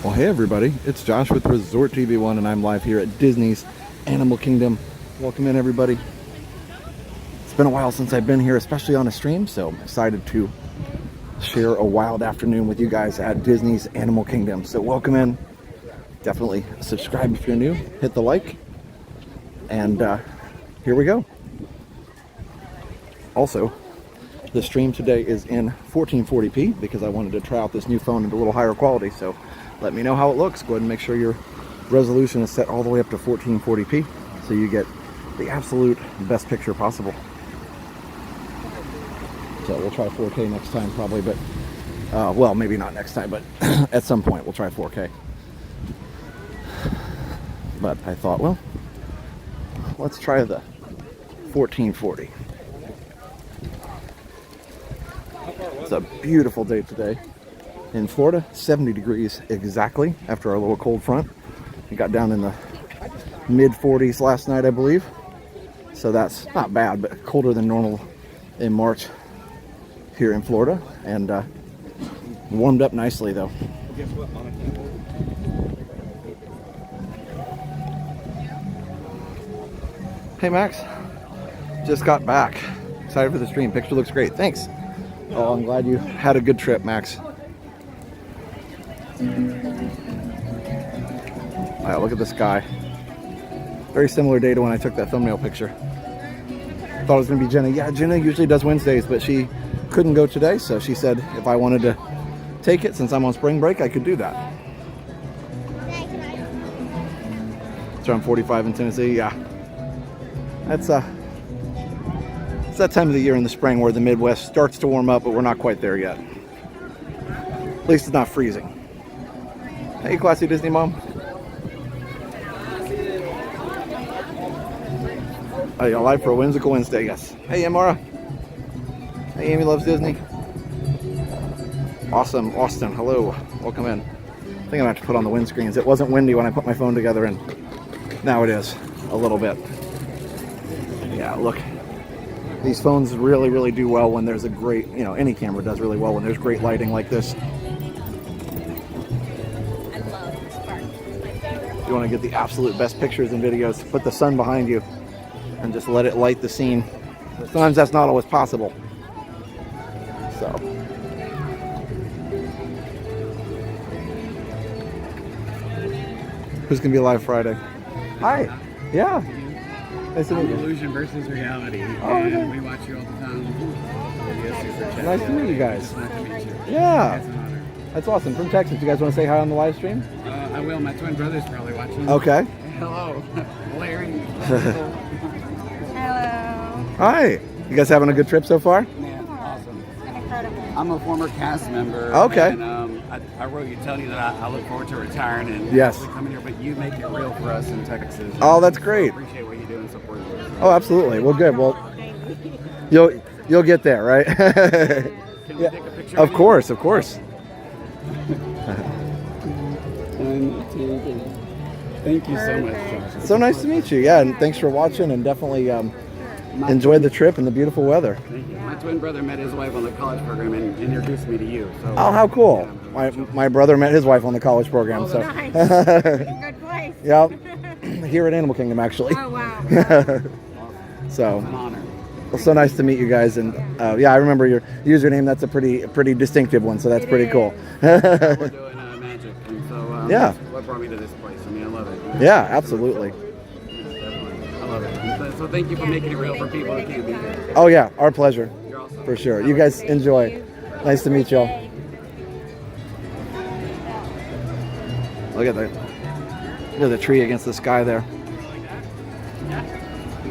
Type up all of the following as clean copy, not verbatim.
Well, hey everybody, it's Josh with Resort TV1 and I'm live here at Disney's Animal Kingdom. Welcome in everybody. It's been a while since I've been here, especially on a stream, so I'm excited to share a wild afternoon with you guys at Disney's Animal Kingdom. So welcome in. Definitely subscribe if you're new, hit the like, and here we go. Also, the stream today is in 1440p because I wanted to try out this new phone at a little higher quality, so let me know how it looks. Go ahead and make sure your resolution is set all the way up to 1440p so you get the absolute best picture possible. So we'll try 4K next time probably, but well, maybe not next time, but at some point we'll try 4K. But I thought, well, let's try the 1440. It's a beautiful day today in Florida, 70 degrees exactly after our little cold front. It got down in the mid 40s last night, I believe. So that's not bad, but colder than normal in March here in Florida, and warmed up nicely though. Hey Max, just got back. Excited for the stream. Picture looks great. Thanks. Oh, I'm glad you had a good trip, Max. Wow, look at the sky. Very similar day to when I took that thumbnail picture. Thought it was going to be Jenna. Yeah, Jenna usually does Wednesdays, but she couldn't go today, so she said if I wanted to take it since I'm on spring break, I could do that. It's around 45 in Tennessee, yeah. It's that time of the year in the spring where the Midwest starts to warm up, but we're not quite there yet. At least it's not freezing. Hey, classy Disney mom. Oh, you're live for a whimsical Wednesday, yes. Hey, Amara. Hey, Amy loves Disney. Awesome, Austin, hello. Welcome in. I think I'm gonna have to put on the windscreens. It wasn't windy when I put my phone together, and now it is a little bit. Yeah, look. These phones really do well when there's a great, you know, any camera does really well when there's great lighting like this. If you want to get the absolute best pictures and videos, put the sun behind you and just let it light the scene. Sometimes that's not always possible. So. Who's going to be live Friday? Hi. Yeah. Nice to meet you. Illusion versus reality. Oh, okay. And we watch you all the time. Nice to meet you guys. Nice to meet you. Yeah. It's an honor. That's awesome. From Texas. You guys want to say hi on the live stream? I will. My twin brother's probably watching. Okay. Hello. Larry. Hello. Hi. You guys having a good trip so far? Yeah, awesome. Incredible. I'm a former cast member. Okay. And I wrote you telling you that I look forward to retiring and Yes. coming here, but you make it real for us in Texas. Oh, that's great. I appreciate what you do and support us. Oh, absolutely. Well, good. Well, you'll get there, right? Can we Yeah. take a picture? Of course, of course. Thank you so much, Josh. So nice to meet you. Yeah, and thanks for watching, and definitely enjoy the trip and the beautiful weather. Thank you. My twin brother met his wife on the college program and introduced me to you. So, Oh, how cool. My brother met his wife on the college program. So. Nice. Good place. Yep. Here at Animal Kingdom, actually. Oh, wow. So. it's an honor. Well, so nice to meet you guys, and yeah, I remember your username. That's a pretty distinctive one, so that's pretty cool. We're doing magic, and so Yeah. that's what brought me to this place. I mean, I love it. Yeah, absolutely. Definitely. I love it. And so thank you for making it real for people who can't be here. Oh yeah, our pleasure, You're awesome. for sure. You guys enjoy. Nice to meet y'all. Look at the tree against the sky there.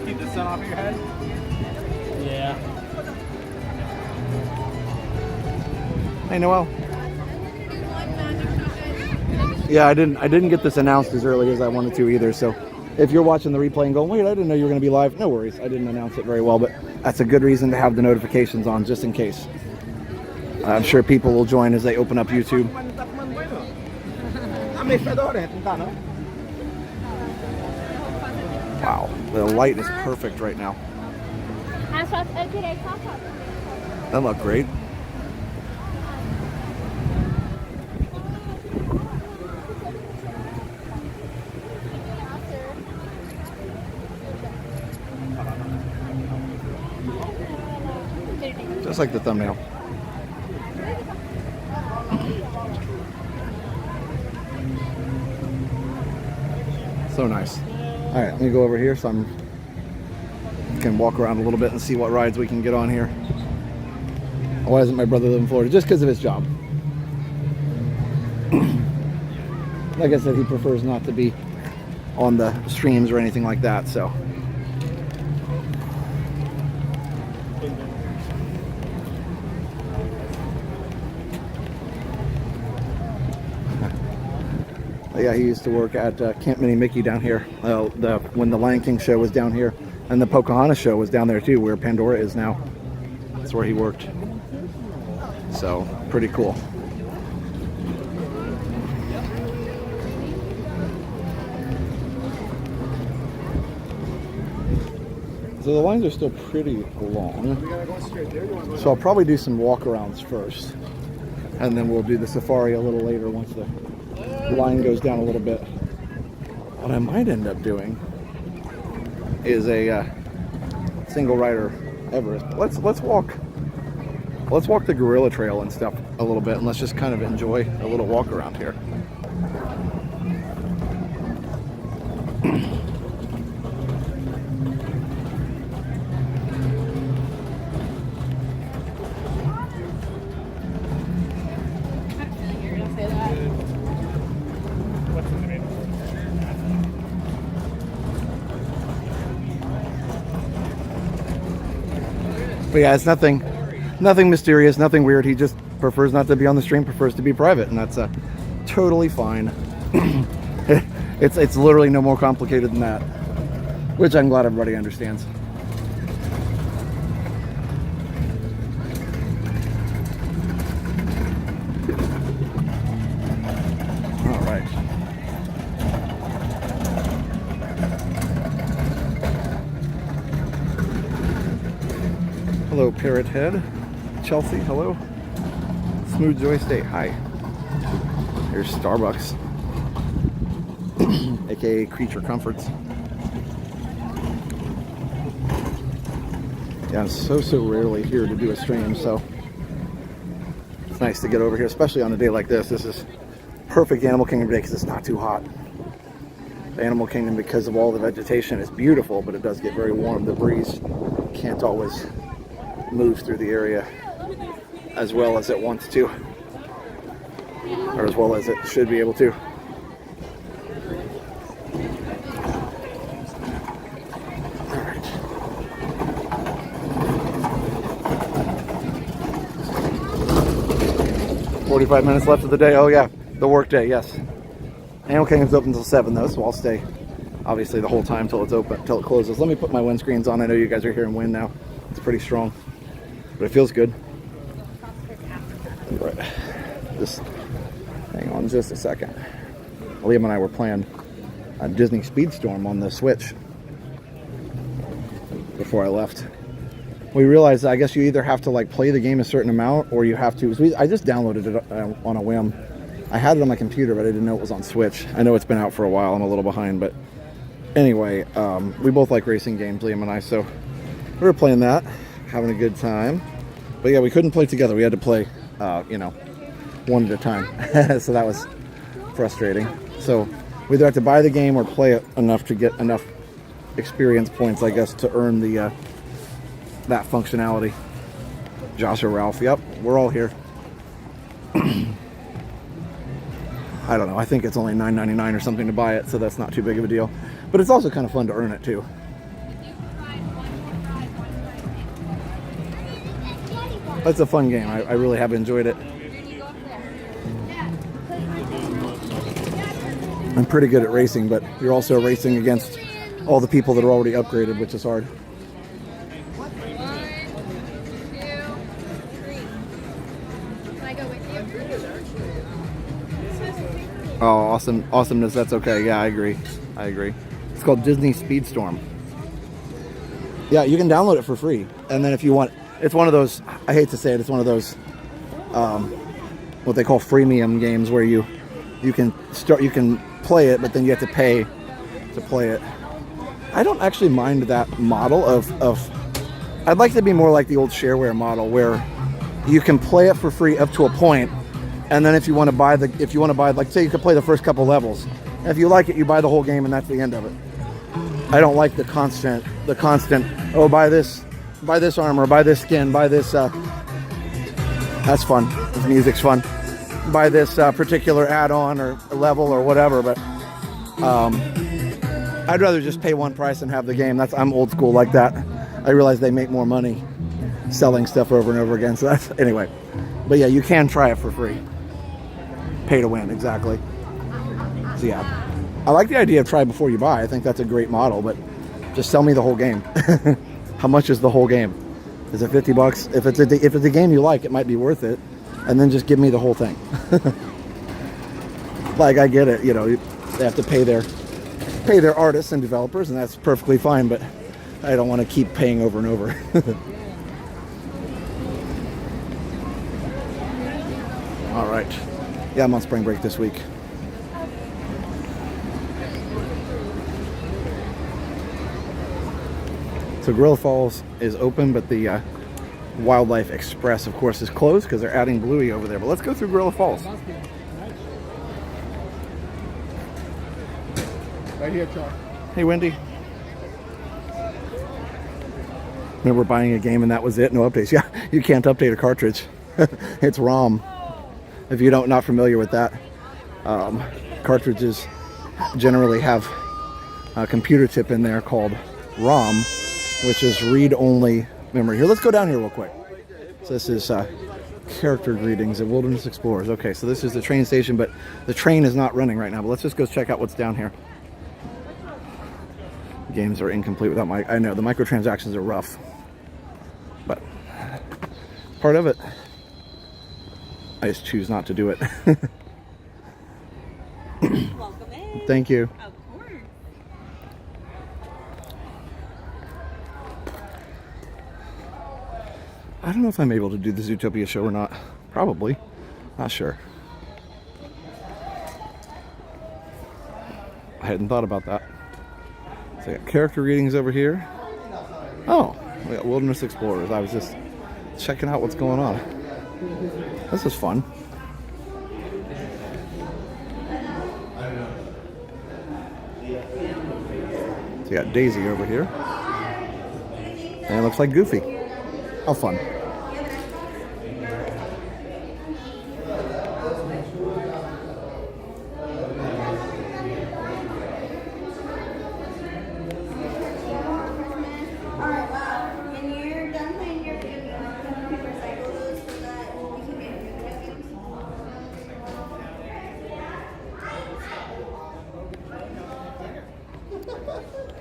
Keep the sun off your head. Yeah. Hey Noel. Yeah, I didn't get this announced as early as I wanted to either. So, if you're watching the replay and going, wait, I didn't know you were going to be live. No worries, I didn't announce it very well, but that's a good reason to have the notifications on just in case. I'm sure people will join as they open up YouTube. Wow, the light is perfect right now. That looked great. Just like the thumbnail. So nice. All right, let me go over here so I can walk around a little bit and see what rides we can get on here. Why doesn't my brother live in Florida? Just because of his job. Like I said, he prefers not to be on the streams or anything like that, so. Yeah, he used to work at Camp Mini Mickey down here when the Lion King show was down here, and the Pocahontas show was down there too, where Pandora is now. That's where he worked. So, pretty cool. So the lines are still pretty long. So I'll probably do some walkarounds first, and then we'll do the safari a little later once the line goes down a little bit. What I might end up doing is a single rider Everest. Let's walk the gorilla trail and stuff a little bit, and let's just kind of enjoy a little walk around here. But yeah, it's nothing mysterious, nothing weird. He just prefers not to be on the stream, prefers to be private, and that's totally fine. It's literally no more complicated than that, which I'm glad everybody understands. All right. Hello, Parrot Head. Chelsea, hello. Smooth Joy State, hi. Here's Starbucks, aka Creature Comforts. Yeah, I'm so rarely here to do a stream, so it's nice to get over here, especially on a day like this. This is perfect Animal Kingdom day because it's not too hot. The Animal Kingdom, because of all the vegetation, is beautiful, but it does get very warm. The breeze can't always move through the area as well as it wants to, or as well as it should be able to. All right. "45 minutes left of the day." Oh yeah, the work day, yes. Animal Kingdom's open until 7 though, so I'll stay obviously the whole time till it's open, till it closes. Let me put my windscreens on. I know you guys are hearing wind now. It's pretty strong, but it feels good. Right. Just hang on just a second. Liam and I were playing Disney Speedstorm on the Switch before I left. We realized, I guess you either have to like play the game a certain amount, or you have to. I just downloaded it on a whim. I had it on my computer, but I didn't know it was on Switch. I know it's been out for a while. I'm a little behind, but anyway, we both like racing games, Liam and I, so we were playing that, having a good time. But yeah, we couldn't play together. We had to play, one at a time. So that was frustrating. So we either have to buy the game or play it enough to get enough experience points, I guess, to earn the that functionality. Josh or Ralph, yep, we're all here. I don't know, I think it's only $9.99 or something to buy it, so that's not too big of a deal. But it's also kind of fun to earn it too. It's a fun game. I really have enjoyed it. I'm pretty good at racing, but you're also racing against all the people that are already upgraded, which is hard. Oh, awesome. Awesomeness, that's okay. Yeah, I agree. It's called Disney Speedstorm. Yeah, you can download it for free. And then if you want, it's one of those, I hate to say it, it's one of those, what they call freemium games where you can play it, but then you have to pay to play it. I don't actually mind that model of I'd like to be more like the old shareware model where you can play it for free up to a point, and then if you want to buy like say you could play the first couple levels, and if you like it, you buy the whole game and that's the end of it. I don't like the constant, oh, buy this armor, buy this skin, buy this, that's fun, this music's fun, buy this particular add-on or level or whatever, but I'd rather just pay one price and have the game. I'm old school like that. I realize they make more money selling stuff over and over again, so that's, anyway. But yeah, you can try it for free. Pay to win, exactly. So yeah, I like the idea of try before you buy. I think that's a great model, but just sell me the whole game. How much is the whole game? Is it $50? If it's a game you like, it might be worth it. And then just give me the whole thing. Like, I get it, you know, they have to pay their artists and developers, and that's perfectly fine, but I don't want to keep paying over and over. All right. Yeah, I'm on spring break this week. So Gorilla Falls is open, but the Wildlife Express, of course, is closed because they're adding Bluey over there. But let's go through Gorilla Falls. Right here, Charles. Hey, Wendy. Remember buying a game and that was it? No updates. Yeah, you can't update a cartridge. It's ROM. If you're not familiar with that, cartridges generally have a computer chip in there called ROM, which is read-only memory. Here, let's go down here real quick. So this is character greetings of Wilderness Explorers. Okay, so this is the train station, but the train is not running right now. But let's just go check out what's down here. Games are incomplete without I know the microtransactions are rough, but part of it. I just choose not to do it. Welcome in. Thank you. Of course. I don't know if I'm able to do the Zootopia show or not. Probably. Not sure. I hadn't thought about that. So I got character readings over here. Oh, we got Wilderness Explorers. I was just checking out what's going on. This is fun. So you got Daisy over here. And it looks like Goofy. How fun.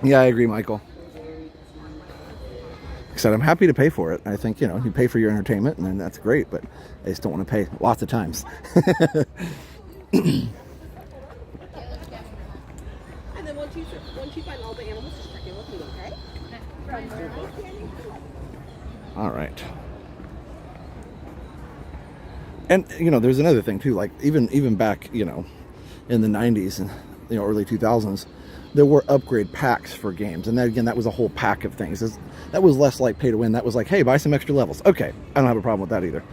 Yeah, I agree, Michael. Like I said, I'm happy to pay for it. I think, you know, you pay for your entertainment, and then that's great, but I just don't want to pay lots of times. And then once you find all the animals, just check in with me, okay? All right. And, you know, there's another thing, too. Like, even back, you know, in the 90s and, you know, early 2000s, there were upgrade packs for games. And that, again, that was a whole pack of things. That was less like pay to win. That was like, hey, buy some extra levels. Okay, I don't have a problem with that either.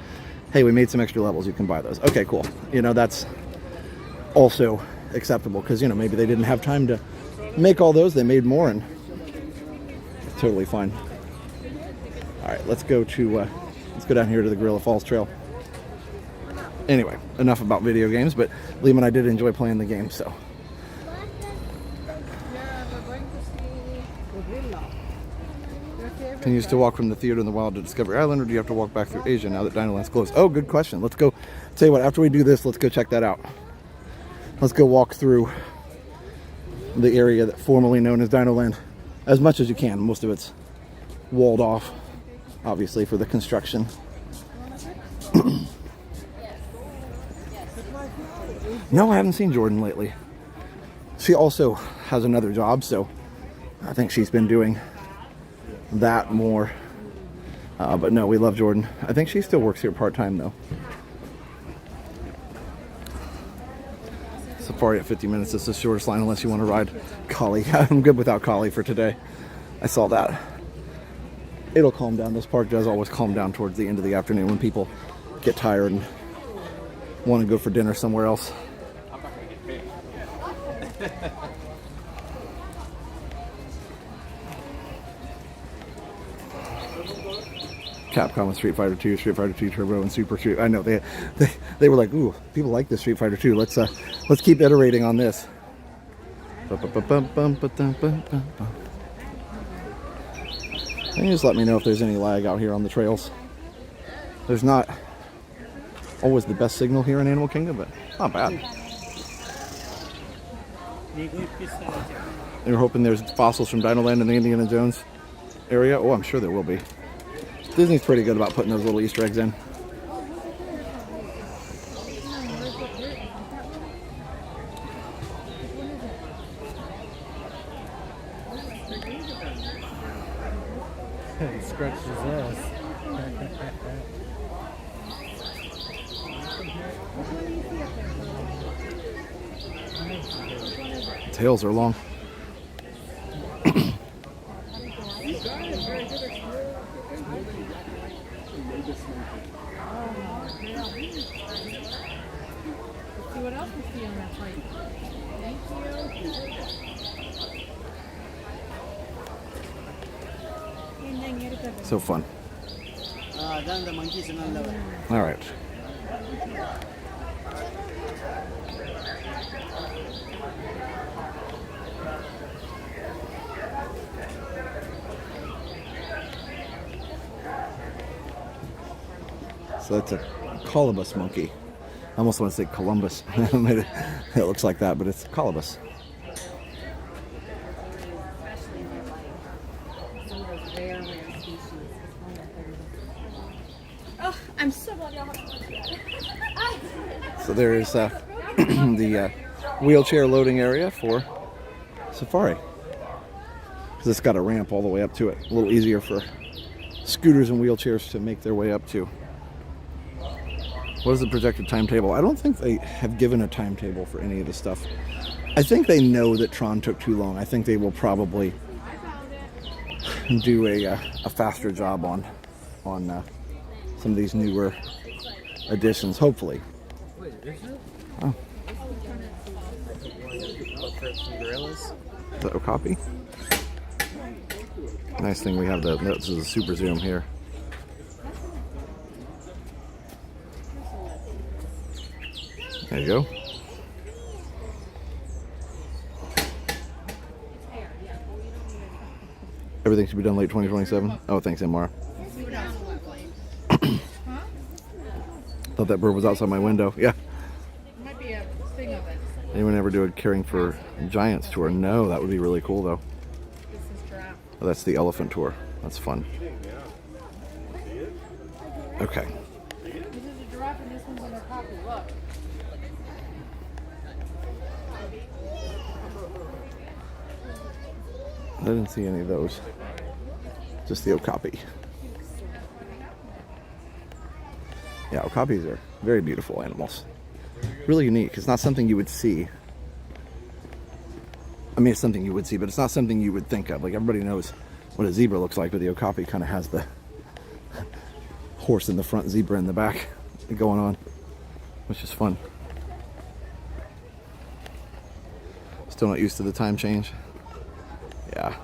Hey, we made some extra levels. You can buy those. Okay, cool. You know, that's also acceptable because, you know, maybe they didn't have time to make all those. They made more, and it's totally fine. All right, let's go down here to the Gorilla Falls Trail. Anyway, enough about video games, but Liam and I did enjoy playing the game, so. Can you still walk from the theater in the wild to Discovery Island, or do you have to walk back through Asia now that DinoLand's closed? Oh, good question. Let's go. Tell you what, after we do this, let's go check that out. Let's go walk through the area that formerly known as DinoLand as much as you can. Most of it's walled off, obviously, for the construction. No, I haven't seen Jordan lately. She also has another job, so I think she's been doing that more. But no, we love Jordan. I think she still works here part-time, though. Safari at 50 minutes is the shortest line unless you want to ride Collie. I'm good without Collie for today. I saw that. it'll calm down. This park does always calm down towards the end of the afternoon when people get tired and want to go for dinner somewhere else. Capcom with Street Fighter 2, Street Fighter 2 Turbo, and Super Street. I know they were like, ooh, people like this Street Fighter 2. Let's keep iterating on this. And just let me know if there's any lag out here on the trails. There's not always the best signal here in Animal Kingdom, but not bad. You're hoping there's fossils from DinoLand in the Indiana Jones area? Oh, I'm sure there will be. Disney's pretty good about putting those little Easter eggs in. He scratched his ass. Tails are long. See what else we see on that flight. Thank you. So fun. Then the monkeys and all that. All right. So that's a colobus monkey. I almost want to say Columbus. It looks like that, but it's colobus. Oh, I'm so glad y'all have So there is the wheelchair loading area for Safari. Because it's got a ramp all the way up to it. A little easier for scooters and wheelchairs to make their way up to. What is the projected timetable? I don't think they have given a timetable for any of this stuff. I think they know that Tron took too long. I think they will probably do a faster job on some of these newer additions, hopefully. Oh. Is that Okapi? Nice thing we have this is a super zoom here. There you go. Everything should be done late 2027. Oh, thanks, MR. Thought that bird was outside my window. Yeah. Might be a thing of it. Anyone ever do a Caring for Giants tour? No, that would be really cool though. This is giraffe. Oh, that's the elephant tour. That's fun. Okay. This is a giraffe and this one's in a copy. Look. I didn't see any of those. Just the okapi. Yeah, okapis are very beautiful animals. Really unique. It's not something you would see. I mean, it's something you would see, but it's not something you would think of. Like, everybody knows what a zebra looks like, but the okapi kind of has the horse in the front, zebra in the back going on, which is fun. Still not used to the time change. Yeah.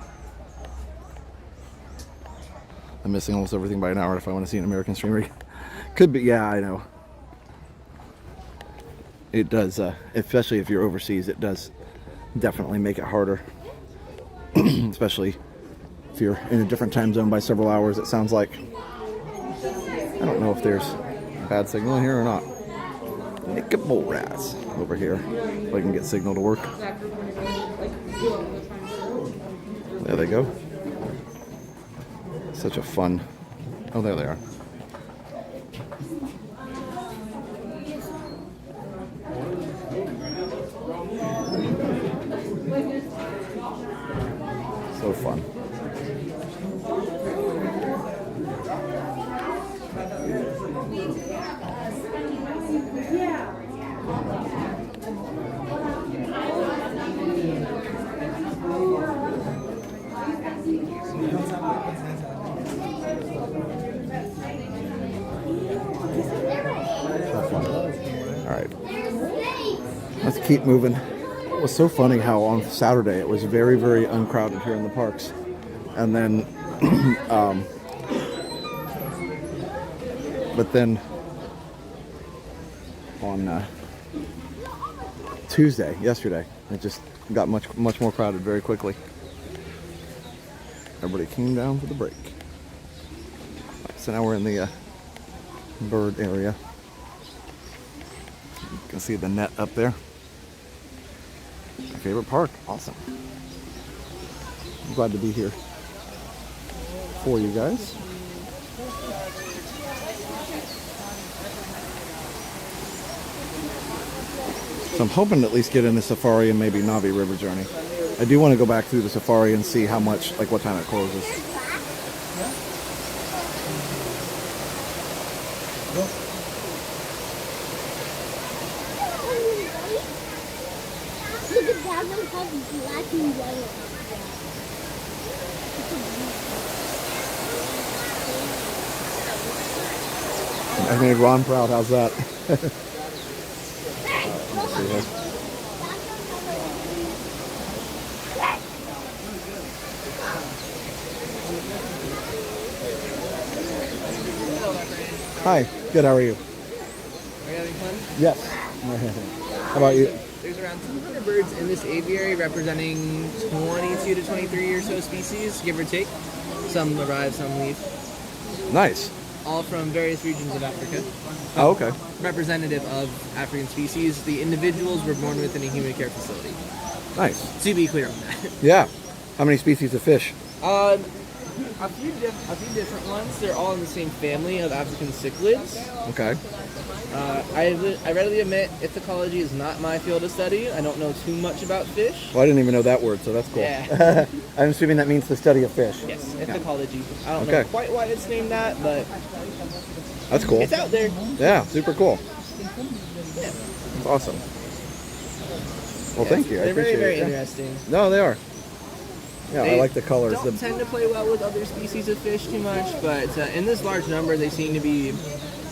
I'm missing almost everything by an hour if I want to see an American streamer. Could be, yeah, I know. It does, especially if you're overseas, it does definitely make it harder. Especially if you're in a different time zone by several hours, it sounds like. I don't know if there's bad signal here or not. Nick a bull rats over here. If I can get signal to work. There they go. Such a fun. Oh, there they are. So fun. keep moving. It was so funny how on Saturday it was very, very uncrowded here in the parks. And then, but then on Tuesday, yesterday, it just got much more crowded very quickly. Everybody came down for the break. So now we're in the bird area. You can see the net up there. My favorite park. Awesome. I'm glad to be here for you guys. So I'm hoping to at least get in the safari and maybe Navi River Journey. I do want to go back through the safari and see how much, like what time it closes. Look at that one has black and yellow. I made Ron proud. How's that? Let's see here. Hi. Good. How are you? Are you having fun? Yes. How about you? There's around 200 birds in this aviary representing 22 to 23 or so species, give or take. Some arrive, some leave. Nice. All from various regions of Africa. Oh, okay. Representative of African species. The individuals were born within a human care facility. Nice. To be clear on that. Yeah. How many species of fish? A few different ones. They're all in the same family of African cichlids. Okay. I readily admit, ithecology is not my field of study. I don't know too much about fish. Well, I didn't even know that word, so that's cool. Yeah. I'm assuming that means the study of fish. Yes, ithecology. I don't Okay. know quite why it's named that, but That's cool. it's out there. Yeah, super cool. That's awesome. Well, thank you. I They're very, appreciate very it. Yeah. interesting. No, they are. Yeah, I They like the colors. Don't tend to play well with other species of fish too much, but in this large number, they seem to be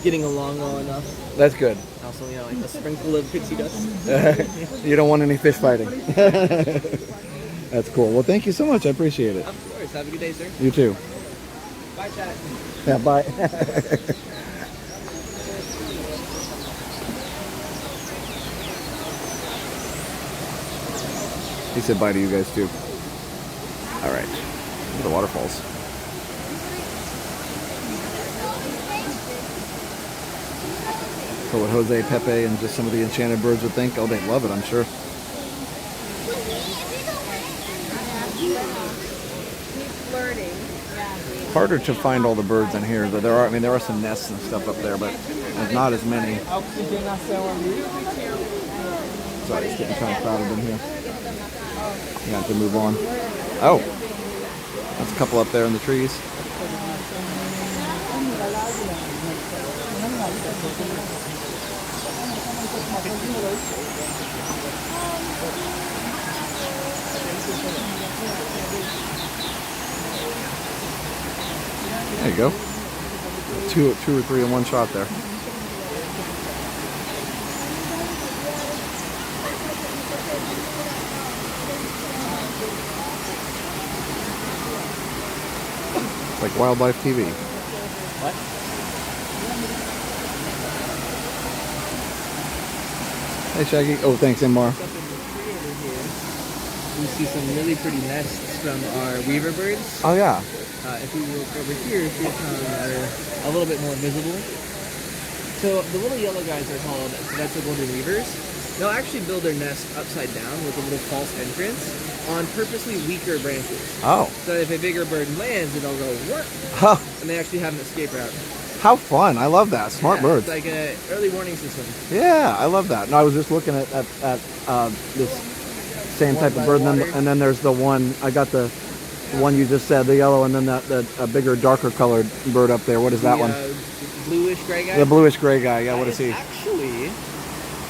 getting along well enough. That's good. Also, like a sprinkle of pixie dust. You don't want any fish fighting. That's cool. Well, thank you so much. I appreciate it. Of course. Have a good day, sir. You too. Bye, chat. Yeah, bye. He said bye to you guys too. All right. Look at the waterfalls. So what Jose, Pepe, and just some of the enchanted birds would think, oh, they'd love it, I'm sure. Harder to find all the birds in here, but there are some nests and stuff up there, but there's not as many. Sorry, it's getting kind of crowded in here. You have to move on. Oh, there's a couple up there in the trees. There you go. Two or three in one shot there. It's like Wildlife TV. What? Hey Shaggy. Oh, thanks, Inmar. Up in the tree over here, we see some really pretty nests from our weaver birds. Oh yeah. If we look over here, see some that are a little bit more visible. So the little yellow guys are called Tibetan golden weavers. They'll actually build their nest upside down with a little false entrance on purposely weaker branches. Oh. So if a bigger bird lands, it'll go work, Huh. and they actually have an escape route. How fun. I love that. Smart Yeah, birds. It's like an early warning system. Yeah, I love that. No, I was just looking at this same type of bird, and then there's the one, I got the one you just said, the yellow, and then a bigger, darker colored bird up there. What is that one? Bluish gray guy? The bluish gray guy, yeah, what is he? It's actually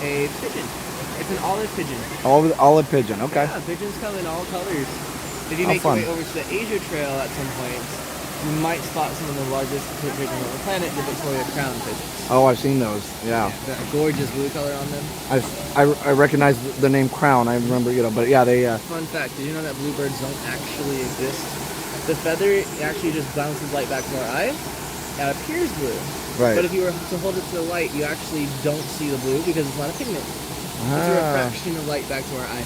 a pigeon. It's an olive pigeon. Olive pigeon, okay. Yeah, pigeons come in all colors. If you How make fun. your way over to the Asia Trail at some point, you might spot some of the largest pigeons on the planet, the Victoria crown pigeons. Oh, I've seen those. Yeah. The gorgeous blue color on them. I recognize the name crown. I remember, but yeah, they. Fun fact: did you know that bluebirds don't actually exist? The feather actually just bounces light back to our eye. It appears blue. Right. But if you were to hold it to the light, you actually don't see the blue because it's not a pigment. It's a refraction of light back to our eye.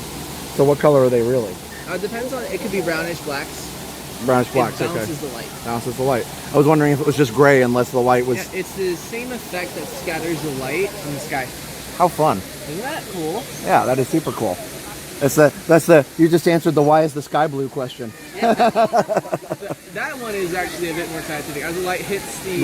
So what color are they really? It depends on. It could be brownish blacks. Brownish blacks. It bounces the light. Bounces the light. I was wondering if it was just gray unless the light was. Yeah, it's the same effect that scatters the light in the sky. How fun! Isn't that cool? Yeah, that is super cool. You just answered the why is the sky blue question. Yeah. That one is actually a bit more scientific. As the light hits the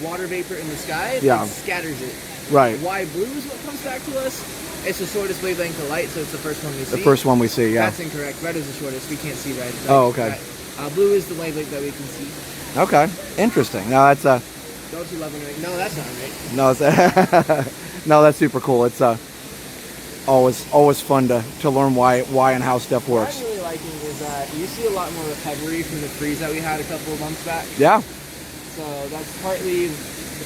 water vapor in the sky, it scatters it. Right. Why blue is what comes back to us? It's the shortest wavelength of light, so it's the first one we see. The first one we see, yeah. That's incorrect. Red is the shortest. We can't see red. Oh, okay. Blue is the wavelength that we can see. Okay, interesting. No, that's Don't you love it? No, that's not right. No, it's no, that's super cool. It's always fun to learn why and how stuff works. What I'm really liking is that you see a lot more recovery from the freeze that we had a couple of months back. Yeah. So that's partly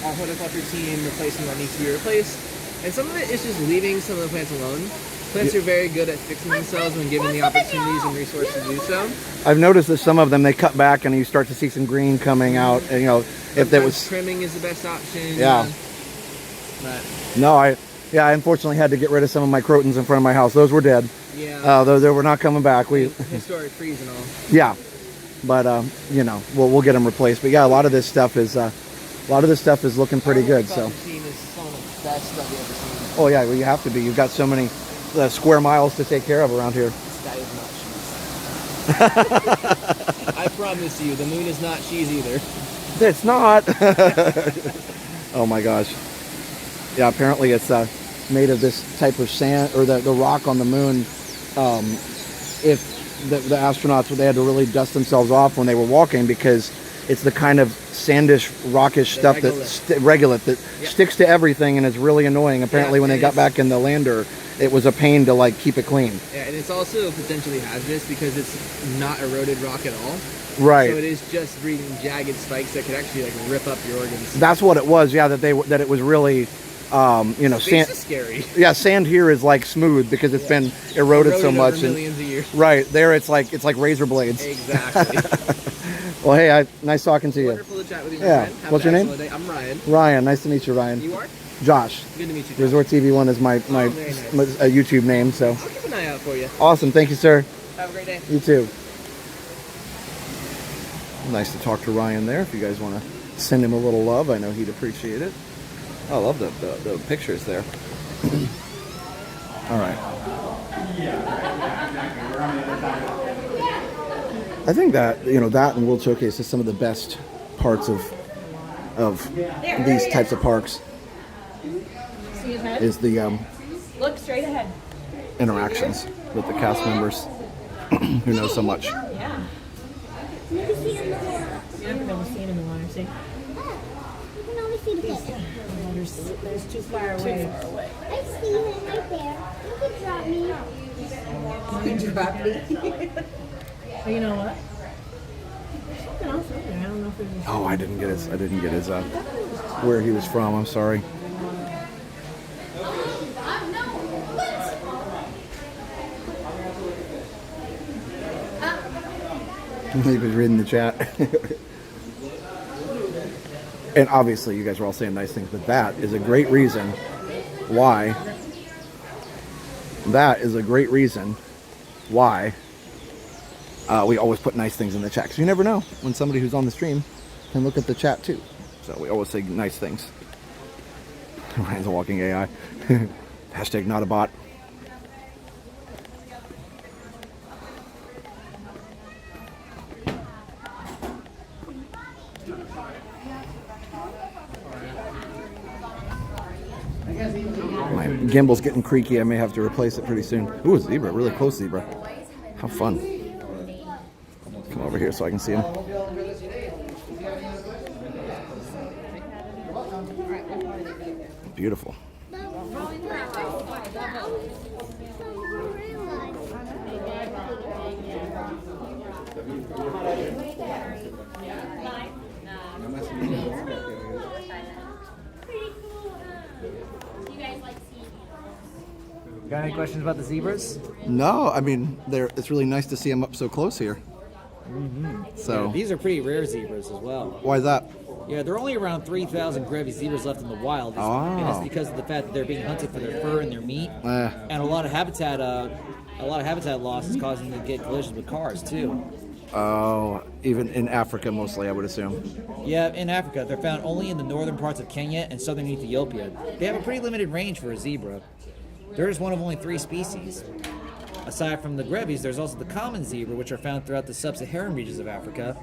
our horticulture team replacing what needs to be replaced. And some of it is just leaving some of the plants alone. Plants are very good at fixing themselves when given the opportunities and resources to do so. I've noticed that some of them, they cut back and you start to see some green coming out. And, if there was... Trimming is the best option. Yeah. But No, I unfortunately had to get rid of some of my crotons in front of my house. Those were dead. yeah, They were not coming back. historic freeze and all. Yeah. But, we'll get them replaced. But yeah, a lot of this stuff is looking pretty good. So. Our team is some of the best that we've ever seen. Oh yeah, well you have to be. You've got so many square miles to take care of around here. This guy is not cheese. I promise you, the moon is not cheese either. It's not. Oh my gosh. Yeah, apparently it's made of this type of sand, or the rock on the moon. If the astronauts, they had to really dust themselves off when they were walking because it's the kind of sandish, rockish stuff regolith that sticks to everything and is really annoying. Apparently, when they got back in the lander, it was a pain to keep it clean. Yeah, and it's also potentially hazardous because it's not eroded rock at all. Right. So it is just breathing jagged spikes that could actually rip up your organs. That's what it was. Yeah, that it was really, Space is scary. Yeah, sand here is smooth because it's been eroded so much. Over millions of years. Right there, it's like razor blades. Exactly. Well, hey, nice talking to you. Wonderful to chat with you, my Yeah. friend. Have What's an your name? excellent day. I'm Ryan. Ryan, nice to meet you, Ryan. You are? Josh. Good to meet you. Josh. Resort TV1 is my very nice. YouTube name. So I'll keep an eye out for you. awesome. Thank you, sir. Have a great day. You too. Nice to talk to Ryan there. If you guys want to send him a little love, I know he'd appreciate it. I love the pictures there. All right. I think that that and World Showcase is some of the best parts of these types of parks. See his head? Is the Look straight ahead. interactions with the cast members who know so much. Yeah. You can see in the water. You're not going to see him in the water, see? You can only see the fish. There's too far away. I see him right there. You can drop me. You can drop me. But you know what? There's something else over there. I don't know if there's Oh, I didn't get his where he was from. I'm sorry. He was reading the chat. And obviously you guys are all saying nice things, but that is a great reason why we always put nice things in the chat. Because you never know when somebody who's on the stream can look at the chat too. So we always say nice things. Ryan's a walking AI. Hashtag not a bot. My gimbal's getting creaky. I may have to replace it pretty soon. Ooh, a zebra, really close zebra. How fun. Come over here so I can see him. Beautiful. Got any questions about the zebras? No, I mean, it's really nice to see them up so close here. So, Yeah, these are pretty rare zebras as well. why is that? Yeah, there are only around 3,000 Grevy's zebras left in the wild, and that's because of the fact that they're being hunted for their fur and their meat, and a lot of habitat loss is causing them to get collisions with cars too. Oh, even in Africa mostly, I would assume. Yeah, in Africa, they're found only in the northern parts of Kenya and southern Ethiopia. They have a pretty limited range for a zebra. They're just one of only 3 species. Aside from the Grevy's, there's also the common zebra, which are found throughout the sub-Saharan regions of Africa,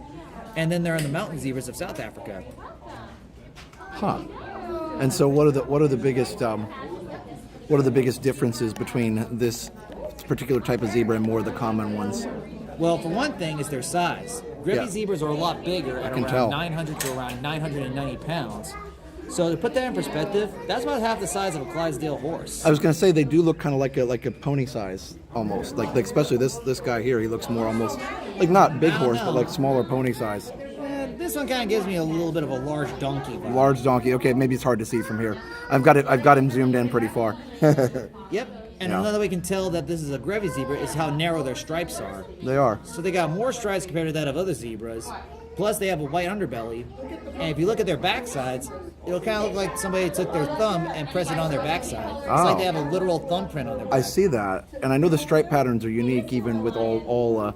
and then there are the mountain zebras of South Africa. Huh. And so, what are the biggest differences between this particular type of zebra and more of the common ones? Well, for one thing, is their size. Grevy Yeah. zebras are a lot bigger at can around tell. 900 to around 990 pounds. So to put that in perspective, that's about half the size of a Clydesdale horse. I was gonna say they do look kind of like a pony size almost, like especially this guy here. He looks more almost like not big I don't horse, but know. like smaller pony size. This one kind of gives me a little bit of a large donkey vibe. Large donkey. Okay, maybe it's hard to see from here. I've got him zoomed in pretty far. Yep. And Yeah. another way you can tell that this is a Grevy zebra is how narrow their stripes are. They are. So they got more stripes compared to that of other zebras. Plus they have a white underbelly. And if you look at their backsides, it'll kind of look like somebody took their thumb and pressed it on their backside. It's like they have a literal thumbprint on their back. I see that, and I know the stripe patterns are unique even with all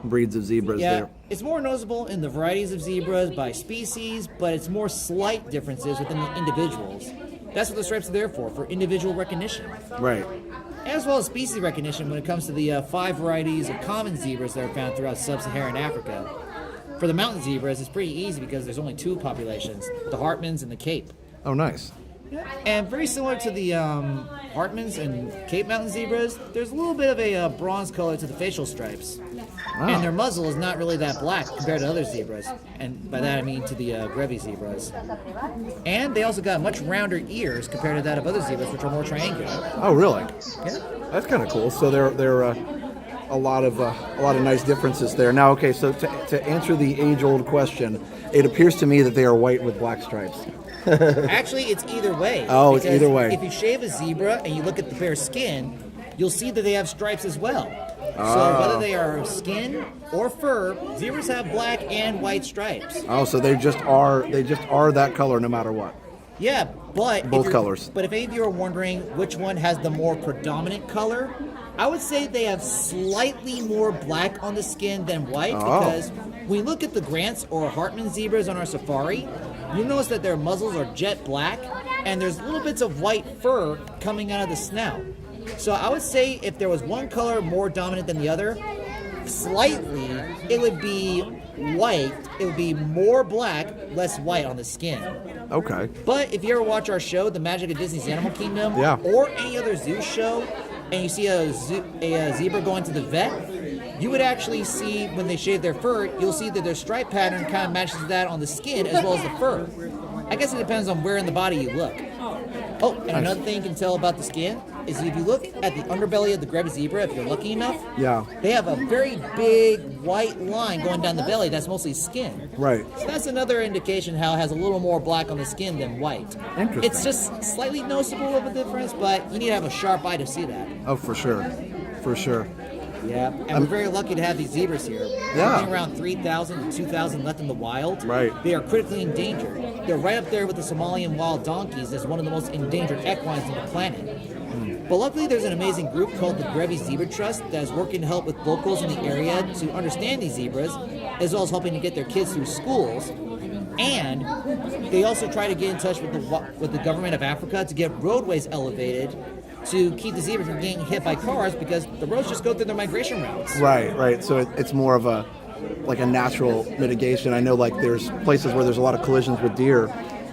breeds of zebras. Yeah, There. it's more noticeable in the varieties of zebras by species, but it's more slight differences within the individuals. That's what the stripes are there for individual recognition. Right. As well as species recognition when it comes to the 5 varieties of common zebras that are found throughout sub-Saharan Africa. For the mountain zebras, it's pretty easy because there's only 2 populations, the Hartmans and the Cape. Oh, nice. And very similar to the Hartmans and Cape Mountain zebras, there's a little bit of a bronze color to the facial stripes. And their muzzle is not really that black compared to other zebras. And by that I mean to the Grevy zebras. And they also got much rounder ears compared to that of other zebras, which are more triangular. Oh, really? Yeah. That's kind of cool. So there are a lot of nice differences there. Now, okay, so to answer the age-old question, it appears to me that they are white with black stripes. Actually, it's either way. Oh, it's because either way. If you shave a zebra and you look at the bare skin, you'll see that they have stripes as well. So whether they are skin or fur, zebras have black and white stripes. Oh, so they just are that color no matter what. Yeah, but Both colors. But if any of you are wondering which one has the more predominant color, I would say they have slightly more black on the skin than white because when you look at the Grants or Hartman zebras on our safari, you'll notice that their muzzles are jet black and there's little bits of white fur coming out of the snout. So I would say if there was one color more dominant than the other, slightly, it would be white. It would be more black, less white on the skin. Okay. But if you ever watch our show, The Magic of Disney's Animal Kingdom, Yeah. or any other zoo show, and you see a zebra going to the vet, you would actually see when they shave their fur, you'll see that their stripe pattern kind of matches that on the skin as well as the fur. I guess it depends on where in the body you look. Oh, and another thing you can tell about the skin is if you look at the underbelly of the Grevy zebra, if you're lucky enough, Yeah. they have a very big white line going down the belly that's mostly skin. Right. So that's another indication how it has a little more black on the skin than white. Interesting. It's just slightly noticeable of a difference, but you need to have a sharp eye to see that. Oh, for sure. For sure. Yeah, and we're very lucky to have these zebras here. Yeah. Only around 3,000 to 2,000 left in the wild. Right. They are critically endangered. They're right up there with the Somalian wild donkeys as one of the most endangered equines on the planet. But luckily, there's an amazing group called the Grevy Zebra Trust that is working to help with locals in the area to understand these zebras, as well as helping to get their kids through schools. And they also try to get in touch with the government of Africa to get roadways elevated to keep the zebras from getting hit by cars because the roads just go through their migration routes. Right. So it's more of a natural mitigation. I know like there's places where there's a lot of collisions with deer.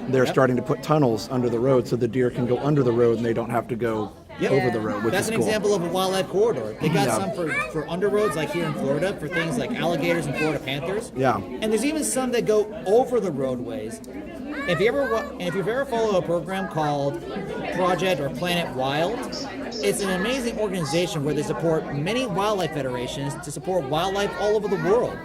They're starting to put tunnels under the road so the deer can go under the road and they don't have to go over the road, which That's is an cool. example of a wildlife corridor. They got Yeah. some for under roads like here in Florida for things like alligators and Florida panthers. Yeah. And there's even some that go over the roadways. If you've ever followed a program called Project or Planet Wild. It's an amazing organization where they support many wildlife federations to support wildlife all over the world.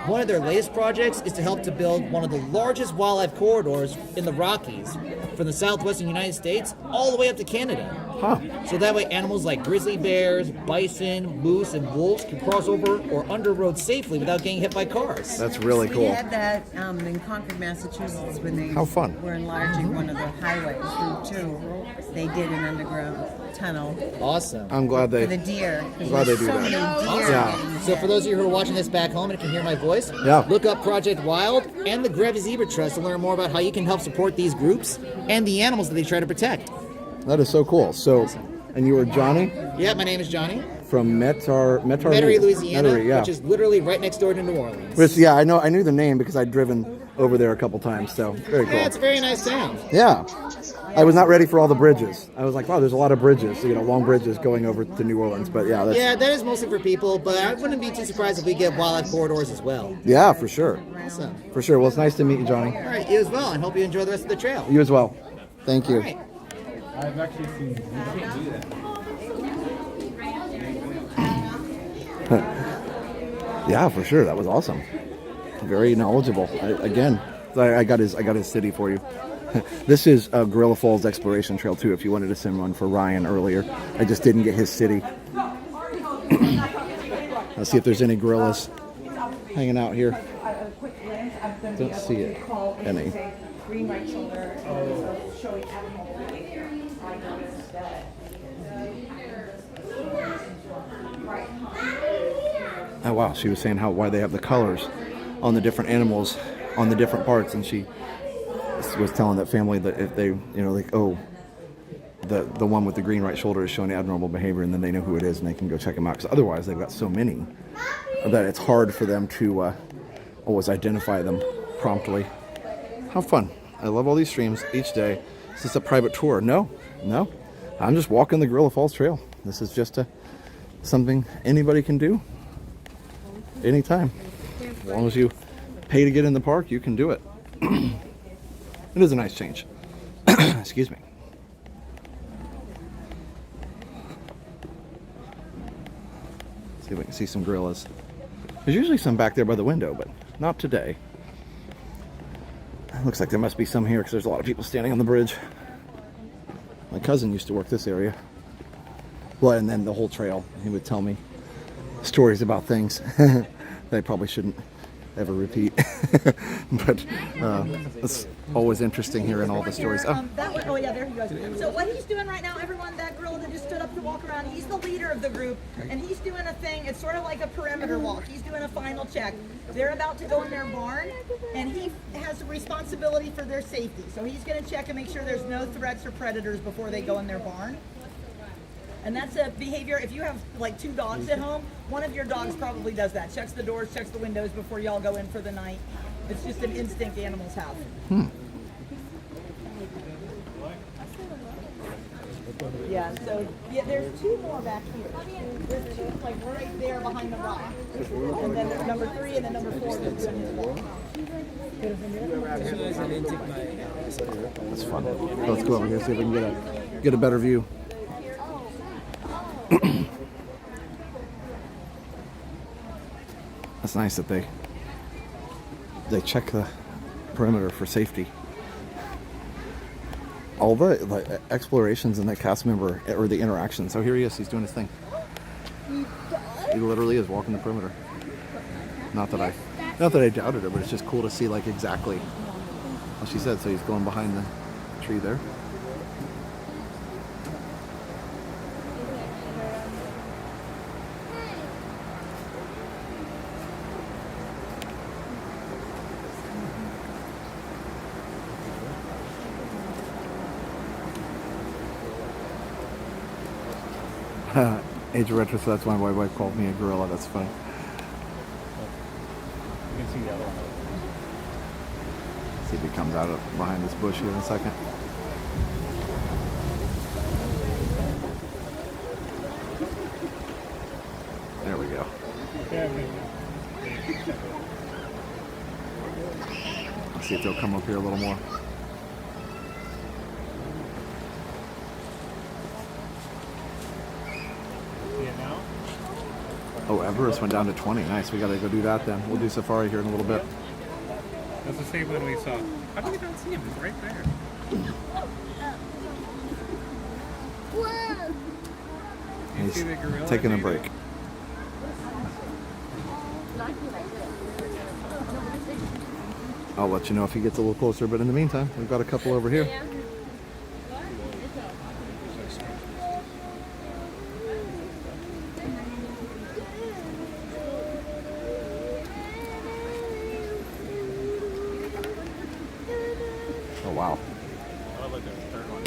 One of their latest projects is to help to build one of the largest wildlife corridors in the Rockies, from the southwestern United States all the way up to Canada. Huh. So that way animals like grizzly bears, bison, moose, and wolves can cross over or under roads safely without getting hit by cars. That's really We cool. had that in Concord, Massachusetts, when they How fun. were enlarging one of the highways, Route 2. They did an underground tunnel Awesome. I'm glad for they. the deer. Glad they do so that. many deer. Yeah. So for those of you who are watching this back home and can hear my voice, Yeah. look up Project Wild and the Grevy Zebra Trust to learn more about how you can help support these groups and the animals that they try to protect. That is so cool. So, and you were Johnny Yeah, my name is Johnny. from Metairie, Louisiana, Metairie, yeah. which is literally right next door to New Orleans. Which, yeah, I knew the name because I'd driven over there a couple times. So very cool. Yeah, it's a very nice town. Yeah. I was not ready for all the bridges. I was like, wow, there's a lot of bridges, long bridges going over to New Orleans. But yeah, that's, Yeah, that is mostly for people, but I wouldn't be too surprised if we get wildlife corridors as well. yeah, for sure. Awesome. For sure. Well, it's nice to meet you, Johnny. All right, you as well, and hope you enjoy the rest of the trail. You as well. Thank you. All right. I've actually seen. Yeah, for sure. That was awesome. Very knowledgeable. I got his city for you. This is Gorilla Falls Exploration Trail too. If you wanted to send one for Ryan earlier, I just didn't get his city. Let's see if there's any gorillas hanging out here. Don't see it. Any. Oh wow, she was saying why they have the colors on the different animals on the different parts, and she was telling that family that if they, the one with the green right shoulder is showing abnormal behavior, and then they know who it is and they can go check them out, because otherwise they've got so many that it's hard for them to always identify them promptly. How fun. I love all these streams each day. Is this a private tour? No. I'm just walking the Gorilla Falls Trail. This is just something anybody can do anytime. As long as you pay to get in the park, you can do it. It is a nice change. Excuse me. See if we can see some gorillas. There's usually some back there by the window, but not today. Looks like there must be some here because there's a lot of people standing on the bridge. My cousin used to work this area. Well, and then the whole trail. He would tell me stories about things that I probably shouldn't ever repeat. But it's always interesting hearing all the stories. Oh yeah, there he goes. So what he's doing right now, everyone, that girl that just stood up to walk around, he's the leader of the group, and he's doing a thing. It's sort of like a perimeter walk. He's doing a final check. They're about to go in their barn, and he has a responsibility for their safety. So he's going to check and make sure there's no threats or predators before they go in their barn. And that's a behavior, if you have like 2 dogs at home, one of your dogs probably does that. Checks the doors, checks the windows before y'all go in for the night. It's just an instinct animals have. Yeah, so there's 2 more back here. There's 2 like right there behind the rock. And then there's number 3 and then number 4 that's doing his walk. That's fun. Let's go over here see if we can get a better view. That's nice that they check the perimeter for safety. All the explorations and the cast member or the interaction. So here he is. He's doing his thing. He literally is walking the perimeter. Not that I doubted it, but it's just cool to see like exactly what she said. So he's going behind the tree there. Age of retro, so that's why my wife called me a gorilla. That's funny. You can see the other one. See if he comes out of behind this bush here in a second. There we go. Let's see if they'll come up here a little more. Everest went down to 20. Nice. We got to go do that then. We'll do safari here in a little bit. That's the same one we saw. How do we not see him? He's right there. You see the gorilla, Taking a David? break. I'll let you know if he gets a little closer, but in the meantime, we've got a couple over here. Oh, wow. Oh, look, there's a third one.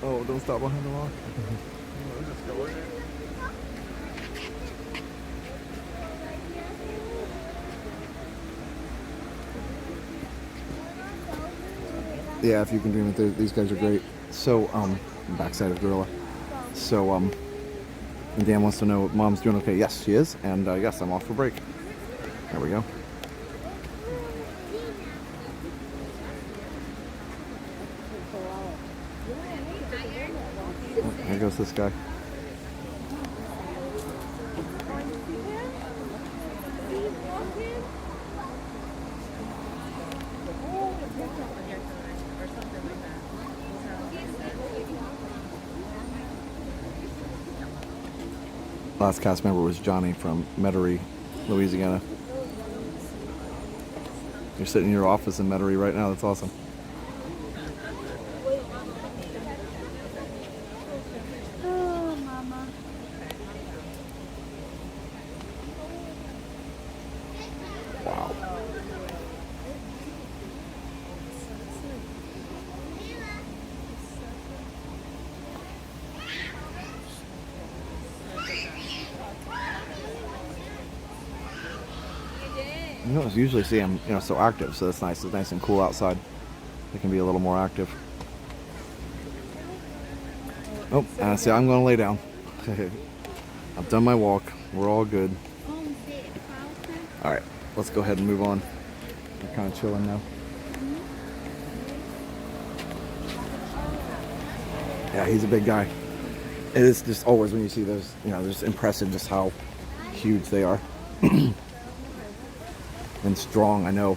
Oh, don't stop behind the rock. We'll just go over there. Yeah, if you can dream it, these guys are great. So, backside of gorilla. So, and Dan wants to know if Mom's doing okay. Yes, she is. And yes, I'm off for break. There we go. Oh, there goes this guy. Last cast member was Johnny from Metairie, Louisiana. You're sitting in your office in Metairie right now. That's awesome. Oh, Mama. Wow. You don't usually see them, so active. So that's nice. It's nice and cool outside. They can be a little more active. Oh, and see, I'm going to lay down. I've done my walk. We're all good. All right, let's go ahead and move on. We're kind of chilling now. Yeah, he's a big guy. It is just always when you see those, just impressive just how huge they are. And strong, I know.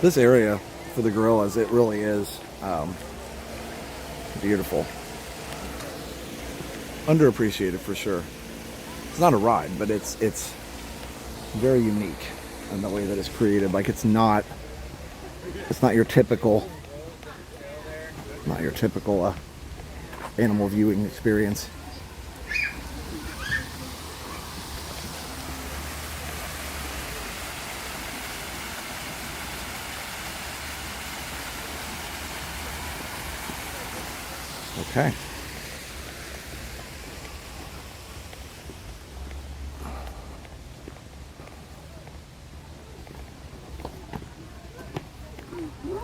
This area for the gorillas, it really is beautiful. Underappreciated for sure. It's not a ride, but it's very unique in the way that it's created. Like it's not your typical animal viewing experience. Okay.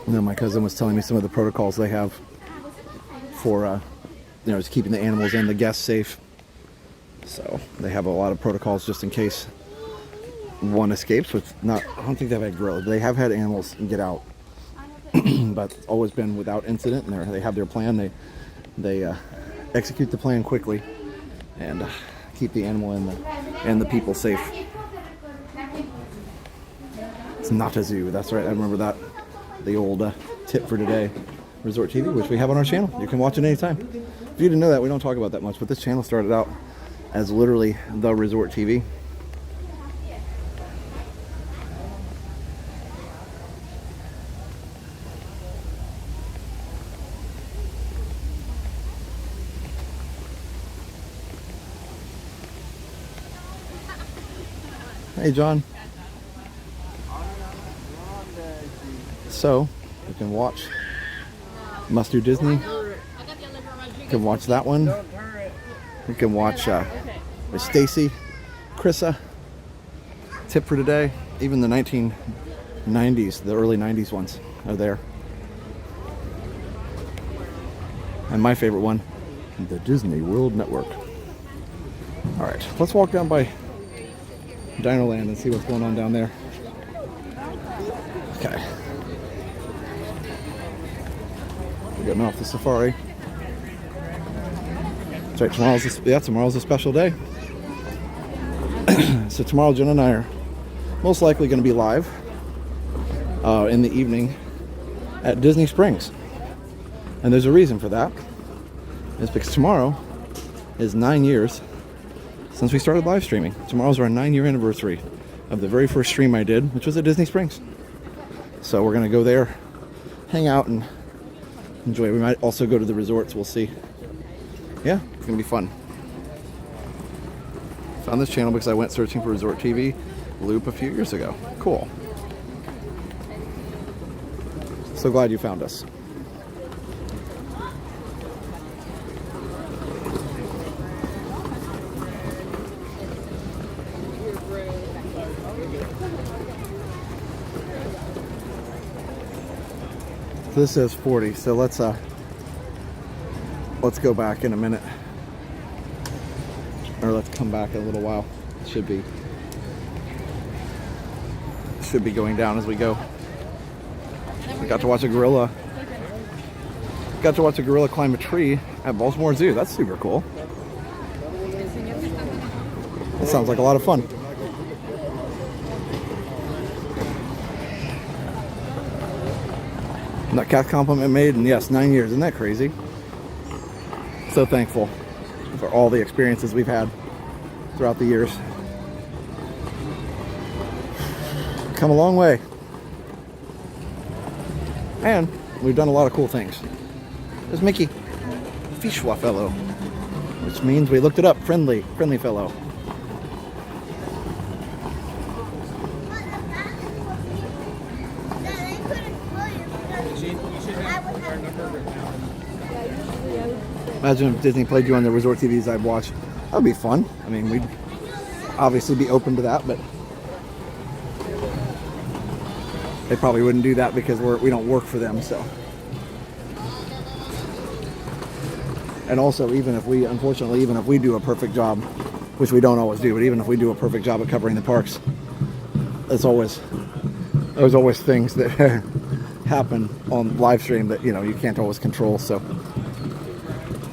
My cousin was telling me some of the protocols they have for, just keeping the animals and the guests safe. So they have a lot of protocols just in case one escapes. I don't think they've had gorillas. They have had animals get out, but it's always been without incident. And they have their plan. They execute the plan quickly and keep the animal and the people safe. It's not a zoo. That's right. I remember that. The old tip for today, Resort TV, which we have on our channel. You can watch it anytime. If you didn't know that, we don't talk about that much, but this channel started out as literally the Resort TV. Hey, John. So, you can watch Must Do Disney. You can watch that one. You can watch with Stacy, Krissa. Tip for today. Even the 1990s, the early 90s ones are there. And my favorite one, the Disney World Network. All right, let's walk down by DinoLand and see what's going on down there. Okay. We're getting off the safari. That's right, tomorrow's a special day. So tomorrow, Jen and I are most likely going to be live in the evening at Disney Springs. And there's a reason for that. It's because tomorrow is 9 years since we started live streaming. Tomorrow's our 9-year anniversary of the very first stream I did, which was at Disney Springs. So we're going to go there, hang out, and enjoy. We might also go to the resorts. We'll see. Yeah, it's going to be fun. Found this channel because I went searching for Resort TV Loop a few years ago. Cool. So glad you found us. So this says 40, so let's go back in a minute. Or let's come back in a little while. It should be going down as we go. We got to watch a gorilla. Got to watch a gorilla climb a tree at Baltimore Zoo. That's super cool. That sounds like a lot of fun. And that cat compliment made, and yes, 9 years. Isn't that crazy? So thankful for all the experiences we've had throughout the years. Come a long way. And we've done a lot of cool things. There's Mickey, Fischwa fellow, which means we looked it up. Friendly fellow. Imagine if Disney played you on the resort TVs I'd watch. That would be fun. I mean, we'd obviously be open to that, but they probably wouldn't do that because we don't work for them. So, and also, even if we do a perfect job, which we don't always do, but even if we do a perfect job at covering the parks, there's always things that happen on live stream that you can't always control. So.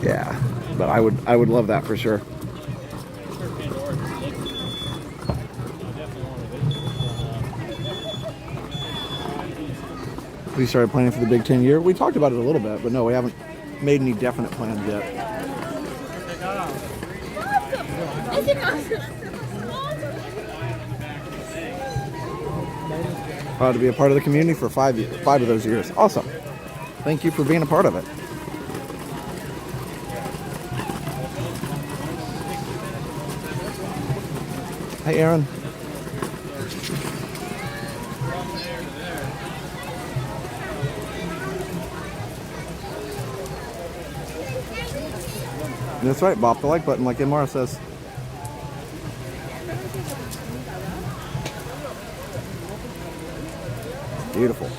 Yeah, but I would love that for sure. We started planning for the Big 10 year. We talked about it a little bit, but no, we haven't made any definite plans yet. To be a part of the community for 5 of those years. Awesome. Thank you for being a part of it. Hey, Aaron. That's right, bop the like button like Mara says. Beautiful.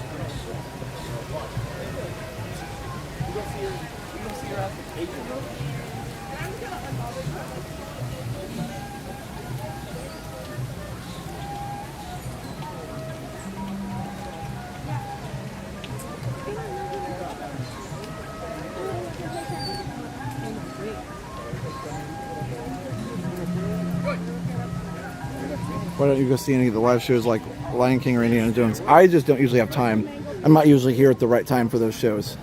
Why don't you go see any of the live shows like Lion King or Indiana Jones? I just don't usually have time. I'm not usually here at the right time for those shows.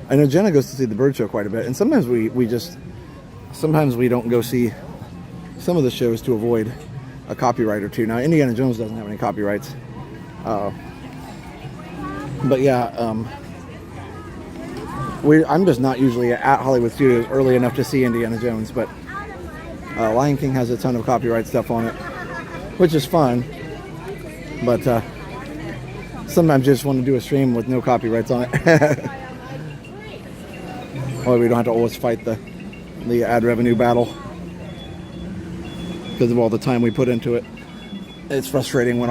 I know Jenna goes to see the bird show quite a bit, and sometimes we don't go see some of the shows to avoid a copyright or two. Now, Indiana Jones doesn't have any copyrights. But yeah, I'm just not usually at Hollywood Studios early enough to see Indiana Jones, but Lion King has a ton of copyright stuff on it, which is fun, but sometimes you just want to do a stream with no copyrights on it. Well, we don't have to always fight the ad revenue battle because of all the time we put into it. It's frustrating when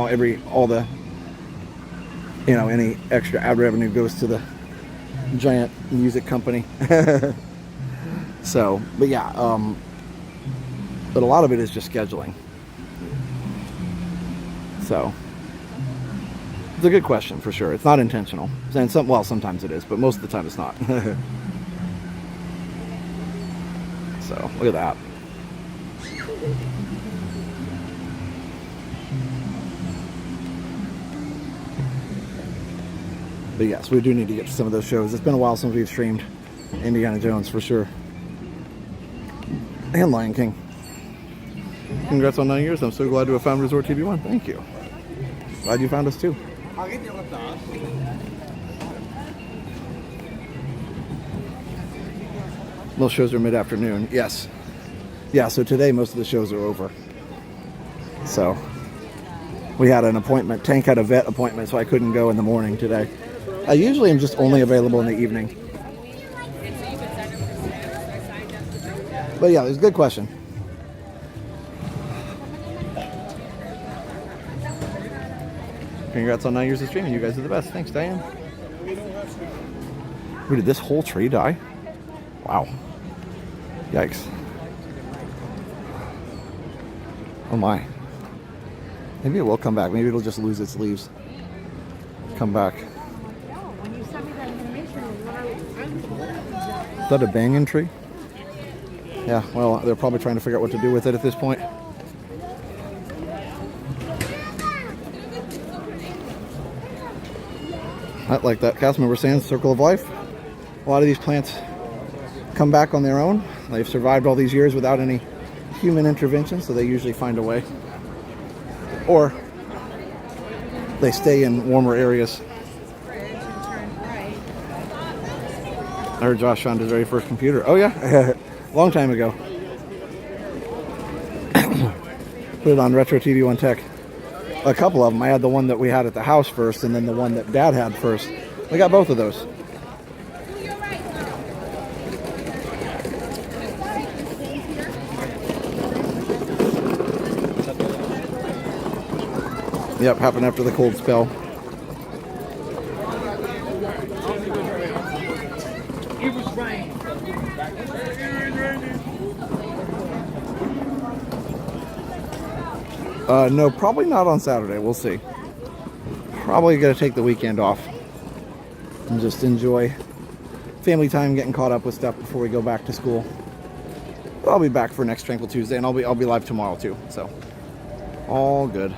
any extra ad revenue goes to the giant music company. So, but yeah, but a lot of it is just scheduling. So, it's a good question for sure. It's not intentional. And well, sometimes it is, but most of the time it's not. So, look at that. But yes, we do need to get to some of those shows. It's been a while since we've streamed Indiana Jones for sure. And Lion King. Congrats on 9 years. I'm so glad to have found Resort TV 1. Thank you. Glad you found us too. Most shows are mid-afternoon. Yes. Yeah, so today most of the shows are over. So we had an appointment. Tank had a vet appointment, so I couldn't go in the morning today. I usually am just only available in the evening. But yeah, it's a good question. Congrats on 9 years of streaming. You guys are the best. Thanks, Diane. Wait, did this whole tree die? Wow. Yikes. Oh my. Maybe it will come back. Maybe it'll just lose its leaves. Come back. Is that a banyan tree? Yeah, well, they're probably trying to figure out what to do with it at this point. Like that cast member saying, circle of life. A lot of these plants come back on their own. They've survived all these years without any human intervention, so they usually find a way. Or they stay in warmer areas. I heard Josh found his very first computer. Oh yeah, long time ago. Put it on Retro TV 1 Tech. A couple of them. I had the one that we had at the house first, and then the one that Dad had first. We got both of those. Yep, happened after the cold spell. No, probably not on Saturday. We'll see. Probably gonna take the weekend off and just enjoy family time, getting caught up with stuff before we go back to school. But I'll be back for next Tranquil Tuesday, and I'll be live tomorrow too. So all good.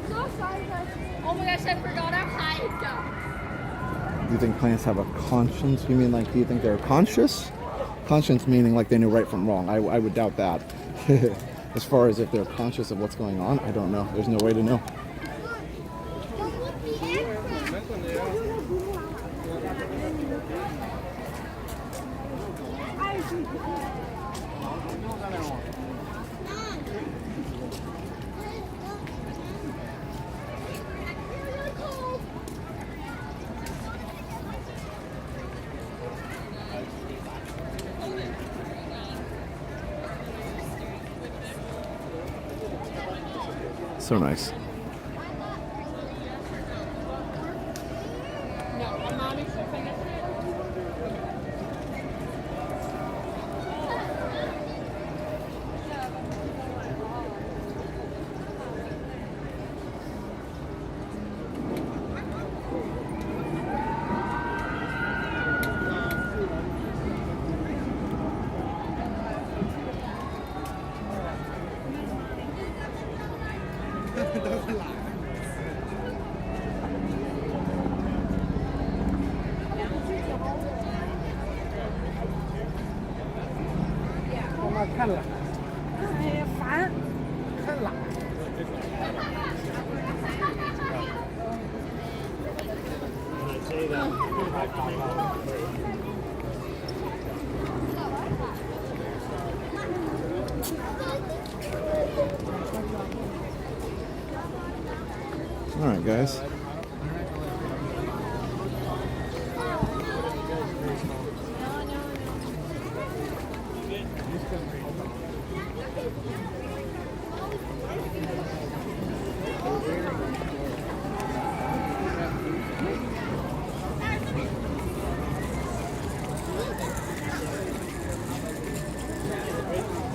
So sorry, guys. Oh my gosh, I forgot our hike. Do you think plants have a conscience? You mean like, do you think they're conscious? Conscience meaning like they know right from wrong. I would doubt that. As far as if they're conscious of what's going on, I don't know. There's no way to know. So nice. All right, guys.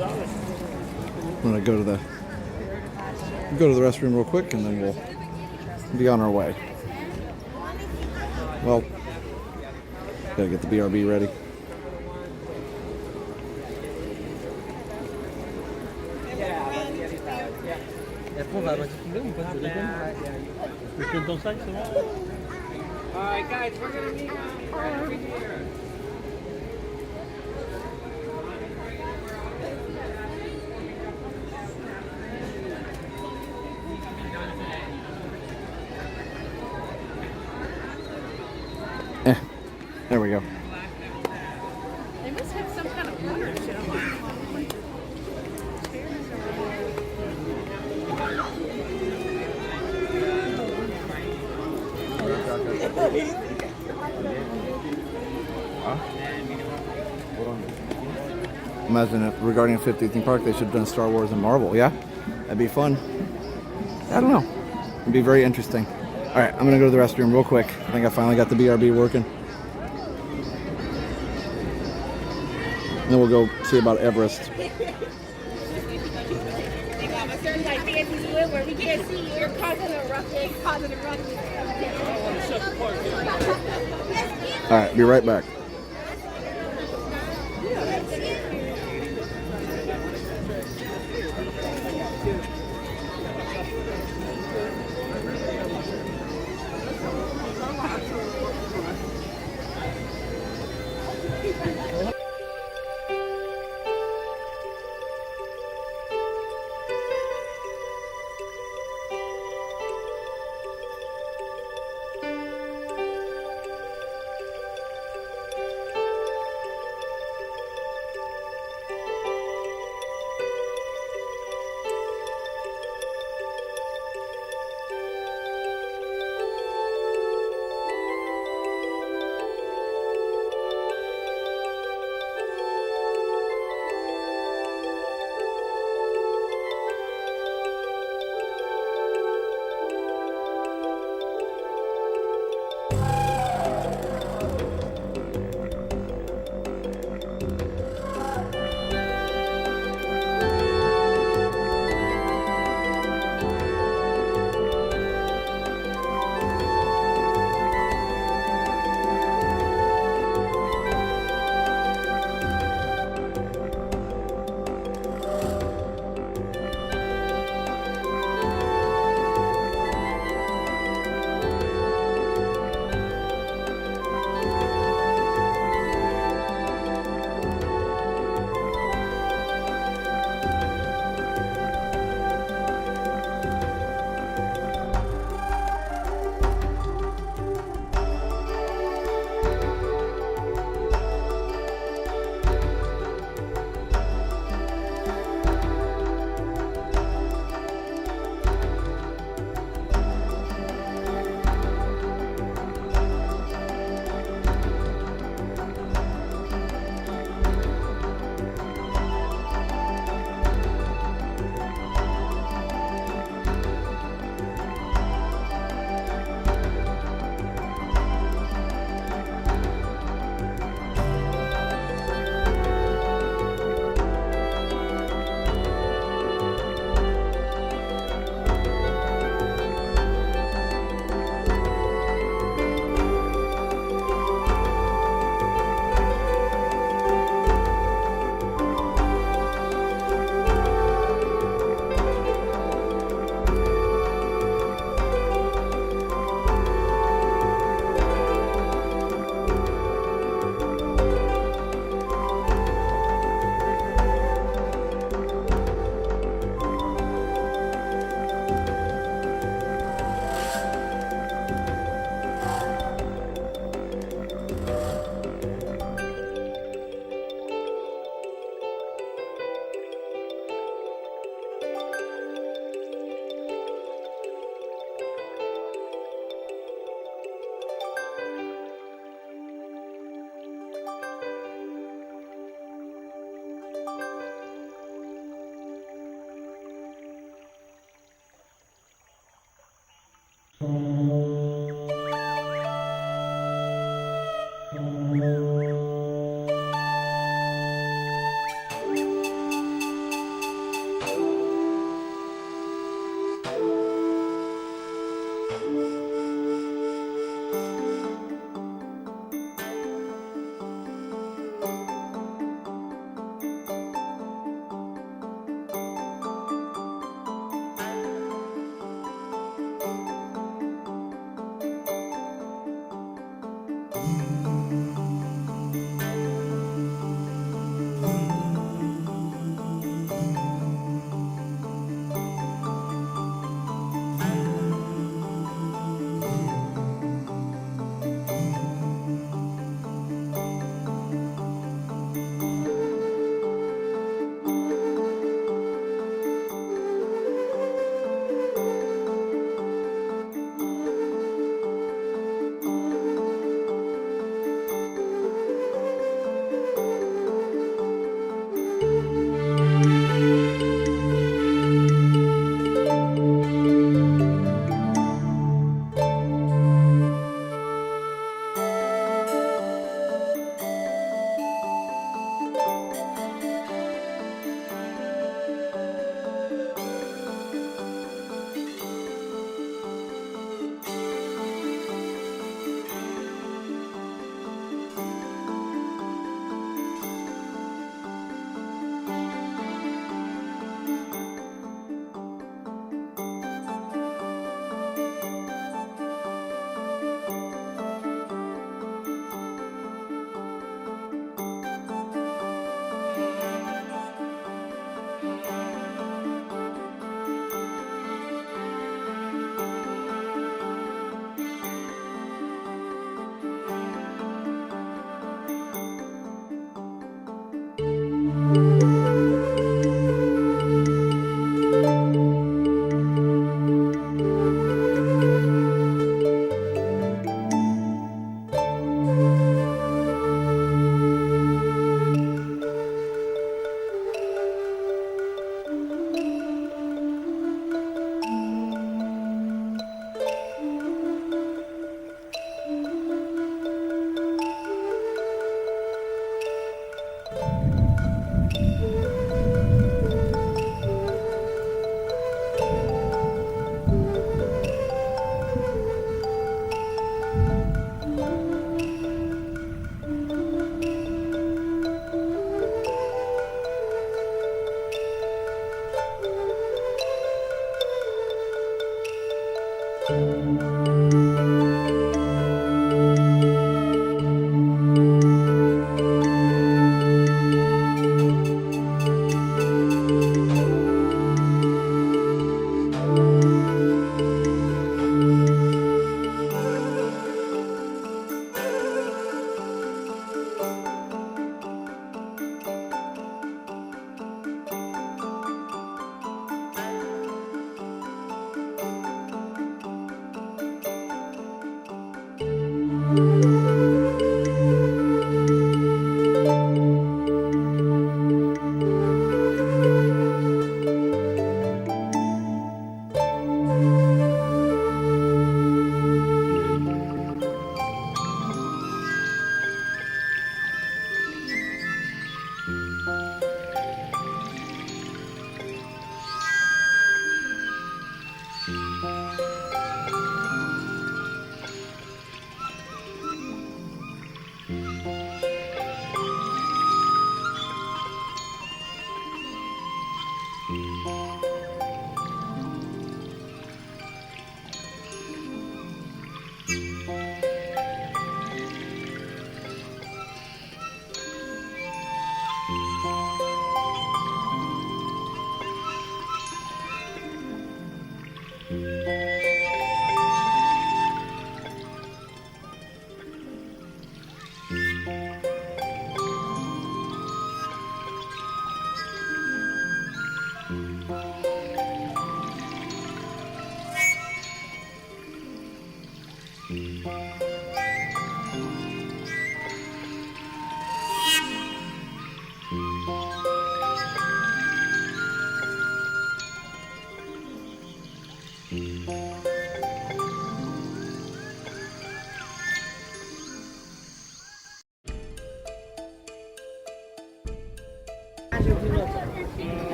I'm gonna go to the restroom real quick, and then we'll be on our way. Well, gotta get the BRB ready. Alright guys, we're gonna meet right over here. There we go. They must have some kind of water show. Imagine if regarding a 50th theme park, they should have done Star Wars and Marvel. Yeah, that'd be fun. I don't know. It'd be very interesting. All right, I'm gonna go to the restroom real quick. I think I finally got the BRB working. And then we'll go see about Everest. All right, be right back.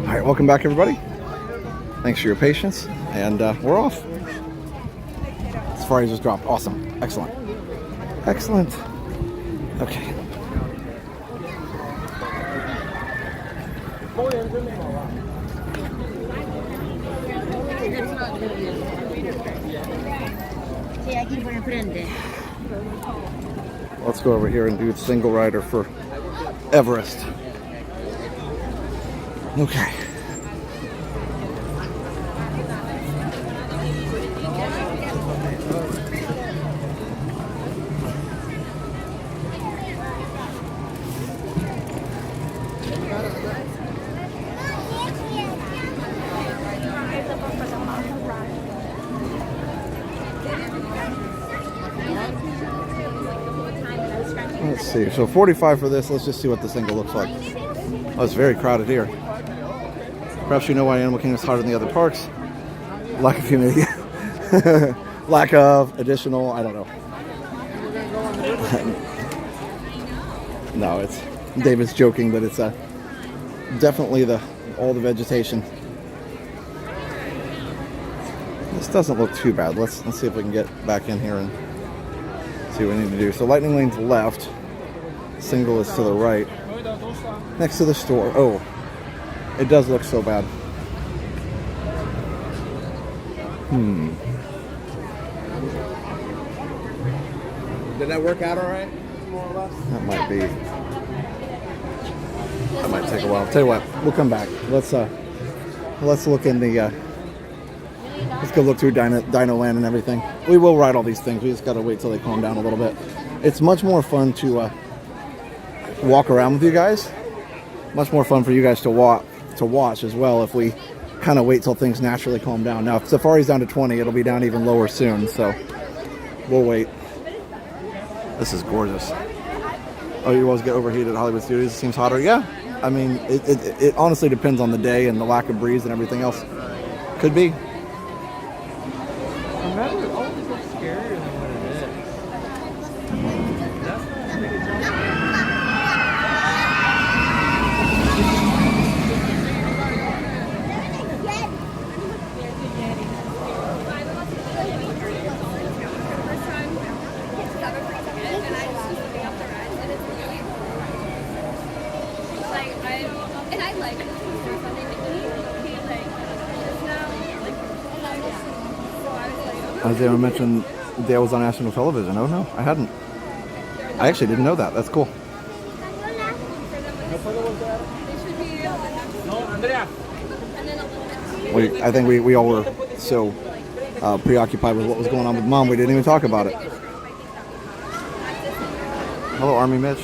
All right, welcome back, everybody. Thanks for your patience, and we're off. Safari just dropped. Awesome. Excellent. Excellent. Okay. Let's go over here and do the single rider for Everest. Okay. Let's see. So 45 for this. Let's just see what the single looks like. Oh, it's very crowded here. Perhaps you know why Animal Kingdom is hotter than the other parks. Lack of humidity. Lack of additional, I don't know. No, it's David's joking, but it's definitely all the vegetation. This doesn't look too bad. Let's see if we can get back in here and see what we need to do. So lightning lane's left. Single is to the right. Next to the store. Oh, it does look so bad. Did that work out all right? More or less? That might be. That might take a while. Tell you what, we'll come back. Let's look in the. Let's go look through DinoLand and everything. We will ride all these things. We just got to wait till they calm down a little bit. It's much more fun to walk around with you guys. Much more fun for you guys to watch as well if we kind of wait till things naturally calm down. Now, if Safari's down to 20, it'll be down even lower soon. So we'll wait. This is gorgeous. Oh, you always get overheated at Hollywood Studios. It seems hotter. Yeah, I mean, it honestly depends on the day and the lack of breeze and everything else. Could be. Remember, it always looks scarier than what it is. That's not as big a jump. And I like it. Isaiah mentioned Dale was on national television. Oh no, I hadn't. I actually didn't know that. That's cool. I think we all were so preoccupied with what was going on with Mom, we didn't even talk about it. Hello, Army Mitch.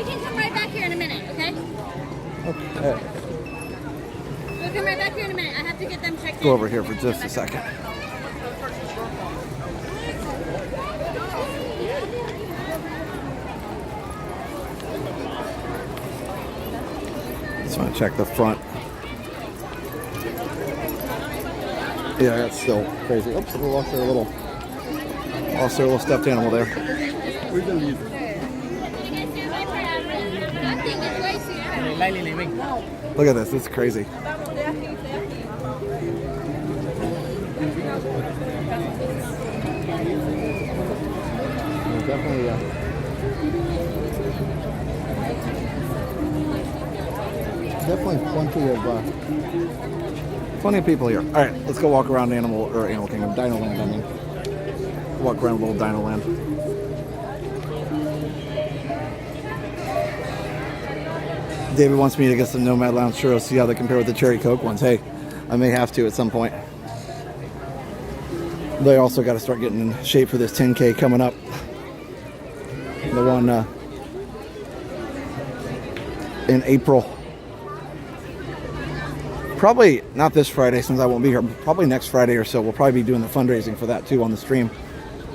We can come right back here in a minute, okay? Okay. We'll come right back here in a minute. I have to get them checked in. Go over here for just a second. Just want to check the front. Yeah, that's still crazy. Oops, we lost their little stuffed animal there. We're the leader. Look at this, it's crazy. Definitely, definitely plenty of people here. All right, let's go walk around Animal Kingdom, DinoLand. I mean, walk around a little DinoLand. David wants me to get some Nomad Lounge churros, see how they compare with the Cherry Coke ones. Hey, I may have to at some point. They also got to start getting in shape for this 10K coming up. The one in April. Probably not this Friday since I won't be here. Probably next Friday or so. We'll probably be doing the fundraising for that too on the stream,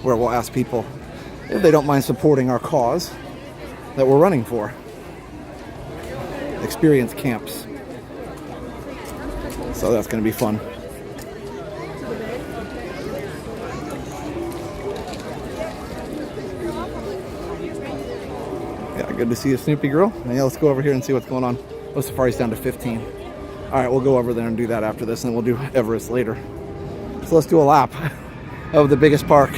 where we'll ask people if they don't mind supporting our cause that we're running for. Experience camps. So that's going to be fun. Yeah, good to see you, Snoopy girl. Yeah, let's go over here and see what's going on. Oh, Safari's down to 15. All right, we'll go over there and do that after this, and then we'll do Everest later. So let's do a lap of the biggest park.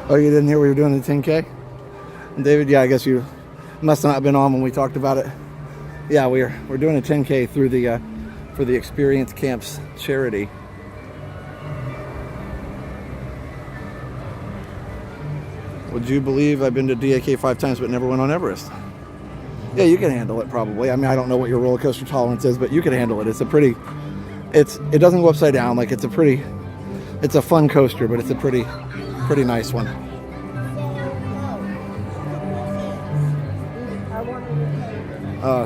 Oh, you didn't hear we were doing the 10K? David, yeah, I guess you must have not been on when we talked about it. Yeah, we're doing a 10K through the for the Experience Camps charity. Would you believe I've been to DAK 5 times but never went on Everest? Yeah, you can handle it probably. I mean, I don't know what your roller coaster tolerance is, but you can handle it. It's a pretty, it doesn't go upside down. Like it's a fun coaster, but it's a pretty nice one.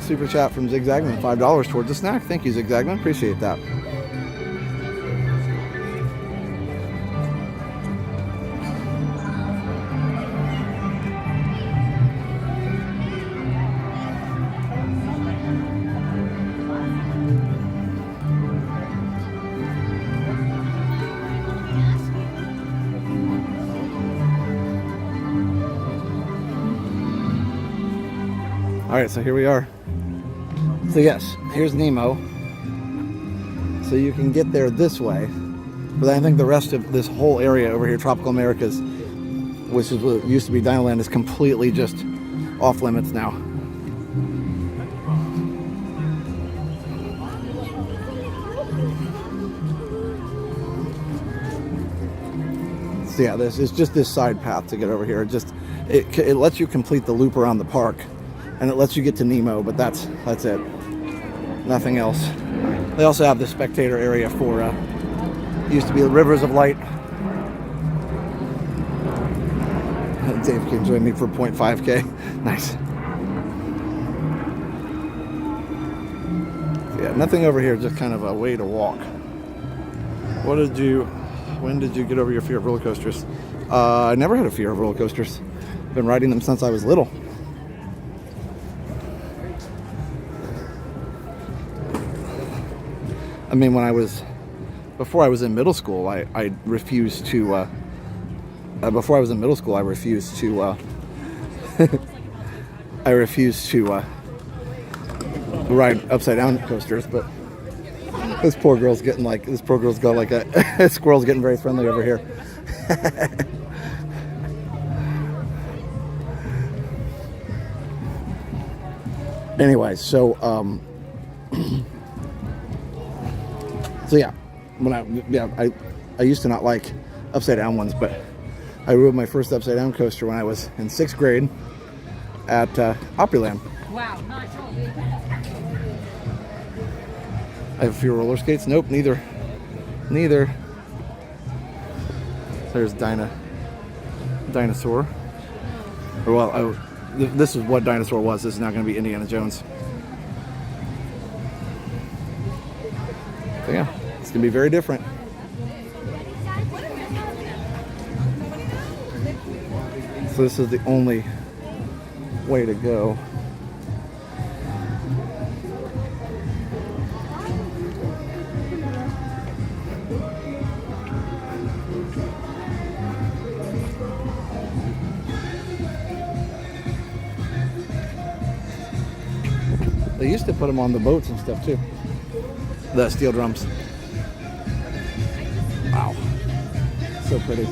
Super chat from Zigzagman, $5 towards a snack. Thank you, Zigzagman. Appreciate that. right, so here we are. So yes, here's Nemo. So you can get there this way. But I think the rest of this whole area over here, Tropical Americas, which is what used to be DinoLand, is completely just off limits now. So yeah, this is just this side path to get over here. It lets you complete the loop around the park, and it lets you get to Nemo, but that's it. Nothing else. They also have the spectator area for used to be the Rivers of Light. Dave can join me for 0.5K. Nice. So yeah, nothing over here, just kind of a way to walk. When did you get over your fear of roller coasters? I never had a fear of roller coasters. Been riding them since I was little. I mean, before I was in middle school, I refused to, before I was in middle school, I refused to ride upside down coasters, but this poor girl's got like a squirrel's getting very friendly over here. Anyway, so yeah, I used to not like upside down ones, but I rode my first upside down coaster when I was in 6th grade at Opryland. Wow, nice. I have a few roller skates. Nope, neither. There's Dinosaur. Or well, this is what Dinosaur was. This is now going to be Indiana Jones. So yeah, it's going to be very different. So this is the only way to go. They used to put them on the boats and stuff too. The steel drums. Wow. So pretty.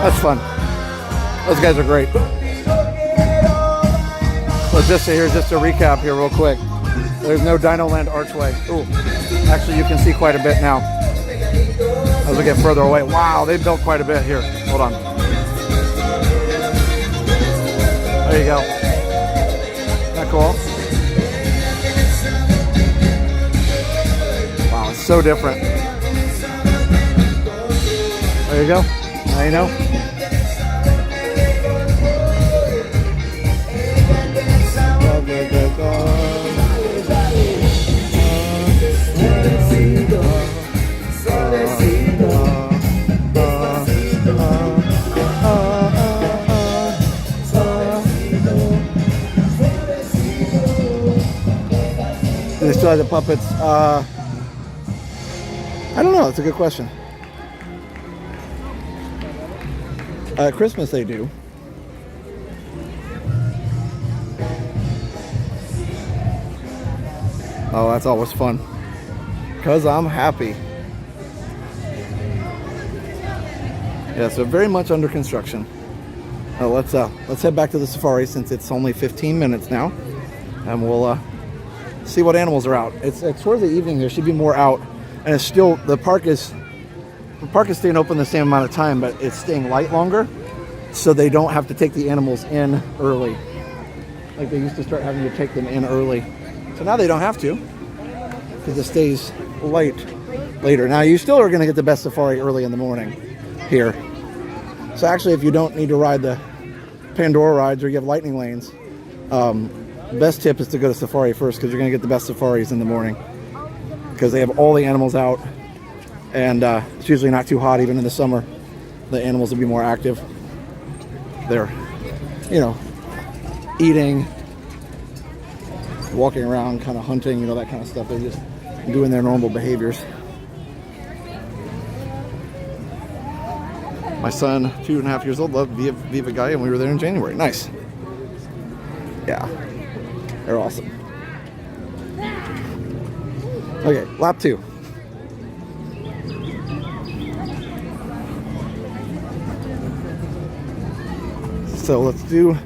That's fun. Those guys are great. So just a recap here real quick. There's no DinoLand archway. Ooh, actually you can see quite a bit now as we get further away. Wow, they built quite a bit here. Hold on. There you go. Isn't that cool? Wow, it's so different. There you go. Now you know. They still have the puppets. I don't know. It's a good question. At Christmas they do. Oh, that's always fun. 'Cause I'm happy. Yeah, so very much under construction. Let's head back to the safari since it's only 15 minutes now, and we'll see what animals are out. It's towards the evening. There should be more out, and it's still the park is staying open the same amount of time, but it's staying light longer, so they don't have to take the animals in early. Like they used to start having to take them in early. So now they don't have to, because it stays light later. Now you still are going to get the best safari early in the morning here. So actually, if you don't need to ride the Pandora rides or you have lightning lanes, best tip is to go to Safari first, because you're going to get the best safaris in the morning, because they have all the animals out, and it's usually not too hot even in the summer. The animals will be more active. They're, you know, eating, walking around, kind of hunting, you know, that kind of stuff. They're just doing their normal behaviors. My son, 2.5 years old, loved Viva Gaia, and we were there in January. Nice. Yeah, they're awesome. Okay, lap 2. So let's do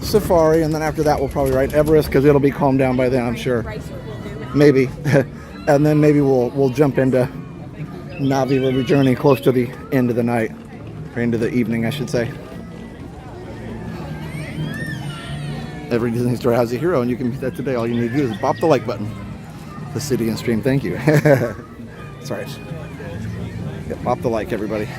Safari, and then after that we'll probably ride Everest, because it'll be calmed down by then, I'm sure. Maybe. And then maybe we'll jump into Navi River Journey close to the end of the night, or into the evening, I should say. Every Disney store has a hero, and you can beat that today. All you need to do is bop the like button. The city and stream, thank you. That's right. Yeah, bop the like, everybody.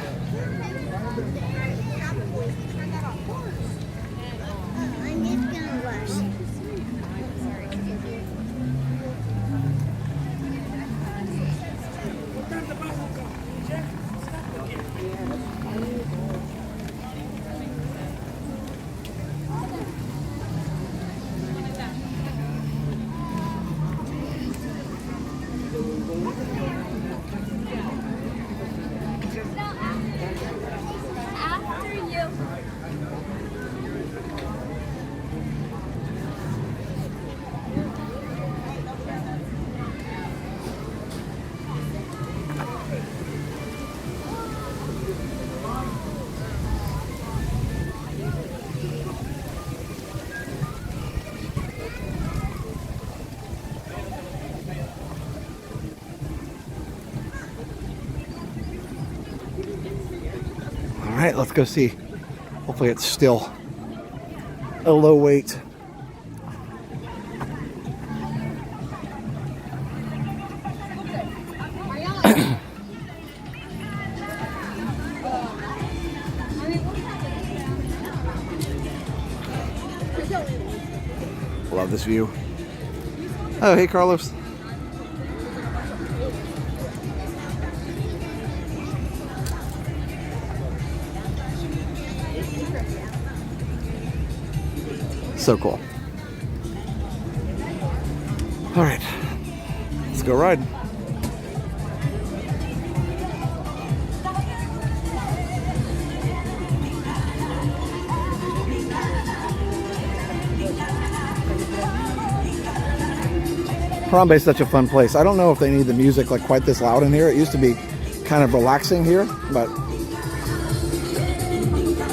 All right, let's go see. Hopefully it's still a low wait. Love this view. Oh, hey, Carlos. So cool. All right, let's go ride. Harambe is such a fun place. I don't know if they need the music like quite this loud in here. It used to be kind of relaxing here, but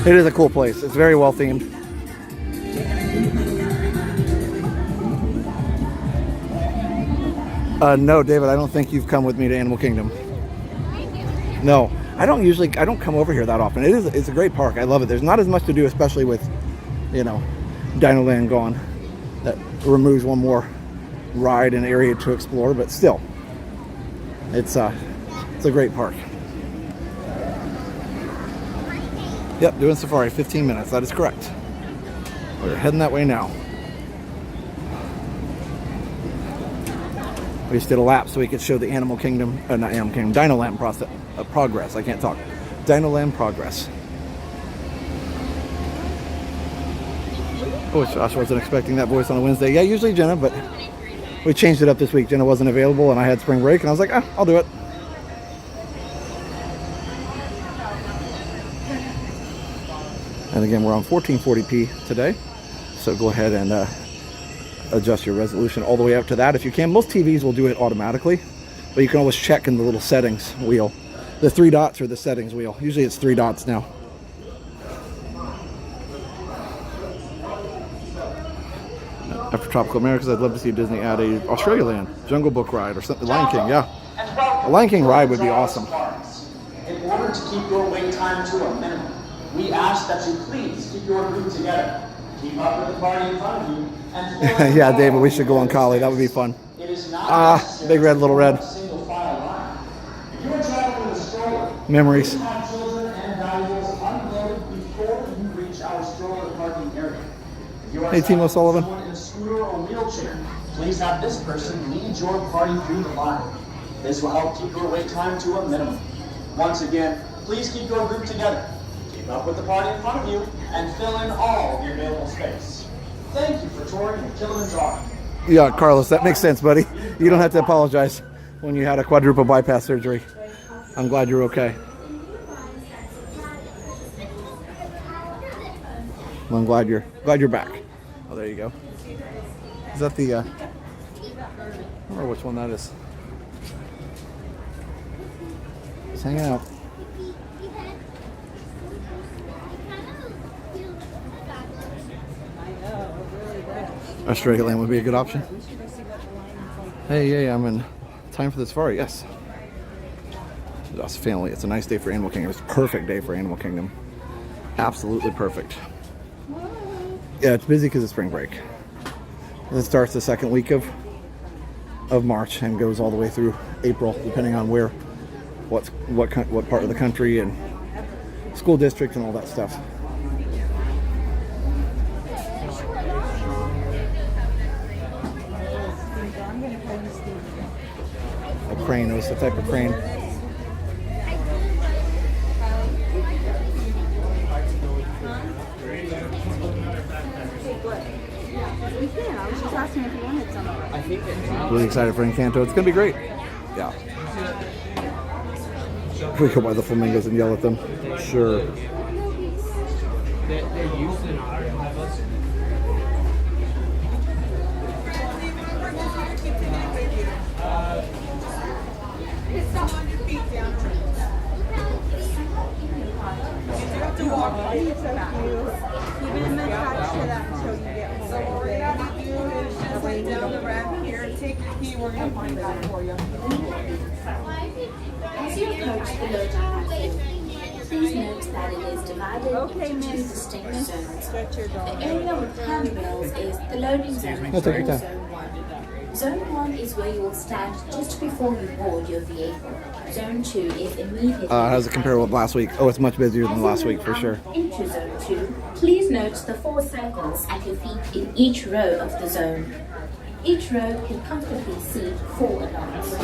it is a cool place. It's very well themed. No, David, I don't think you've come with me to Animal Kingdom. No, I don't come over here that often. It's a great park. I love it. There's not as much to do, especially with, you know, DinoLand gone. That removes one more ride and area to explore, but still, it's a great park. Yep, doing Safari, 15 minutes. That is correct. We're heading that way now. We just did a lap so we could show the Animal Kingdom, not Animal Kingdom, DinoLand progress. I can't talk. DinoLand progress. Oh, Josh wasn't expecting that voice on a Wednesday. Yeah, usually Jenna, but we changed it up this week. Jenna wasn't available and I had spring break and I was like, I'll do it. And again, we're on 1440p today. So go ahead and adjust your resolution all the way up to that if you can. Most TVs will do it automatically, but you can always check in the little settings wheel. The 3 dots are the settings wheel. Usually it's 3 dots now. After Tropical Americas, I'd love to see Disney add a Australialand Jungle Book ride or something. Lion King, yeah. A Lion King ride would be awesome. In order to keep your wait time to a minimum, we ask that you please keep your group together. Keep up with the party in front of you. And yeah, David, we should go on Kali. That would be fun. Big red, little red. If you are traveling with a stroller, memories. have children and valuables unloaded before you reach our stroller parking You are Hey, Timo Sullivan. someone in a scooter or wheelchair, please have this person lead your party through the line. This will help keep your wait time to a minimum. Once again, please keep your group together. Keep up with the party in front of you and fill in all the available space. Thank you for touring the Kilimanjaro. Yeah, Carlos, that makes sense, buddy. You don't have to apologize when you had a quadruple bypass surgery. I'm glad you're okay. Well, I'm glad you're back. Oh, there you go. Is that the? I don't know which one that is. Just hanging out. Australia would be a good option. Hey, I'm in time for the safari. Yes. Us family. It's a nice day for Animal Kingdom. It's a perfect day for Animal Kingdom. Absolutely perfect. Yeah, it's busy because of spring break. It starts the second week of March and goes all the way through April, depending on what part of the country and school district and all that stuff. A crane. It was the type of crane. I was just asking if you wanted some. I think Really excited for Encanto. It's gonna be great. Yeah. We go by the flamingos and yell at them. Sure. They're used to Even in the attached to that until you get home. So what we're gonna do is just lay down the ramp here, take the key, we're gonna find that for you. As you approach the loading platform, please note that it is divided into two distinct zones. The area with handrails is the loading zone No, take your time. Zone 1. Zone 1 is where you will stand just before you board your vehicle. Zone 2 is immediately... How does it compare with last week? Oh, it's much busier than last week for sure. Into Zone 2, please note the 4 circles at your feet in each row of the zone. Each row can comfortably seat 4 adults.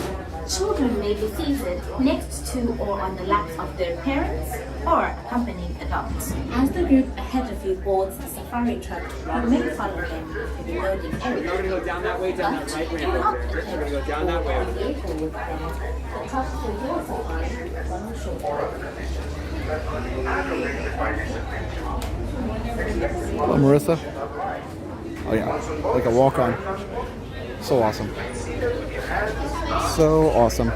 Children may be seated next to or on the laps of their parents or accompanying adults. As the group ahead of you boards the safari truck, you may follow them to the loading area. We're going to go down that way, down that right ramp over there. We're going to go down that way over there. The top for your safari on the shoulder. Hello, Marissa. Oh yeah, like a walk-on. So awesome. So awesome. How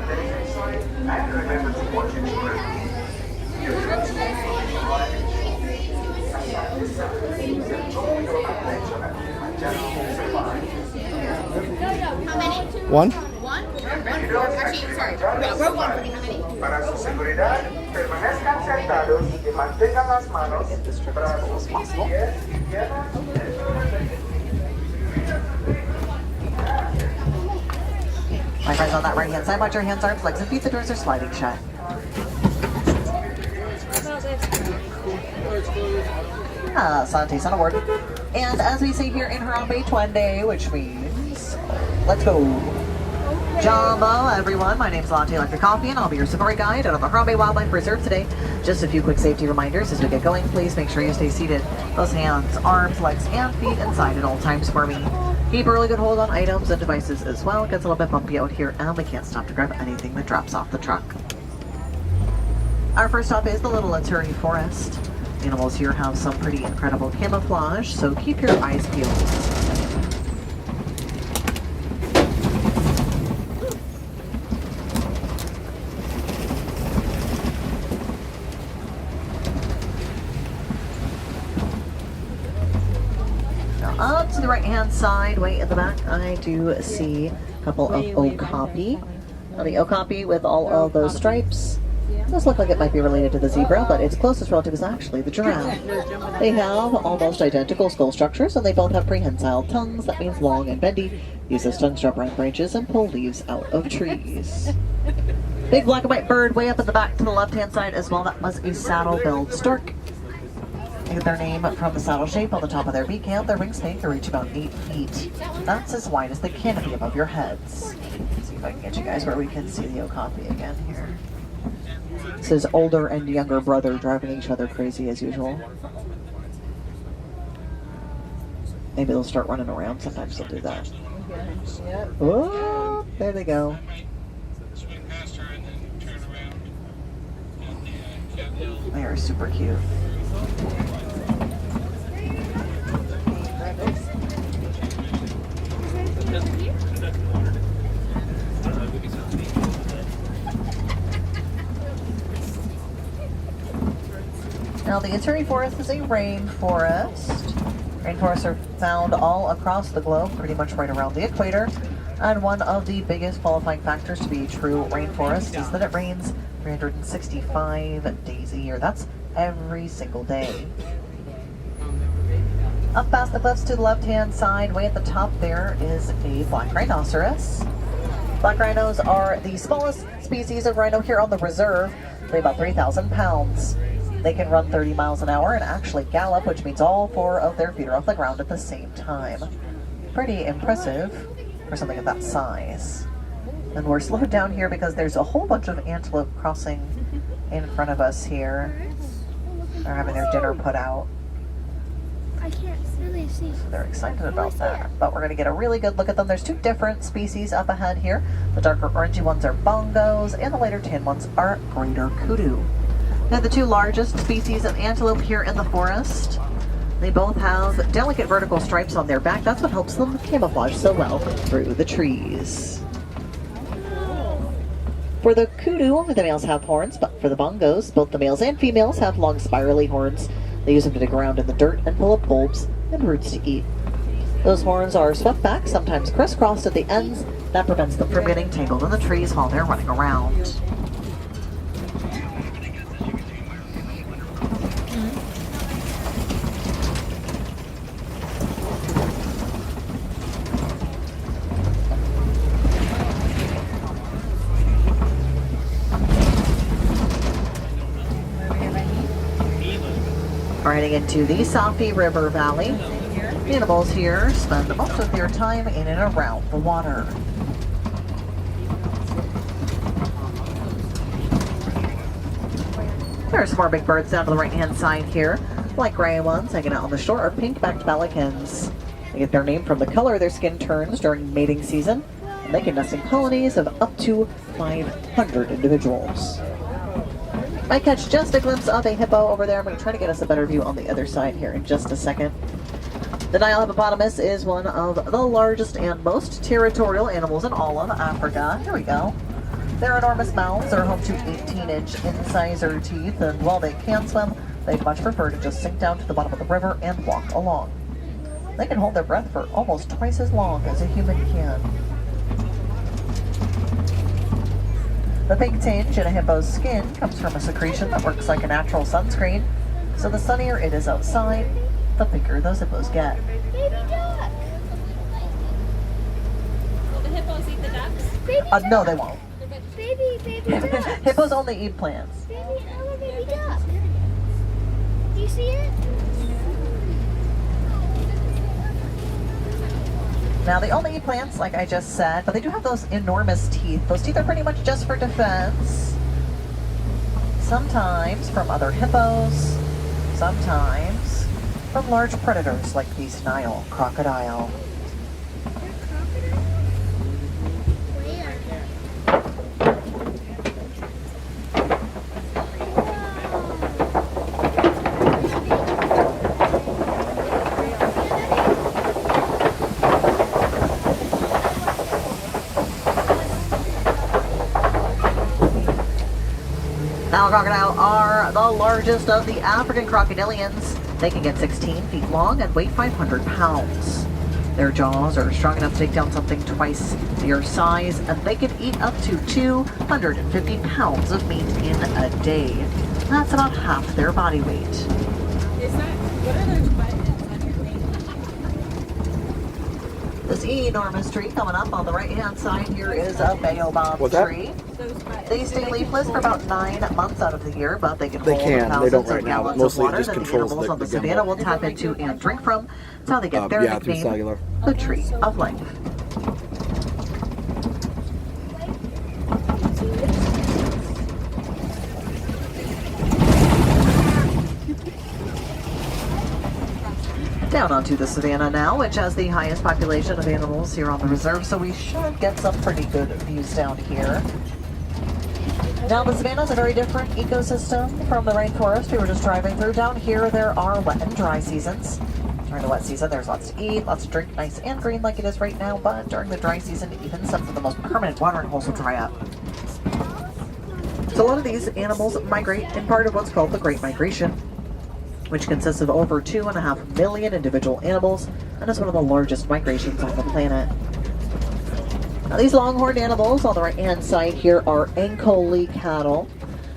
many? One? One? Actually, sorry. Row one for me. How many? Para su seguridad, permanezcan sentados y mantengan las manos, brazos y pies izquierda y derecha. My friends on that right hand side, watch your hands, arms, legs, and feet. The doors are sliding shut. Sante's on board. And as we say here in Harambe Twende, which means, let's go. Jumbo, everyone. My name's Lante Electric Coffee, and I'll be your safari guide out of the Harambe Wildlife Reserve today. Just a few quick safety reminders as we get going. Please make sure you stay seated. Those hands, arms, legs, and feet inside at all times for me. Keep a really good hold on items and devices as well. It gets a little bit bumpy out here, and we can't stop to grab anything that drops off the truck. Our first stop is the Little Aturi Forest. Animals here have some pretty incredible camouflage, so keep your eyes peeled. Up to the right-hand side, way in the back, I do see a couple of okapi. Now the okapi with all of those stripes does look like it might be related to the zebra, but its closest relative is actually the giraffe. They have almost identical skull structures, and they both have prehensile tongues. That means long and bendy. Use those tongues to drop around branches and pull leaves out of trees. Big black and white bird way up at the back to the left-hand side as well. That was a saddle-billed stork. to get their name from the saddle shape on the top of their beak and their wingspan can reach about 8 feet. That's as wide as the canopy above your heads. Let's see if I can get you guys where we can see the Okapi again here. This is older and younger brother driving each other crazy as usual. Maybe they'll start running around. Sometimes they'll do that. Oh, there they go. They are super cute. Now the Ituri Forest is a rainforest. Rainforests are found all across the globe, pretty much right around the equator. And one of the biggest qualifying factors to be a true rainforest is that it rains 365 days a year. That's every single day. Up past the cliffs to the left-hand side, way at the top there is a black rhinoceros. Black rhinos are the smallest species of rhino here on the reserve. They weigh about 3,000 pounds. They can run 30 miles an hour and actually gallop, which means all 4 of their feet are off the ground at the same time. Pretty impressive for something of that size. And we're slowed down here because there's a whole bunch of antelope crossing in front of us here. They're having their dinner put out. I can't really see. So they're excited about that. But we're going to get a really good look at them. There's 2 different species up ahead here. The darker orangey ones are bongos, and the lighter tan ones are greater kudu. They're the 2 largest species of antelope here in the forest. They both have delicate vertical stripes on their back. That's what helps them camouflage so well through the trees. For the kudu, the males have horns, but for the bongos, both the males and females have long spirally horns. They use them to dig around in the dirt and pull up bulbs and roots to eat. Those horns are swept back, sometimes crisscrossed at the ends. That prevents them from getting tangled in the trees while they're running around. We're heading into the Safi River Valley. The animals here spend most of their time in and around the water. There's 4 big birds down to the right-hand side here. Light gray ones hanging out on the shore are pink-backed pelicans. They get their name from the color their skin turns during mating season. And they can nest in colonies of up to 500 individuals. I catch just a glimpse of a hippo over there. I'm going to try to get us a better view on the other side here in just a second. The Nile hippopotamus is one of the largest and most territorial animals in all of Africa. Here we go. Their enormous mouths are home to 18-inch incisor teeth, and while they can swim, they'd much prefer to just sink down to the bottom of the river and walk along. They can hold their breath for almost twice as long as a human can. The pink tinge in a hippo's skin comes from a secretion that works like a natural sunscreen. So the sunnier it is outside, the pinker those hippos get. Baby duck! Will the hippos eat the ducks? Baby No, they won't. Baby duck! Hippos only eat plants. Baby duck! Do you see it? Now, they only eat plants, like I just said, but they do have those enormous teeth. Those teeth are pretty much just for defense. Sometimes from other hippos, sometimes from large predators like the Nile crocodile. Nile crocodile are the largest of the African crocodilians. They can get 16 feet long and weigh 500 pounds. Their jaws are strong enough to take down something twice their size, and they can eat up to 250 pounds of meat in a day. That's about half their body weight. Is that, what are those buttons on your thing? This enormous tree coming up on the right-hand side here is a baobab tree. They stay leafless for about 9 months out of the year, but they can hold thousands of gallons of water that the animals on the savanna will tap into and drink from. That's how they get their nickname, the Tree of Life. Down onto the savanna now, which has the highest population of animals here on the reserve, so we should get some pretty good views down here. Now the savanna is a very different ecosystem from the rainforest we were just driving through. Down here there are wet and dry seasons. During the wet season there's lots to eat, lots to drink, nice and green like it is right now, but during the dry season even some of the most permanent watering holes will dry up. So a lot of these animals migrate in part of what's called the Great Migration, which consists of over 2.5 million individual animals and is one of the largest migrations on the planet. Now these longhorned animals on the right-hand side here are Ankole cattle.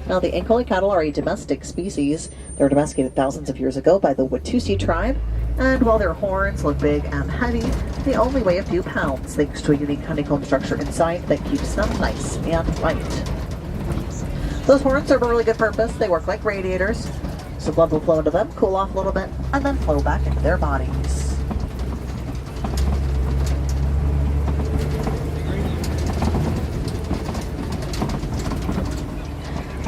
Now the Ankole cattle are a domestic species. They were domesticated thousands of years ago by the Watusi tribe, and while their horns look big and heavy, they only weigh a few pounds thanks to a unique honeycomb structure inside that keeps them nice and light. Those horns serve a really good purpose. They work like radiators. So blood will flow into them, cool off a little bit, and then flow back into their bodies.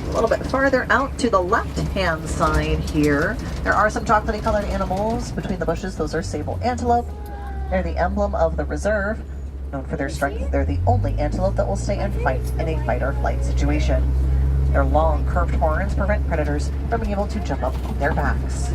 A little bit farther out to the left-hand side here, there are some chocolatey colored animals between the bushes. Those are sable antelope. They're the emblem of the reserve. Known for their strength, they're the only antelope that will stay and fight in a fight-or-flight situation. Their long, curved horns prevent predators from being able to jump up their backs.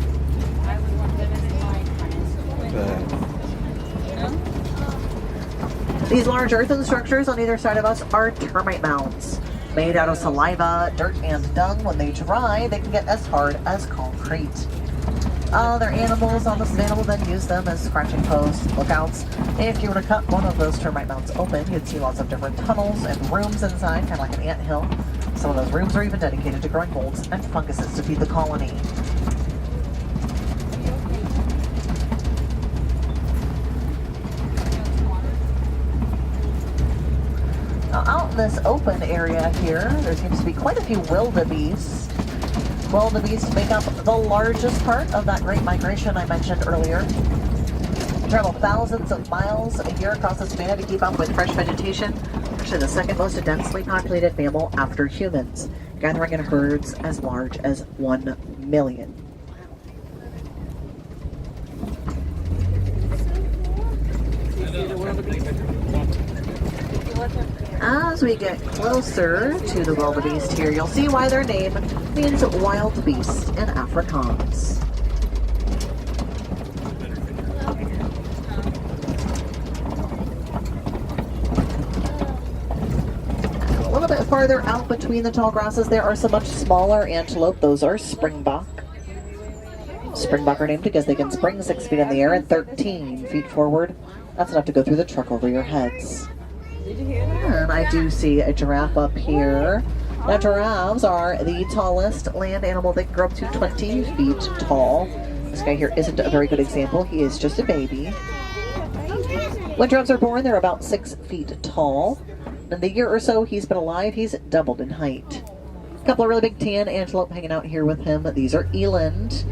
These large earthen structures on either side of us are termite mounds. Made out of saliva, dirt, and dung, when they dry, they can get as hard as concrete. Other animals on the savanna will then use them as scratching posts, lookouts. If you were to cut one of those termite mounds open, you'd see lots of different tunnels and rooms inside, kind of like an anthill. Some of those rooms are even dedicated to growing molds and funguses to feed the colony. Now out in this open area here, there seems to be quite a few wildebeest. Wildebeest make up the largest part of that Great Migration I mentioned earlier. They travel thousands of miles a year across the savanna to keep up with fresh vegetation. Actually the second most densely populated mammal after humans, gathering in herds as large as 1 million. As we get closer to the wildebeest here, you'll see why their name means wild beast in Afrikaans. A little bit farther out between the tall grasses, there are some much smaller antelope. Those are springbok. Springbok are named because they can spring 6 feet in the air and 13 feet forward. That's enough to go through the truck over your heads. And I do see a giraffe up here. Now giraffes are the tallest land animal. They can grow up to 20 feet tall. This guy here isn't a very good example. He is just a baby. When giraffes are born, they're about 6 feet tall. In the year or so he's been alive, he's doubled in height. A couple of really big tan antelope hanging out here with him. These are eland.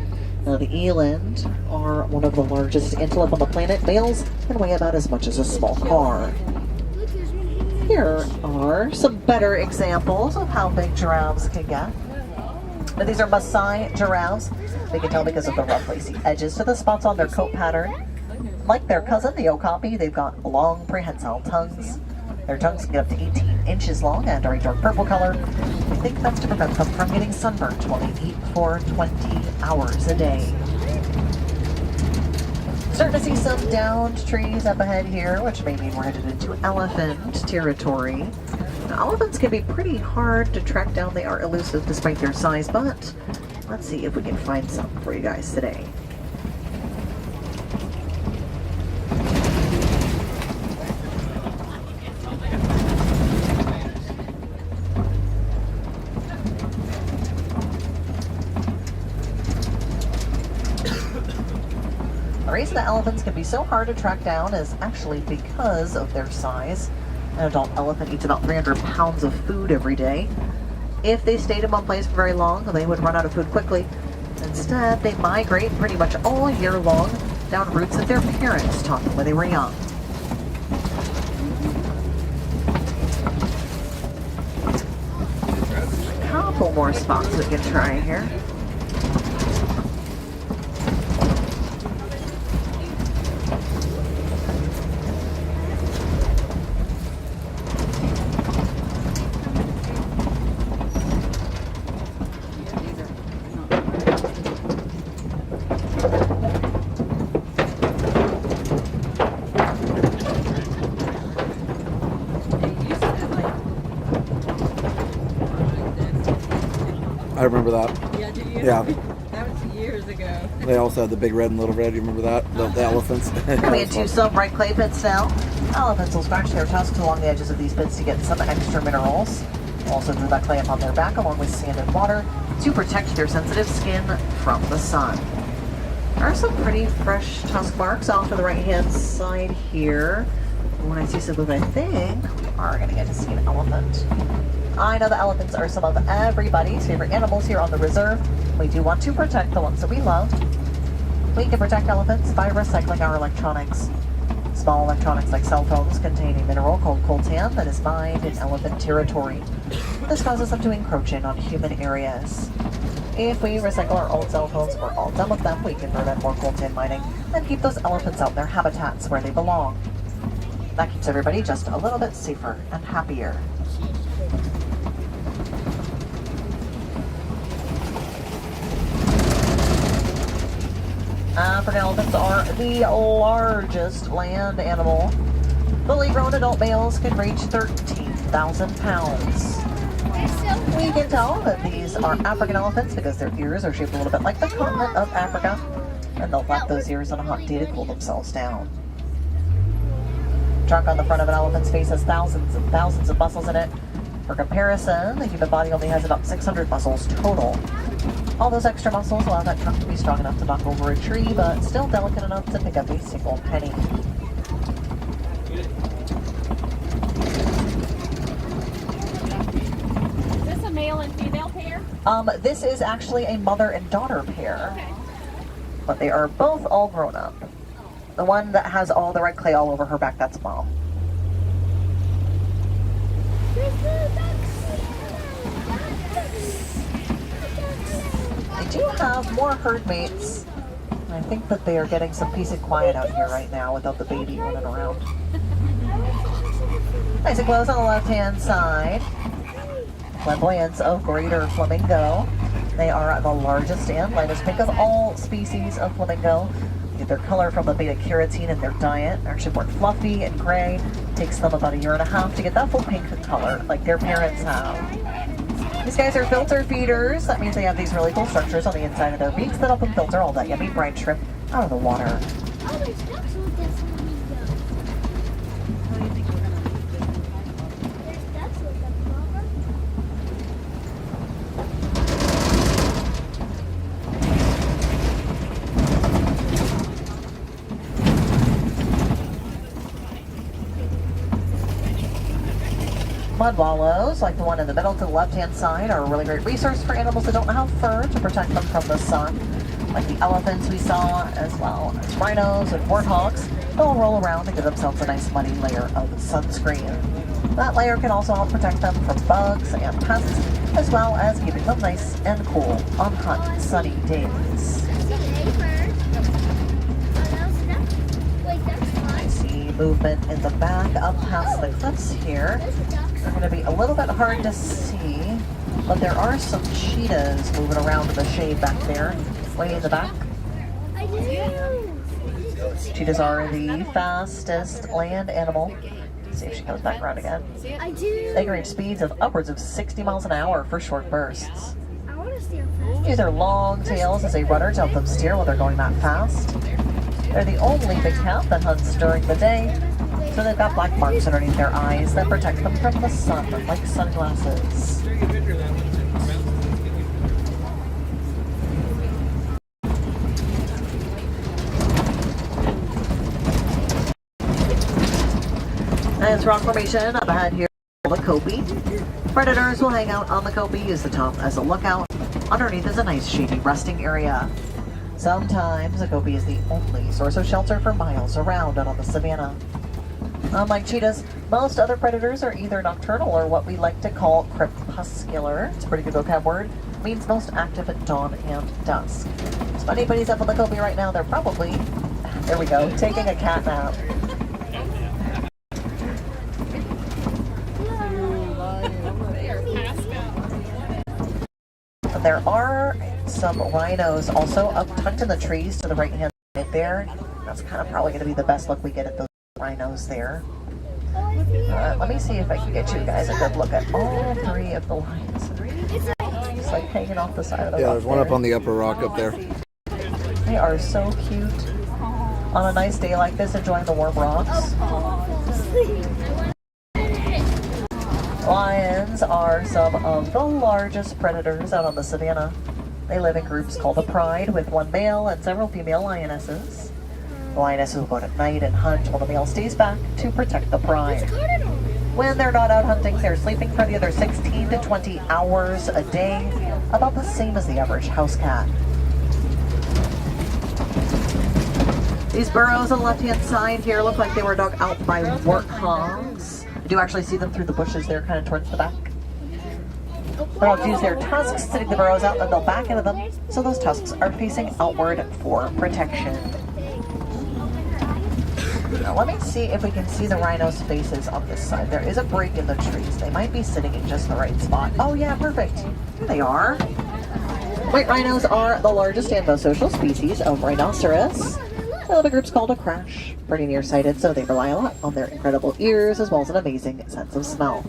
Now the eland are one of the largest antelope on the planet. Males can weigh about as much as a small car. Here are some better examples of how big giraffes can get. Now, these are Maasai giraffes. They can tell because of the rough lacy edges to the spots on their coat pattern. Like their cousin, the okapi, they've got long prehensile tongues. Their tongues can get up to 18 inches long and are a dark purple color. I think that's to prevent them from getting sunburnt while they eat for 20 hours a day. Starting to see some downed trees up ahead here, which may mean we're headed into elephant territory. Now, elephants can be pretty hard to track down. They are elusive despite their size, but let's see if we can find some for you guys today. reason that elephants can be so hard to track down is actually because of their size. An adult elephant eats about 300 pounds of food every day. If they stayed in one place for very long, they would run out of food quickly. Instead, they migrate pretty much all year long down routes that their parents taught them when they were young. A couple more spots we can try here. I remember that. Yeah, do you? Yeah. That was years ago. They also had the big red and little red. You remember that? The elephants. Coming into some bright clay pits now. Elephants will scratch their tusks along the edges of these pits to get some extra minerals. Also throw that clay up on their back along with sand and water to protect their sensitive skin from the sun. There are some pretty fresh tusk marks off to the right-hand side here. And when I see some movement, I think we are going to get to see an elephant. I know that elephants are some of everybody's favorite animals here on the reserve. We do want to protect the ones that we love. We can protect elephants by recycling our electronics. Small electronics like cell phones contain a mineral called coltan that is mined in elephant territory. This causes them to encroach in on human areas. If we recycle our old cell phones, we're all done with them. We can prevent more coltan mining and keep those elephants out in their habitats where they belong. That keeps everybody just a little bit safer and happier. African elephants are the largest land animal. Fully grown adult males can reach 13,000 pounds. We can tell that these are African elephants because their ears are shaped a little bit like the continent of Africa, and they'll flap those ears on a hot day to cool themselves down. The trunk on the front of an elephant's face has thousands and thousands of muscles in it. For comparison, the human body only has about 600 muscles total. All those extra muscles allow that trunk to be strong enough to knock over a tree, but still delicate enough to pick up a single penny. Is this a male and female pair? This is actually a mother and daughter pair. Okay. But they are both all grown up. The one that has all the red clay all over her back, that's mom. They do have more herd mates. I think that they are getting some peace and quiet out here right now without the baby running around. Nice and close on the left-hand side. Flamboyance of greater flamingo. They are the largest and lightest pink of all species of flamingo. They get their color from the beta carotene in their diet. They're actually more fluffy and gray. It takes them about 1.5 years to get that full pink color like their parents have. These guys are filter feeders. That means they have these really cool structures on the inside of their beaks that help them filter all that yummy brine shrimp out of the water. Oh, there's ducks with this flamingo. How do you think we're gonna leave this? There's ducks with them, Mama. Mud wallows, like the one in the middle to the left-hand side, are a really great resource for animals that don't have fur to protect them from the sun. Like the elephants we saw, as well as rhinos and warthogs, they'll roll around and give themselves a nice muddy layer of sunscreen. That layer can also help protect them from bugs and pests, as well as keeping them nice and cool on hot, sunny days. I see movement in the back up past the cliffs here. They're going to be a little bit hard to see, but there are some cheetahs moving around in the shade back there, way in the back. Cheetahs are the fastest land animal. Let's see if she comes back around again. They can reach speeds of upwards of 60 miles an hour for short bursts. Use their long tails as a rudder to help them steer while they're going that fast. They're the only big cat that hunts during the day, so they've got black marks underneath their eyes that protect them from the sun, like sunglasses. this rock formation up ahead here, the Kobe. Predators will hang out on the Kobe, use the top as a lookout. Underneath is a nice shady resting area. Sometimes the Kobe is the only source of shelter for miles around out on the savannah. Unlike cheetahs, most other predators are either nocturnal or what we like to call crepuscular. It's a pretty good vocab word. It means most active at dawn and dusk. So if anybody's up on the Kobe right now, they're probably, there we go, taking a cat nap. There are some rhinos also up tucked in the trees to the right hand side there. That's kind of probably going to be the best look we get at those rhinos there. Let me see if I can get you guys a good look at all three of the lions. Just like hanging off the side of the rock. Yeah, there's one there. up on the upper rock up there. They are so cute. On a nice day like this, enjoying the warm rocks. Lions are some of the largest predators out on the savannah. They live in groups called a pride with one male and several female lionesses. The lionesses will go out at night and hunt while the male stays back to protect the pride. When they're not out hunting, they're sleeping for the other 16 to 20 hours a day, about the same as the average house cat. These burrows on the left-hand side here look like they were dug out by warthogs. I do actually see them through the bushes there, kind of towards the back. They'll use their tusks to dig the burrows out, and they'll back into them, so those tusks are facing outward for protection. Now let me see if we can see the rhinos' faces on this side. There is a break in the trees. They might be sitting in just the right spot. Oh yeah, perfect. Here they are. White rhinos are the largest and most social species of rhinoceros. They live in groups called a crash. Pretty nearsighted, so they rely a lot on their incredible ears as well as an amazing sense of smell.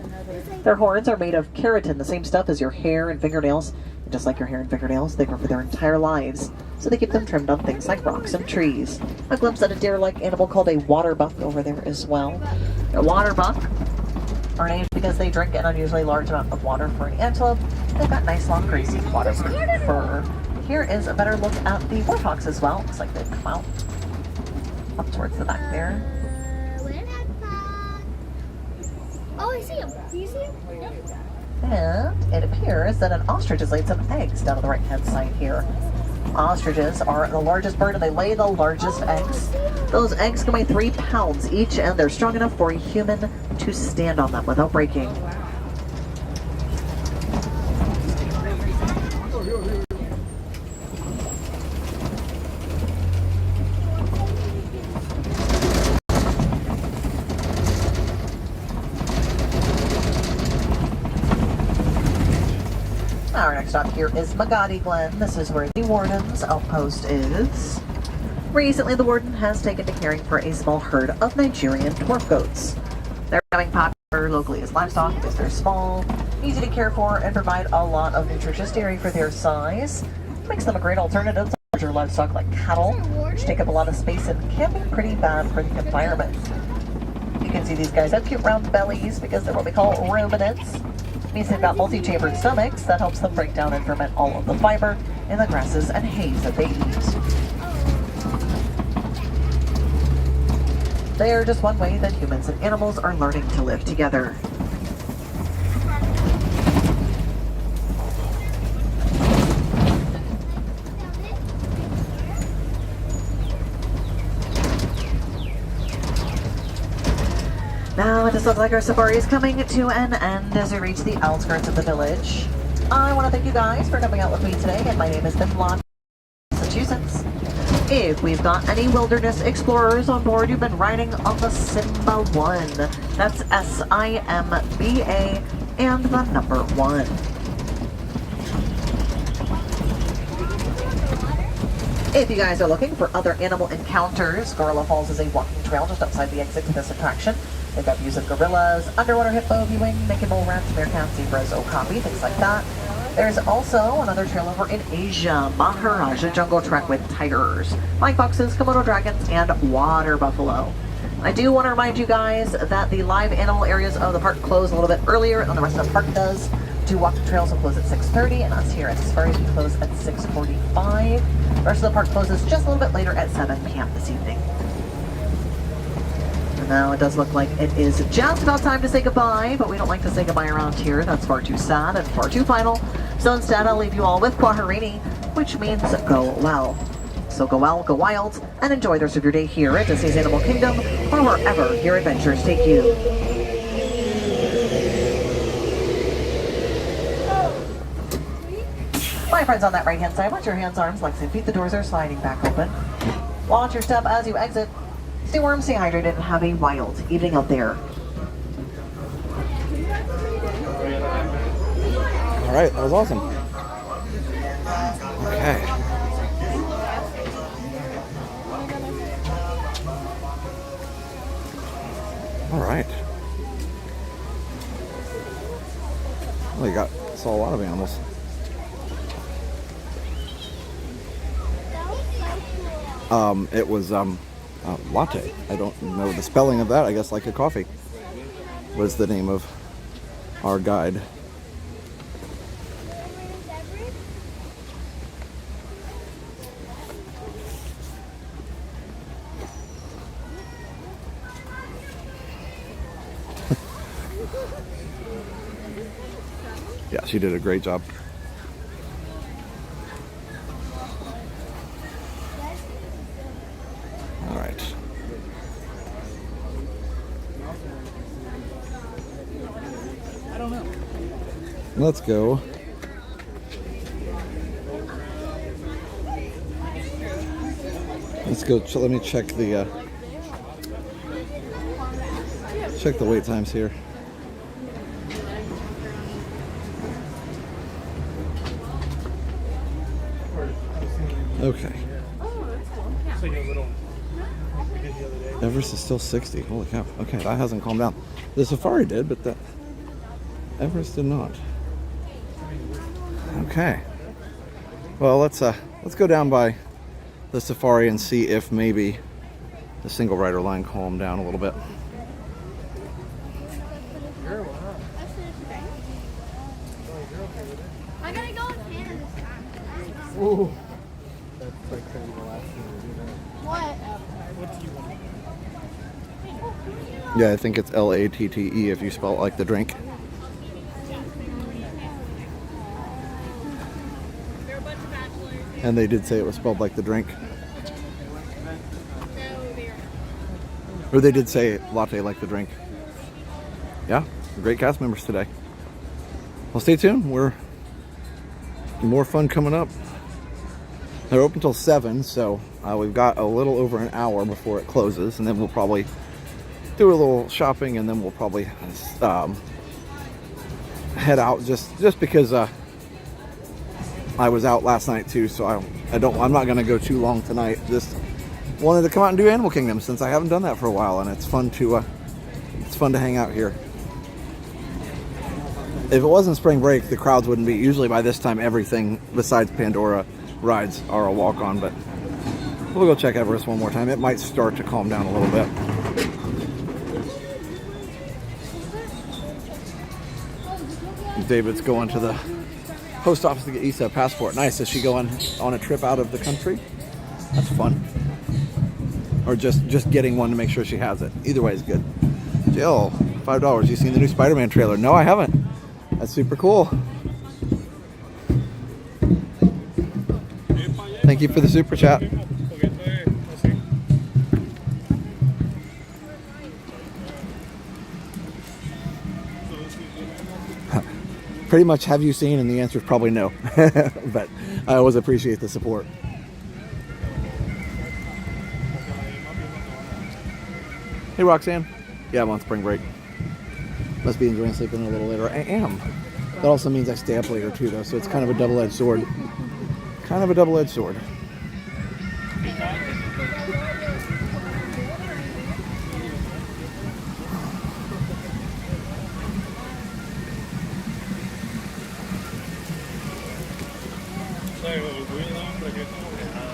Their horns are made of keratin, the same stuff as your hair and fingernails. And just like your hair and fingernails, they grow for their entire lives, so they keep them trimmed on things like rocks and trees. A glimpse at a deer-like animal called a water buck over there as well. A water buck are named because they drink an unusually large amount of water for an antelope. They've got nice, long, greasy waterproof fur. Here is a better look at the warthogs as well. Looks like they've come out up towards the back there. Oh, I see him. Do you see him? And it appears that an ostrich has laid some eggs down on the right-hand side here. Ostriches are the largest bird and they lay the largest eggs. Those eggs can weigh 3 pounds each, and they're strong enough for a human to stand on them without breaking. Our next stop here is Magadi Glen. This is where the Warden's outpost is. Recently, the Warden has taken to caring for a small herd of Nigerian dwarf goats. They're becoming popular locally as livestock because they're small, easy to care for, and provide a lot of nutritious dairy for their size. It makes them a great alternative to larger livestock like cattle, which take up a lot of space and can be pretty bad for the environment. You can see these guys have cute round bellies because they're what we call ruminants. Means they've got multi-chambered stomachs that helps them break down and ferment all of the fiber in the grasses and hays that they eat. They are just one way that humans and animals are learning to live together. Now it just looks like our safari is coming to an end as we reach the outskirts of the village. I want to thank you guys for coming out with me today, and my name has been Lon, Massachusetts. If we've got any wilderness explorers on board, you've been riding on the Simba 1. That's S-I-M-B-A and the number 1. If you guys are looking for other animal encounters, Gorilla Falls is a walking trail just outside the exit to this attraction. They've got views of gorillas, underwater hippo viewing, naked mole rats, meerkats, zebras, okapi, things like that. There's also another trail over in Asia, Maharaja Jungle Trek with tigers, black foxes, Komodo dragons, and water buffalo. I do want to remind you guys that the live animal areas of the park close a little bit earlier than the rest of the park does. 2 walking trails will close at 6:30, and us here at Safaris we close at 6:45. The rest of the park closes just a little bit later at 7 p.m. this evening. And now it does look like it is just about time to say goodbye, but we don't like to say goodbye around here. That's far too sad and far too final. So instead, I'll leave you all with Kwaherini, which means go well. So go well, go wild, and enjoy the rest of your day here at Disney's Animal Kingdom, or wherever your adventures take you. My friends on that right-hand side, watch your hands, arms, legs, and feet. The doors are sliding back open. Watch your step as you exit. Stay warm, stay hydrated, and have a wild evening out there. All right, that was awesome. Okay. All right. Well, you saw a lot of animals. It was latte. I don't know the spelling of that. I guess like a coffee was the name of our guide. Yeah, she did a great job. All right. I don't know. Let's go. Let's go. Let me check the wait times here. Okay. Everest is still 60. Holy cow. Okay, that hasn't calmed down. The Safari did, but that Everest did not. Okay. Well, let's go down by the Safari and see if maybe the single rider line calmed down a little bit. I gotta go with Hannah this time. Ooh. That's like kind of the last thing to do now. What? What do you want? Yeah, I think it's Latte if you spell it like the drink. And they did say it was spelled like the drink. Or they did say latte like the drink. Yeah, great cast members today. Well, stay tuned. We're more fun coming up. They're open till 7, so we've got a little over an hour before it closes, and then we'll probably do a little shopping, and then we'll probably head out just because I was out last night too, so I'm not going to go too long tonight. Just wanted to come out and do Animal Kingdom since I haven't done that for a while, and it's fun to hang out here. If it wasn't spring break, the crowds wouldn't be. Usually by this time, everything besides Pandora rides are a walk-on, but we'll go check Everest one more time. It might start to calm down a little bit. David's going to the post office to get Issa a passport. Nice. Is she going on a trip out of the country? That's fun. Or just getting one to make sure she has it. Either way is good. Jill, $5. You seen the new Spider-Man trailer? No, I haven't. That's super cool. Thank you for the super chat. Pretty much, have you seen? And the answer is probably no. But I always appreciate the support. Hey, Roxanne. Yeah, I'm on spring break. Must be enjoying sleeping a little later. I am. That also means I stay up later too, though, so it's kind of a double-edged sword. Kind of a double-edged sword.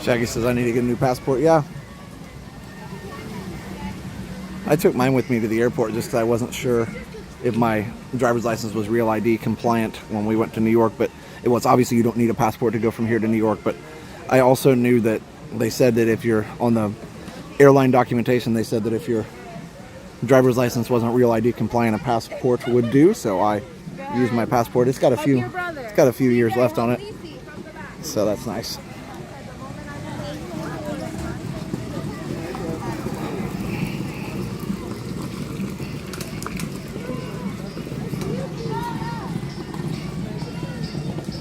Shaggy says I need to get a new passport. Yeah. I took mine with me to the airport just because I wasn't sure if my driver's license was Real ID compliant when we went to New York, but it was. Obviously you don't need a passport to go from here to New York, but I also knew that they said that if you're on the airline documentation, they said that if you're driver's license wasn't real ID compliant, a passport would do, so I used my passport. It's got a few years left on it, so that's nice.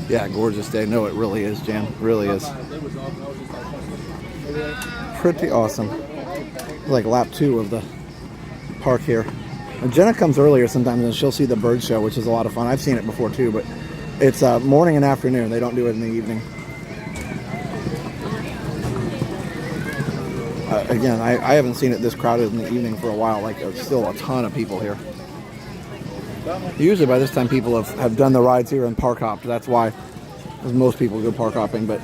Yeah, gorgeous day. No, it really is, Jan. Really is. Pretty awesome. Like lap 2 of the park here. And Jenna comes earlier sometimes and she'll see the bird show, which is a lot of fun. I've seen it before too, but it's morning and afternoon. They don't do it in the evening. Again, I haven't seen it this crowded in the evening for a while. Like, there's still a ton of people here. Usually by this time people have done the rides here and park hopped. That's why, because most people go park hopping, but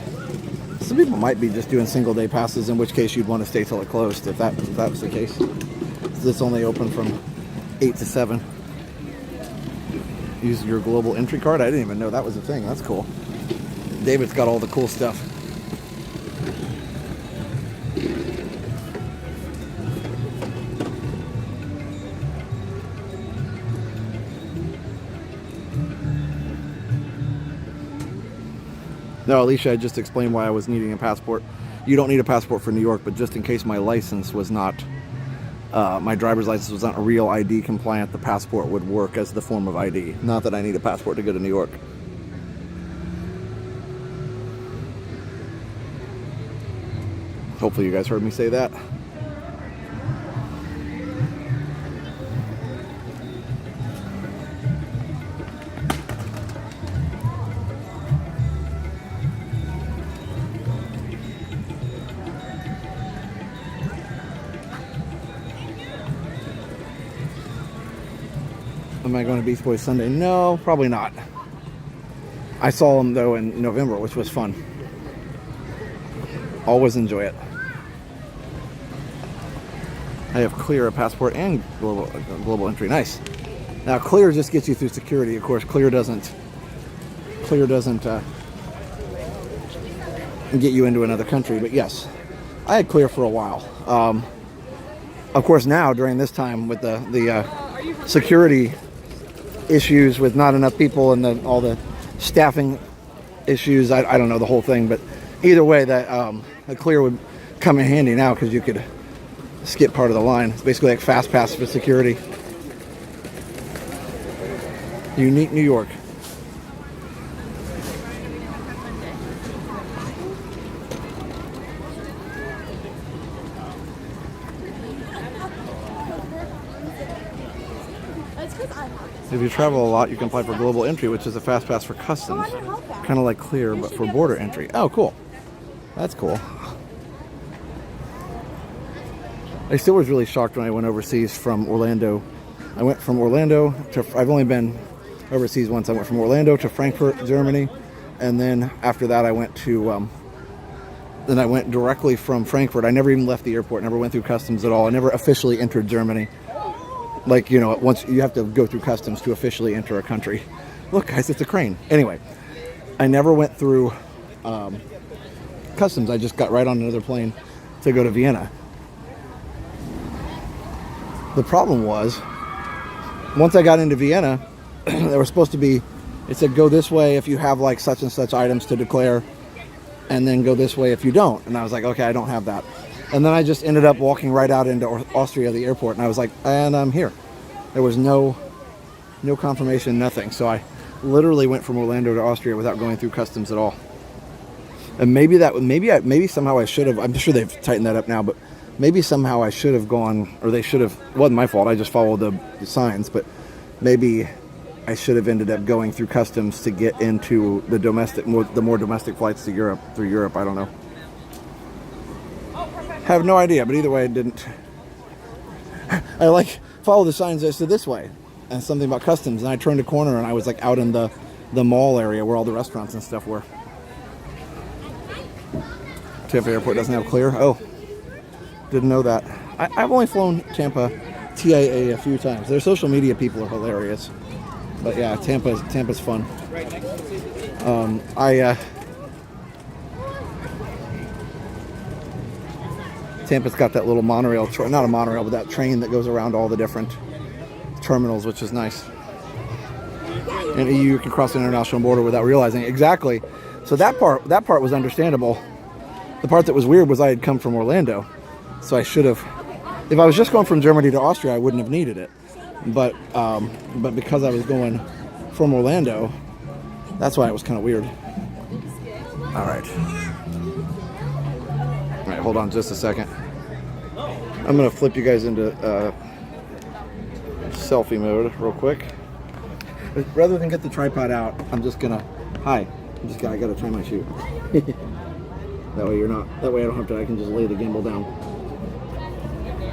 some people might be just doing single day passes, in which case you'd want to stay till it closed if that was the case. So it's only open from 8 to 7. Use your global entry card. I didn't even know that was a thing. That's cool. David's got all the cool stuff. No, Alicia, I just explained why I was needing a passport. You don't need a passport for New York, but just in case my license was not, my driver's license was not real ID compliant, the passport would work as the form of ID. Not that I need a passport to go to New York. Hopefully you guys heard me say that. Am I going to Beach Boys Sunday? No, probably not. I saw them though in November, which was fun. Always enjoy it. I have Clear, a passport, and global entry. Nice. Now Clear just gets you through security. Of course, Clear doesn't get you into another country. But yes, I had Clear for a while. Of course, now during this time with the security issues with not enough people and all the staffing issues, I don't know the whole thing, but either way, that a Clear would come in handy now because you could skip part of the line. It's basically like Fast Pass for security. Unique New York. If you travel a lot, you can apply for global entry, which is a fast pass for customs. Kind of like Clear, but for border entry. Oh, cool. That's cool. I still was really shocked when I went overseas from Orlando. I went from Orlando to, I've only been overseas once. I went from Orlando to Frankfurt, Germany. And then after that, I went to, then I went directly from Frankfurt. I never even left the airport, never went through customs at all. I never officially entered Germany. Like, you know, once you have to go through customs to officially enter a country. Look, guys, it's a crane. Anyway, I never went through customs. I just got right on another plane to go to Vienna. The problem was, once I got into Vienna, there was supposed to be, it said go this way if you have like such and such items to declare, and then go this way if you don't. And I was like, okay, I don't have that. And then I just ended up walking right out into Austria, the airport, and I was like, and I'm here. There was no confirmation, nothing. So I literally went from Orlando to Austria without going through customs at all. And maybe somehow I should have. I'm sure they've tightened that up now, but maybe somehow I should have gone, or they should have. It wasn't my fault. I just followed the signs, but maybe I should have ended up going through customs to get into the more domestic flights to Europe, through Europe. I don't know. Have no idea, but either way, it didn't. I like follow the signs that said this way, and something about customs, and I turned a corner and I was like out in the mall area where all the restaurants and stuff were. Tampa Airport doesn't have Clear. Oh, didn't know that. I've only flown Tampa TIA a few times. Their social media people are hilarious, but yeah, Tampa's fun. Tampa's got that little monorail, not a monorail, but that train that goes around all the different terminals, which is nice. And you can cross the international border without realizing it. Exactly. So that part was understandable. The part that was weird was I had come from Orlando, so I should have. If I was just going from Germany to Austria, I wouldn't have needed it. But because I was going from Orlando, that's why it was kind of weird. All right. All right, hold on just a second. I'm gonna flip you guys into selfie mode real quick. Rather than get the tripod out, I'm just gonna. Hi. I gotta tie my shoe. That way you're not. That way I don't have to. I can just lay the gimbal down.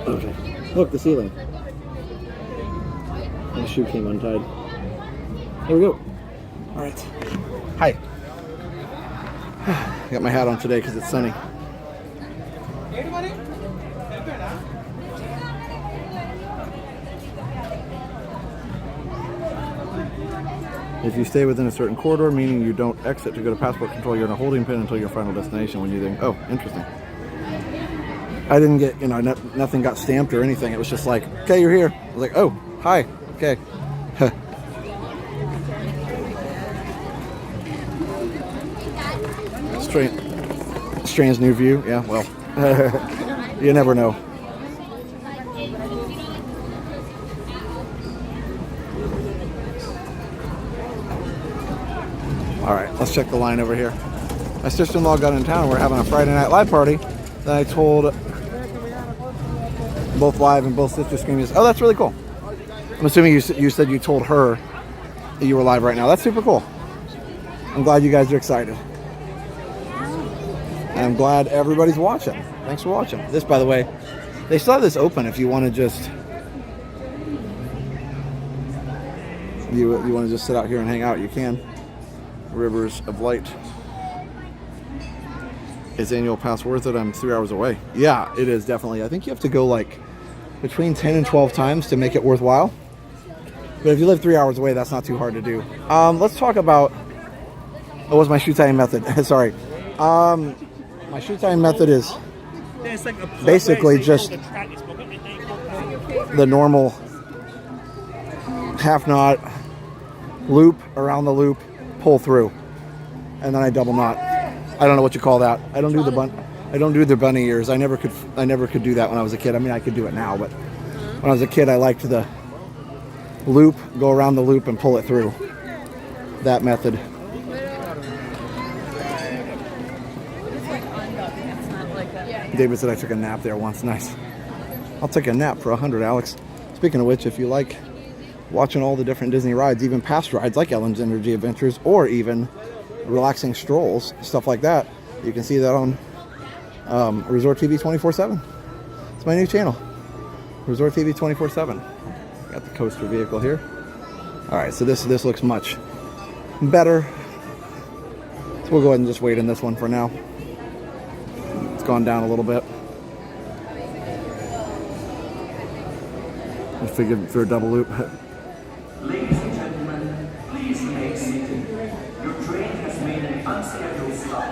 Okay. Look, the ceiling. My shoe came untied. Here we go. All right. Hi. I got my hat on today because it's sunny. If you stay within a certain corridor, meaning you don't exit to go to passport control, you're in a holding pen until your final destination. When you think, oh, interesting. I didn't get, nothing got stamped or anything. It was just like, okay, you're here. I was like, oh, hi, okay. Strange new view. Yeah, well, you never know. All right, let's check the line over here. My sister-in-law got in town. We're having a Friday night live party. Then I told both live and both sister screamers, oh, that's really cool. I'm assuming you said you told her that you were live right now. That's super cool. I'm glad you guys are excited. And I'm glad everybody's watching. Thanks for watching. This, by the way, they still have this open if you want to just you want to just sit out here and hang out, you can. Rivers of Light. Is annual pass worth it? I'm 3 hours away. Yeah, it is definitely. I think you have to go like between 10 and 12 times to make it worthwhile. But if you live 3 hours away, that's not too hard to do. Let's talk about what was my shoe tying method. Sorry. My shoe tying method is basically just the normal half knot, loop around the loop, pull through, and then I double knot. I don't know what you call that. I don't do the bunny ears. I never could do that when I was a kid. I mean, I could do it now, but when I was a kid, I liked the loop, go around the loop and pull it through. That method. David said I took a nap there once. Nice. I'll take a nap for 100, Alex. Speaking of which, if you like watching all the different Disney rides, even past rides like Ellen's Energy Adventures, or even relaxing strolls, stuff like that, you can see that on Resort TV 24/7. It's my new channel, Resort TV 24/7. Got the coaster vehicle here. All right, so this looks much better. So we'll go ahead and just wait in this one for now. It's gone down a little bit. I figured for a double loop. Ladies and gentlemen, please remain seated. Your train has made an unscheduled stop.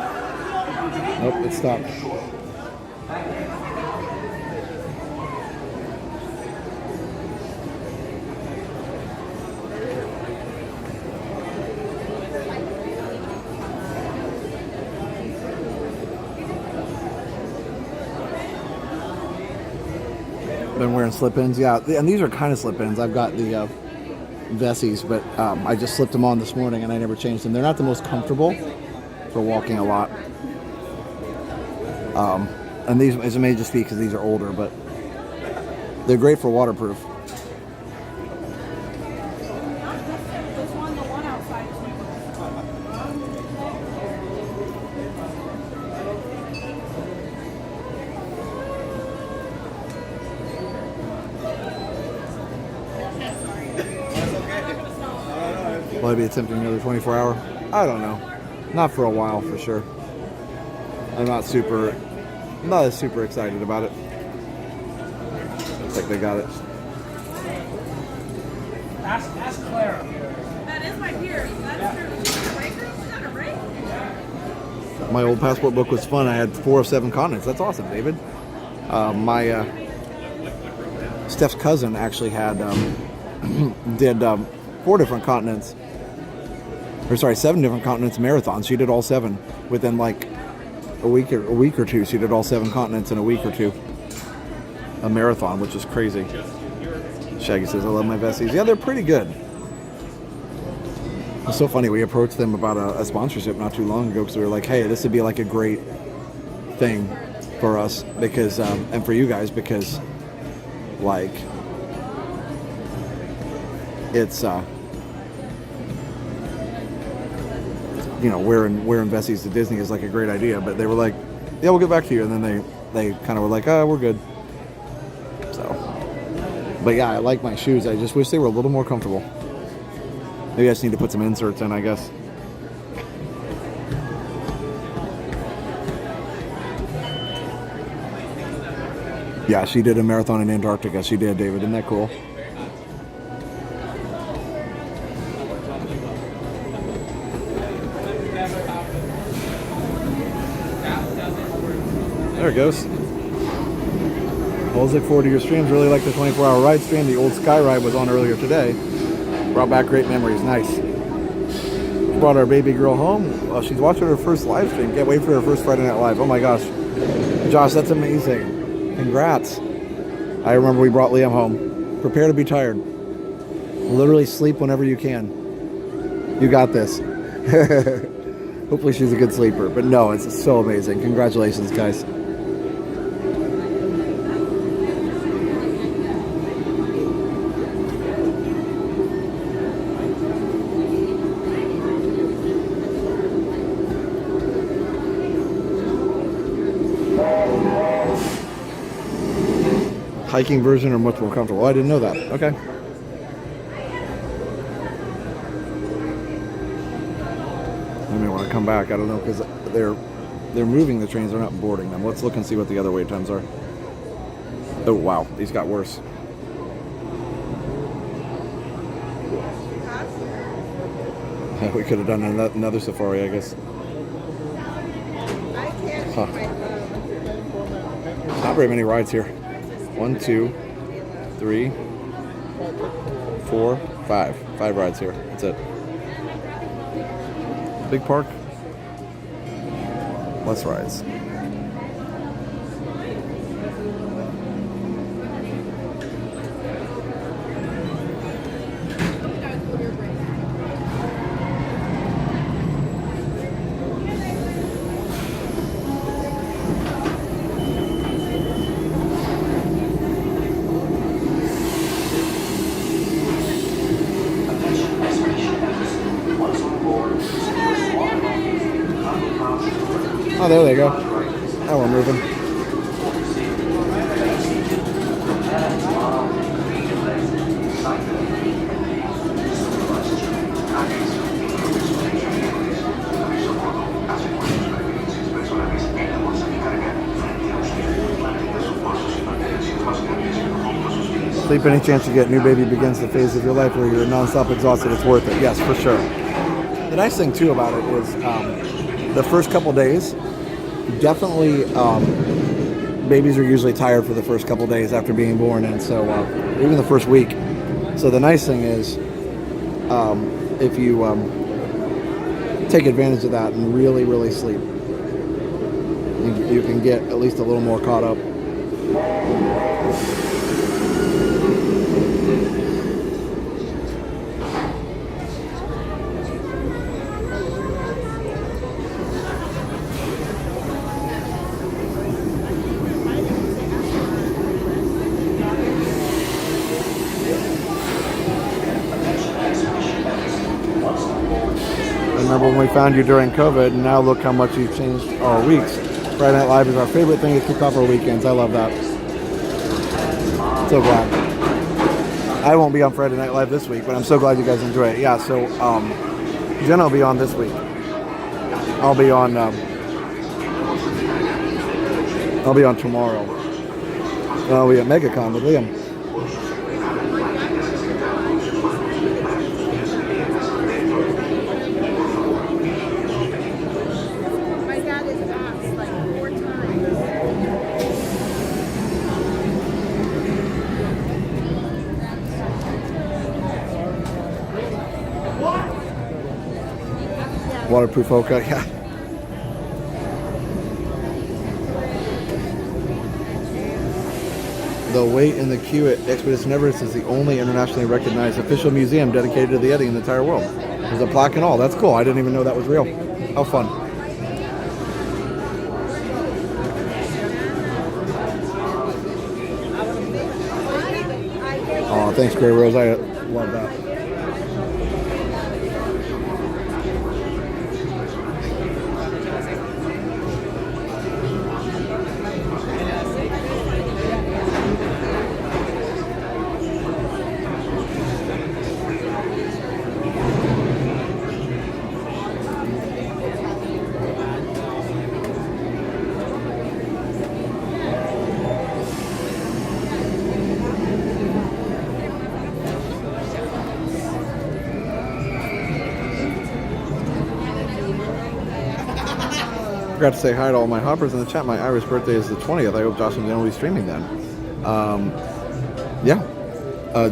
Nope, it stopped. Thank you. Been wearing slip-ins, yeah, and these are kind of slip-ins. I've got the Vessies, but I just slipped them on this morning and I never changed them. They're not the most comfortable for walking a lot. And these, it may just be because these are older, but they're great for waterproof. Will I be attempting another 24-hour? I don't know. Not for a while, for sure. I'm not as super excited about it. Looks like they got it. Ask Clara. That is my peer. That's her break room? Is that a break? My old passport book was fun. I had 4 of 7 continents. That's awesome, David. My Steph's cousin actually had did 4 different continents, or sorry, 7 different continents marathons. She did all 7 within like a week or two. She did all 7 continents in a week or two. A marathon, which is crazy. Shaggy says, I love my Vesties. Yeah, they're pretty good. It's so funny. We approached them about a sponsorship not too long ago because we were like, hey, this would be like a great thing for us because, and for you guys, because like it's, you know, wearing Vesties to Disney is like a great idea, but they were like, yeah, we'll get back to you. And then they kind of were like, oh, we're good. But yeah, I like my shoes. I just wish they were a little more comfortable. Maybe I just need to put some inserts in, I guess. Yeah, she did a marathon in Antarctica. She did, David. Isn't that cool? There it goes. Always look forward to your streams. Really like the 24-hour ride stream. The old Sky Ride was on earlier today. Brought back great memories. Nice. Brought our baby girl home. Well, she's watching her first live stream. Can't wait for her first Friday Night Live. Oh my gosh. Josh, that's amazing. Congrats. I remember we brought Liam home. Prepare to be tired. Literally sleep whenever you can. You got this. Hopefully she's a good sleeper. But no, it's so amazing. Congratulations, guys. Hiking version are much more comfortable. Oh, I didn't know that. Okay. I may want to come back. I don't know because they're moving the trains. They're not boarding them. Let's look and see what the other wait times are. Oh wow, these got worse. We could have done another safari, I guess. Huh. Not very many rides here. 1, 2, 3, 4, 5. 5 rides here. That's it. Big park. Less rides. Oh, there they go. Now we're moving. Sleep any chance you get. New baby begins the phase of your life where you're nonstop exhausted. It's worth it. Yes, for sure. The nice thing too about it is the first couple days, definitely babies are usually tired for the first couple days after being born, and so even the first week. So the nice thing is if you take advantage of that and really, really sleep, you can get at least a little more caught up. Remember when we found you during COVID, and now look how much you've changed our weeks. Friday Night Live is our favorite thing to kick off our weekends. I love that. So glad. I won't be on Friday Night Live this week, but I'm so glad you guys enjoy it. Yeah, so Jenna will be on this week. I'll be on tomorrow. I'll be at MegaCon with Liam. waterproof Hoka, yeah. The wait in the queue at Expedition Everest is the only internationally recognized official museum dedicated to the Yeti in the entire world. There's a plaque and all. That's cool. I didn't even know that was real. How fun. Oh, thanks, Grey Rose. I love that. I forgot to say hi to all my hoppers in the chat. My Irish birthday is the 20th. I hope Josh and Jenna will be streaming then. Yeah.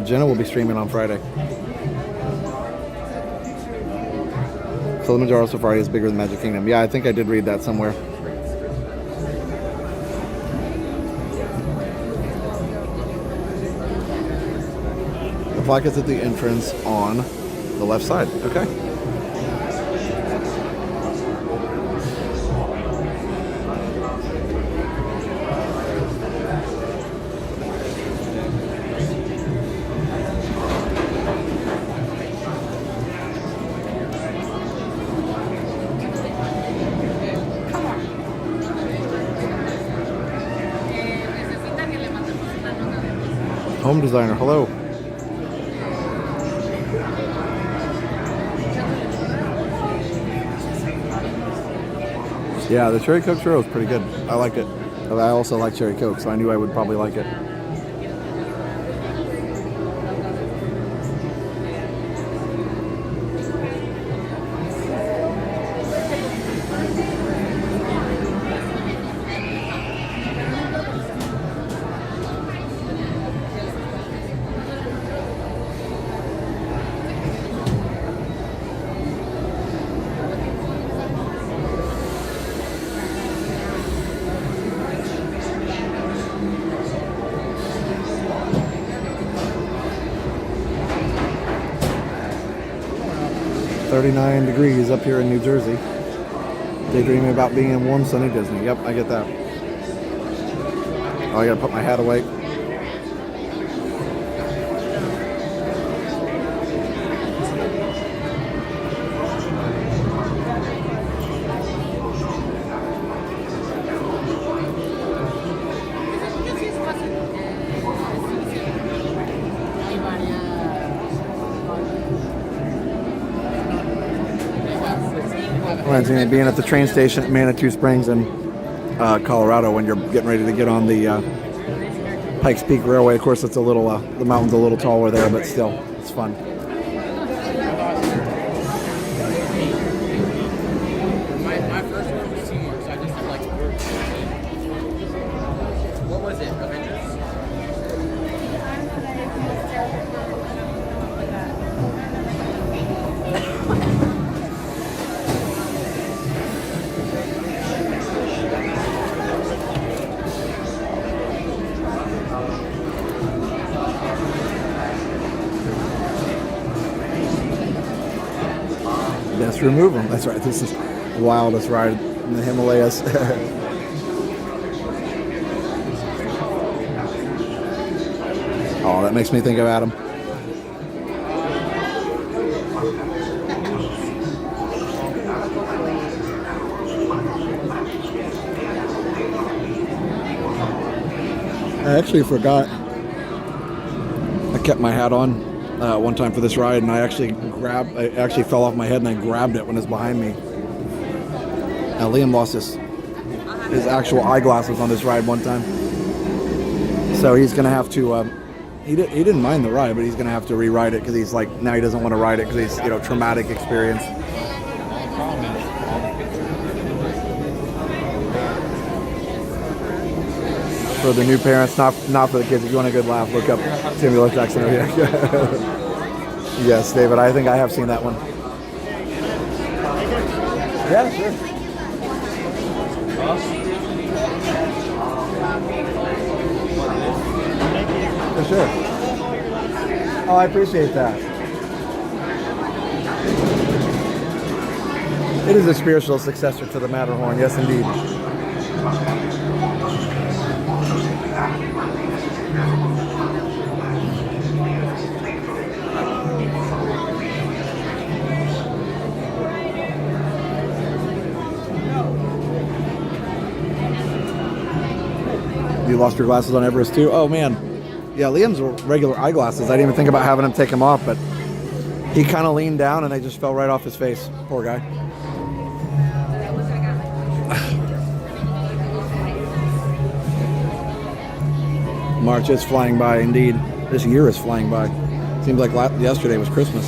Jenna will be streaming on Friday. Kilimanjaro Safari is bigger than Magic Kingdom. Yeah, I think I did read that somewhere. The plaque is at the entrance on the left side. Okay. Home designer, hello. Yeah, the cherry Coke churro is pretty good. I like it. I also like cherry Coke, so I knew I would probably like it. .39 degrees up here in New Jersey. Daydreaming about being in warm, sunny Disney. Yep, I get that. Oh, I gotta put my hat away. Reminds me of being at the train station at Manitou Springs in Colorado when you're getting ready to get on the Pikes Peak Railway. Of course, it's a little, the mountain's a little taller there, but still, it's fun. My first one was Seymour, so I just like what was it? Avengers? Let's remove them. That's right. This is the wildest ride in the Himalayas. Oh, that makes me think of Adam. I actually forgot. I kept my hat on one time for this ride, and I actually fell off my head, and I grabbed it when it was behind me. Liam lost his actual eyeglasses on this ride one time, so he's gonna have to. He didn't mind the ride, but he's gonna have to rewrite it because he's like now he doesn't want to ride it because he's traumatic experience. For the new parents, not for the kids. If you want a good laugh, look up Samuel L. Jackson. Yes, David, I think I have seen that one. Yeah, sure. For sure. Oh, I appreciate that. It is a spiritual successor to the Matterhorn, yes indeed. You lost your glasses on Everest too? Oh man. Yeah, Liam's regular eyeglasses. I didn't even think about having him take them off, but he kind of leaned down and they just fell right off his face. Poor guy. March is flying by indeed. This year is flying by. Seems like yesterday was Christmas.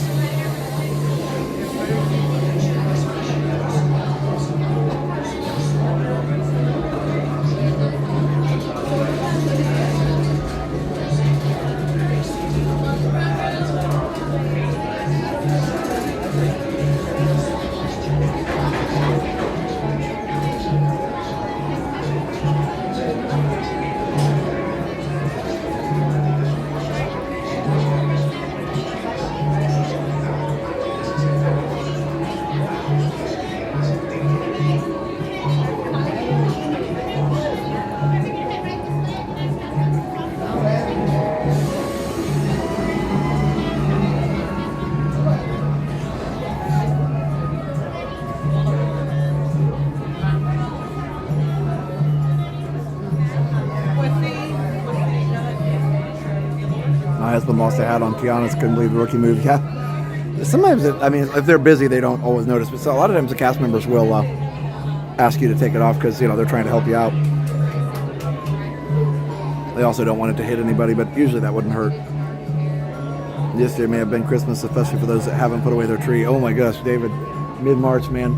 My husband lost a hat on pianos, couldn't believe the rookie move. Yeah. Sometimes, if they're busy, they don't always notice. But so a lot of times the cast members will ask you to take it off because, they're trying to help you out. They also don't want it to hit anybody, but usually that wouldn't hurt. Yesterday may have been Christmas, especially for those that haven't put away their tree. Oh my gosh, David, mid-March, man.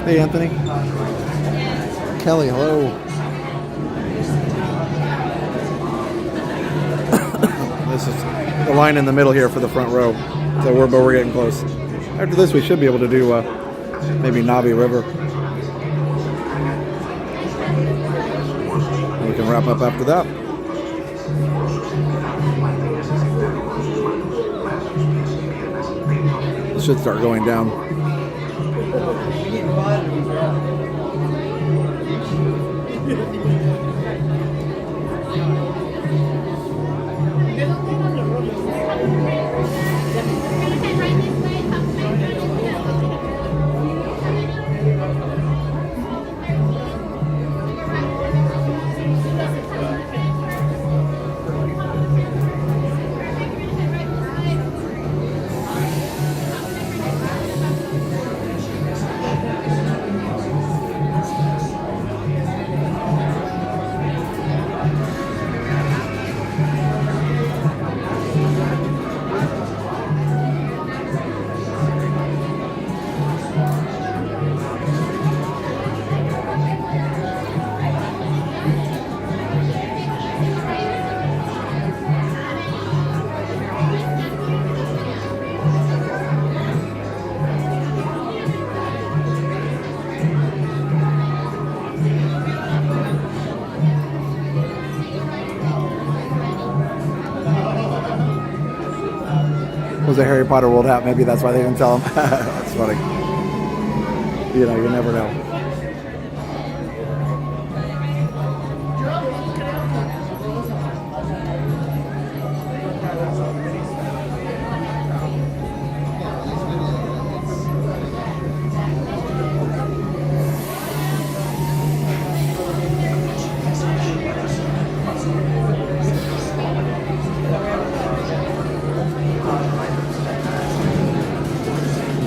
Hey, Anthony. Kelly, hello. This is the line in the middle here for the front row. So we're getting close. After this, we should be able to do maybe Nabi River. We can wrap up after that. It should start going down. Was a Harry Potter World hat. Maybe that's why they didn't tell him. That's funny. You never know.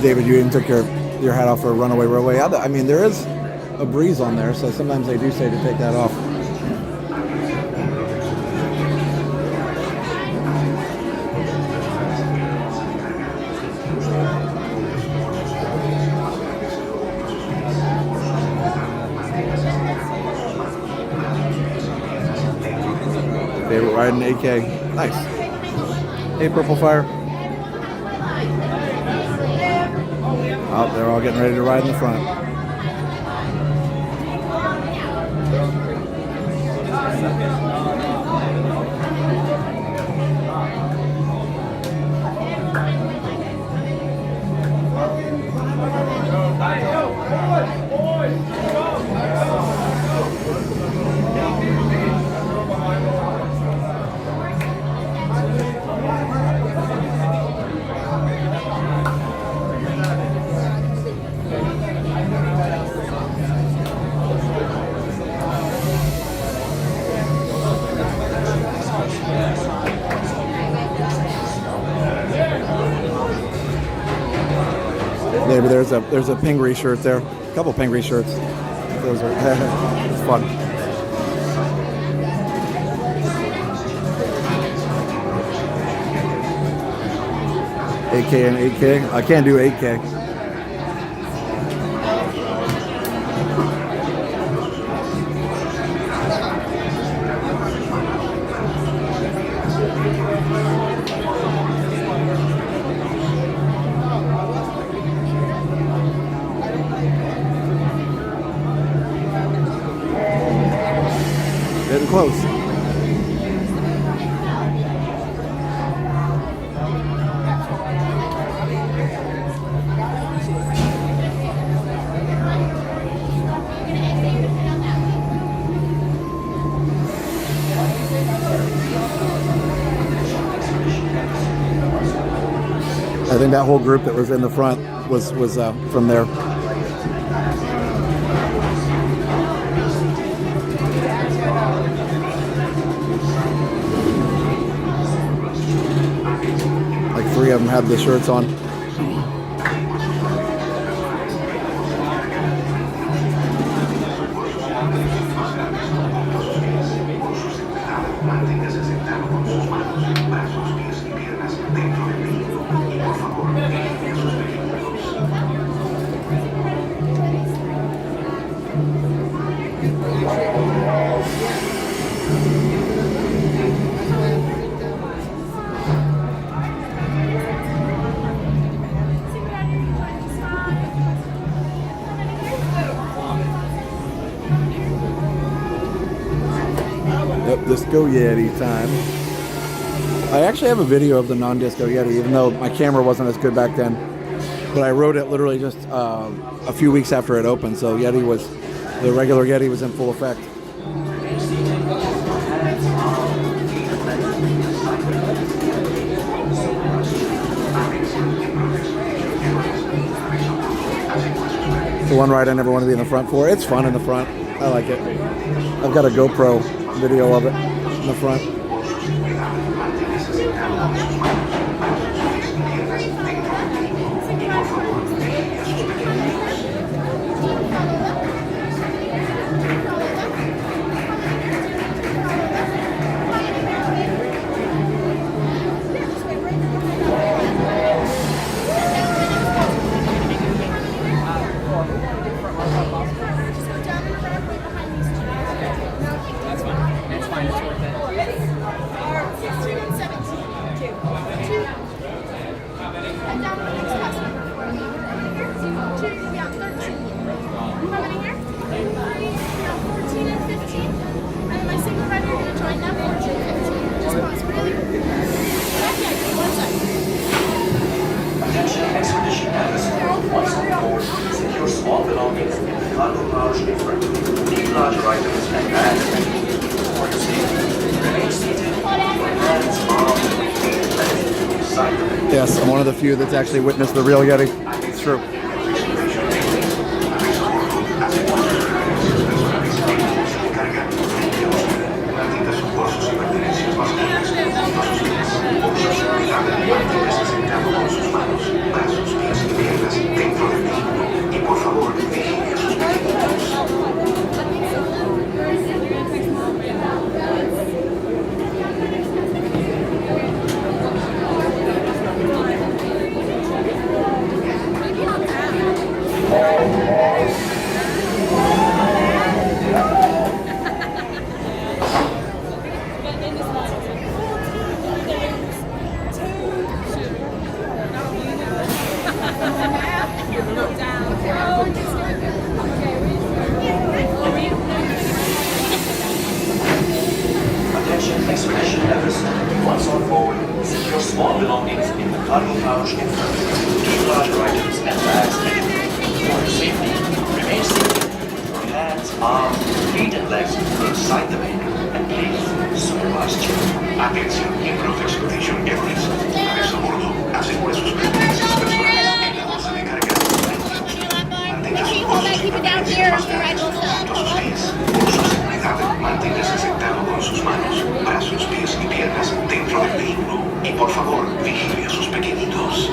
David, you even took your hat off for a runaway railway. I mean, there is a breeze on there, so sometimes they do say to take that off. riding AK. Nice. Hey, Purple Fire. Oh, they're all getting ready to ride in the front. Maybe there's a Pingree shirt there. A couple Pingree shirts. Those are it's fun. AK and 8K. I can't do 8K. Getting close. I think that whole group that was in the front was from there. Like 3 of them had the shirts on. Yep, Disco Yeti time. I actually have a video of the non-Disco Yeti, even though my camera wasn't as good back then. But I rode it literally just a few weeks after it opened, so the regular Yeti was in full effect. The one ride I never want to be in the front for. It's fun in the front. I like it. I've got a GoPro video of it in the front. Attention Expedition Everest. Once on board, secure small belongings in the cargo lounge in front. Leave larger items and bags for your safety. Remain seated, your hands, arms, and feet lifted inside the bag. Yes, I'm one of the few that's actually witnessed the real Yeti. It's true. on forward. Secure small belongings in the cargo pouch in front. Keep larger items and bags anywhere. For your safety, remain seated with your hands, arms, feet and legs inside the vehicle and please supervise children. Atención, miembros de Expedition Everest. Una vez a bordo, asegure sus pertenencias personales en la bolsa de carga. Mantenga sus bolsos y pertenencias personales junto a sus pies. Por su seguridad, manténgase sentado con sus manos, brazos, pies y piernas dentro del vehículo. Y por favor, vigile a sus pequeñitos.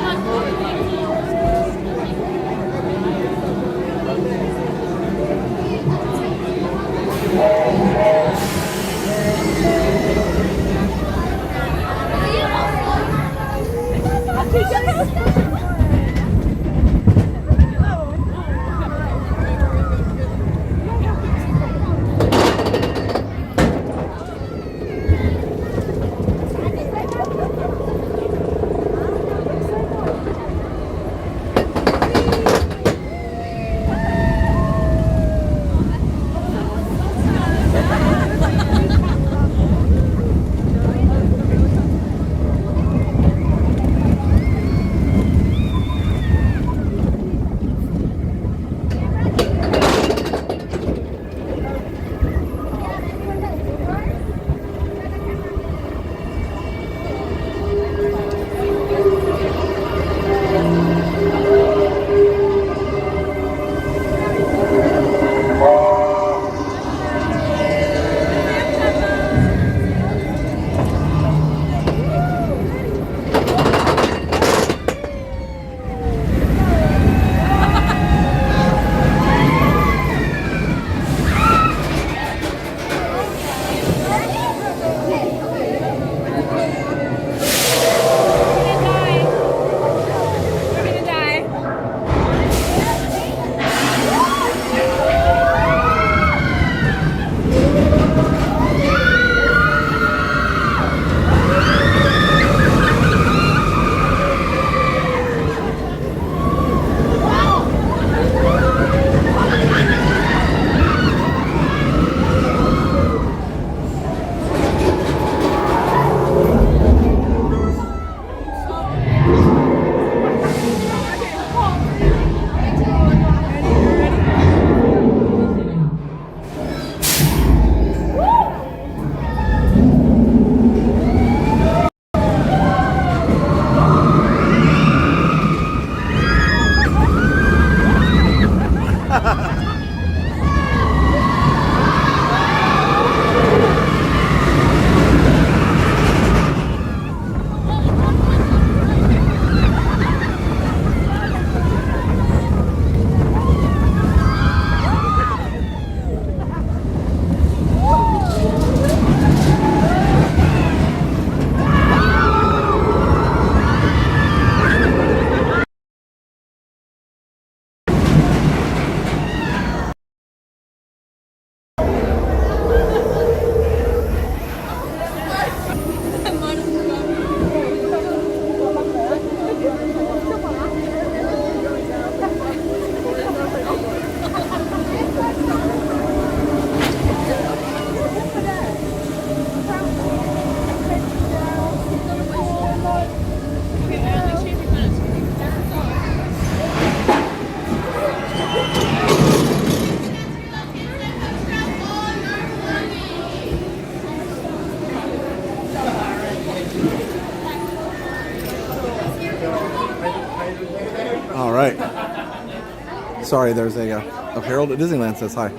Sorry, there's a Harold at Disneyland says hi.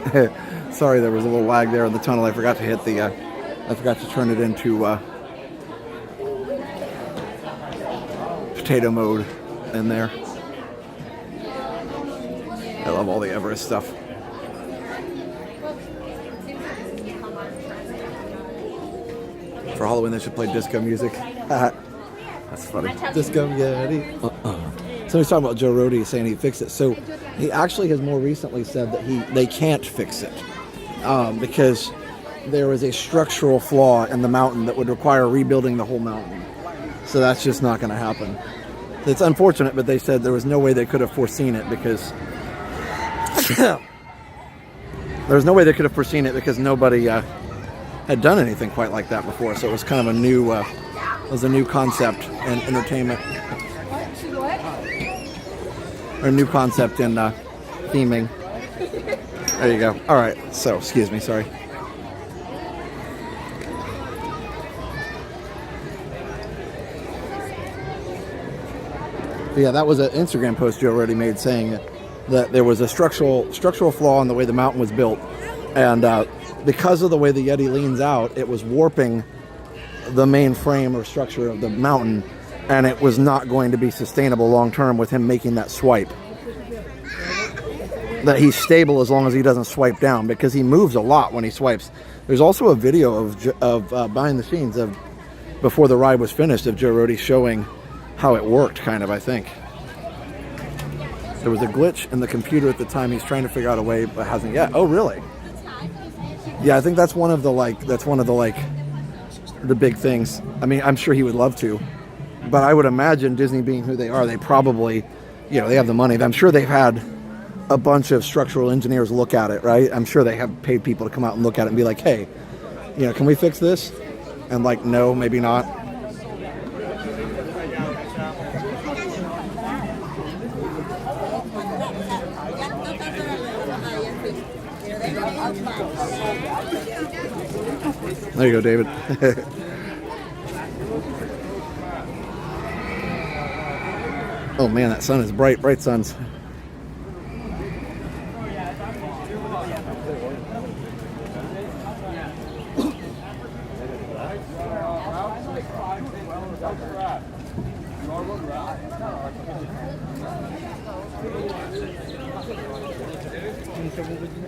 Sorry, there was a little lag there in the tunnel. I forgot to hit the, I forgot to turn it into potato mode in there. I love all the Everest stuff. For Halloween, they should play disco music. That's funny. Disco Yeti. Somebody's talking about Joe Rohde saying he fixed it. So he actually has more recently said that they can't fix it because there was a structural flaw in the mountain that would require rebuilding the whole mountain. So that's just not going to happen. It's unfortunate, but they said there was no way they could have foreseen it because there was no way they could have foreseen it because nobody had done anything quite like that before. So it was kind of a new was a new concept in entertainment. Or a new concept in theming. There you go. All right. So, excuse me. Sorry. But yeah, that was an Instagram post Joe already made saying that there was a structural flaw in the way the mountain was built, and because of the way the Yeti leans out, it was warping the main frame or structure of the mountain, and it was not going to be sustainable long term with him making that swipe. That he's stable as long as he doesn't swipe down, because he moves a lot when he swipes. There's also a video of behind the scenes of before the ride was finished of Joe Rohde showing how it worked, kind of, I think. There was a glitch in the computer at the time. He's trying to figure out a way, but hasn't yet. Oh, really? Yeah, I think that's one of the the big things. I mean, I'm sure he would love to, but I would imagine Disney being who they are, they probably, they have the money. I'm sure they've had a bunch of structural engineers look at it, right? I'm sure they have paid people to come out and look at it and be like, hey, can we fix this? And like, no, maybe not. There you go, David. Oh man, that sun is bright, bright suns.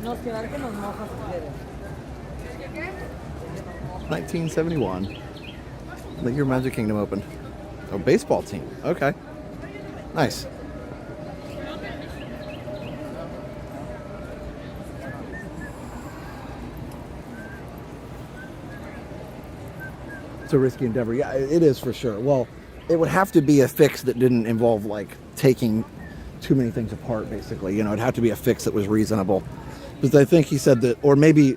Nos quedar que nos mojas si quieres. 1971. The year Magic Kingdom opened. Oh, baseball team. Okay. Nice. It's a risky endeavor. Yeah, it is for sure. Well, it would have to be a fix that didn't involve like taking too many things apart, basically. It'd have to be a fix that was reasonable. Because I think he said that, or maybe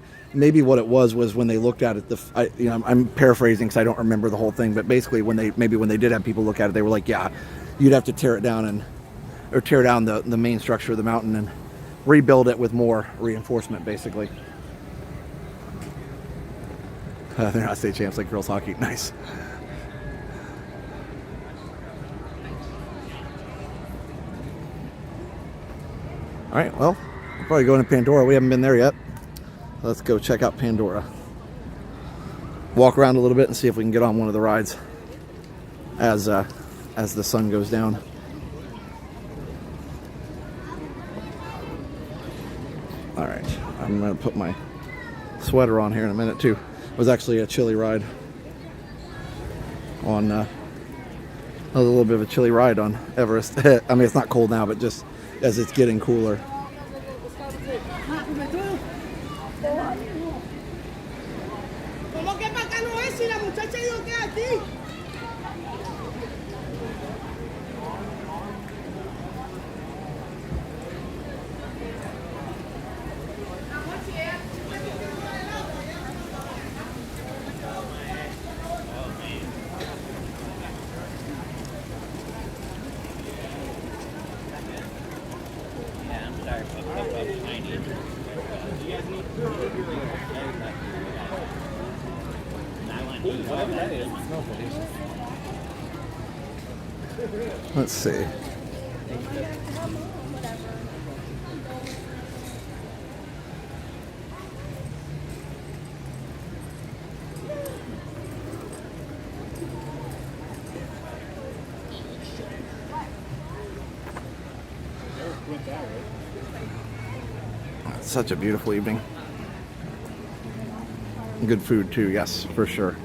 what it was when they looked at it. I'm paraphrasing because I don't remember the whole thing, but basically when they did have people look at it, they were like, yeah, you'd have to tear it down or tear down the main structure of the mountain and rebuild it with more reinforcement, basically. They're not state champs like girls hockey. Nice. All right, well, we're probably going to Pandora. We haven't been there yet. Let's go check out Pandora. Walk around a little bit and see if we can get on one of the rides as the sun goes down. All right, I'm going to put my sweater on here in a minute too. It was actually a chilly ride on a little bit of a chilly ride on Everest. I mean, it's not cold now, but just as it's getting cooler. Let's see. It's such a beautiful evening. Good food too, yes, for sure.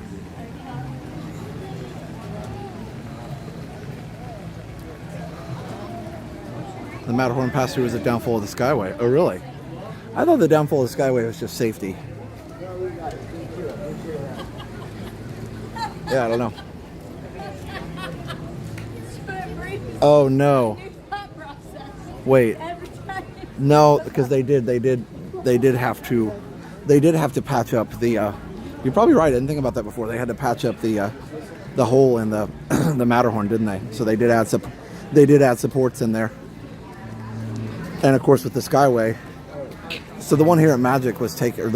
The Matterhorn pass-through is the downfall of the Skyway. Oh, really? I thought the downfall of the Skyway was just safety. Yeah, I don't know. Oh no! Wait, no, because they did have to patch up the. You're probably right. I didn't think about that before. They had to patch up the the hole in the the Matterhorn, didn't they? So they did add supports in there. And of course with the Skyway. So the one here at Magic was taken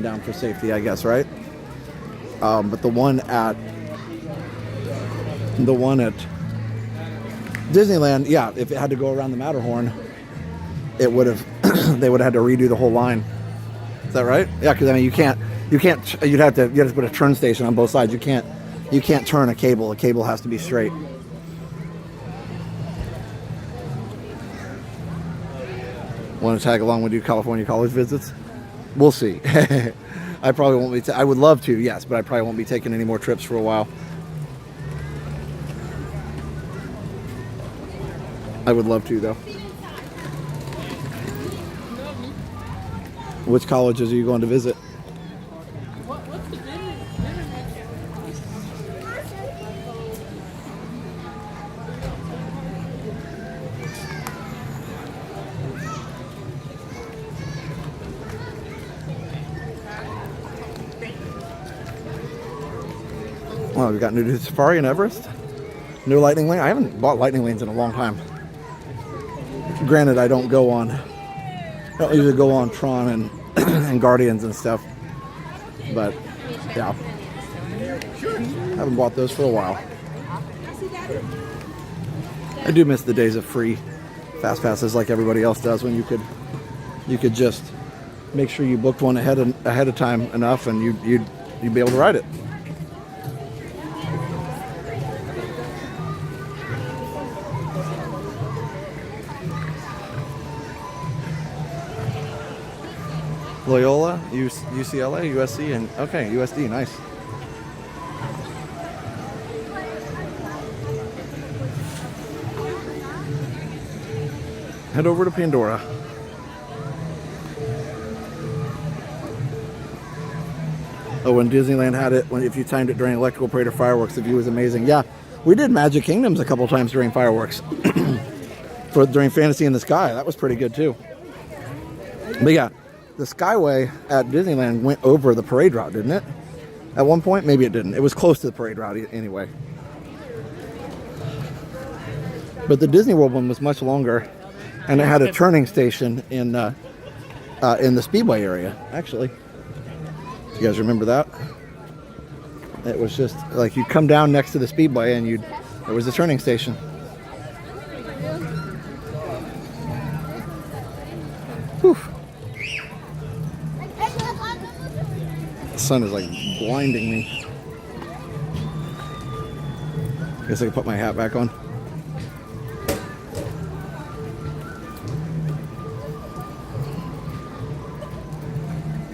down for safety, I guess, right? But the one at Disneyland, yeah, if it had to go around the Matterhorn, it would have they would have had to redo the whole line. Is that right? Yeah, because I mean you'd have to put a turn station on both sides. You can't turn a cable. A cable has to be straight. Want to tag along with you California college visits? We'll see. I probably won't be. I would love to, yes, but I probably won't be taking any more trips for a while. I would love to, though. Which colleges are you going to visit? Well, we got new Safari and Everest. New Lightning Lane. I haven't bought Lightning Lanes in a long time. Granted, I don't usually go on Tron and and Guardians and stuff. But yeah, I haven't bought those for a while. I do miss the days of free fast passes like everybody else does, when you could just make sure you booked one ahead of time enough, and you'd be able to ride it. Loyola, UCLA, USC, and okay, USD, nice. Head over to Pandora. Oh, when Disneyland had it, if you timed it during electrical parade or fireworks, the view was amazing. Yeah, we did Magic Kingdoms a couple times during fireworks. During Fantasy in the Sky, that was pretty good too. But yeah, the Skyway at Disneyland went over the parade route, didn't it? At one point? Maybe it didn't. It was close to the parade route anyway. But the Disney World one was much longer, and it had a turning station in the Speedway area, actually. You guys remember that? It was just like you'd come down next to the Speedway and there was a turning station. Whew. The sun is like blinding me. Guess I can put my hat back on.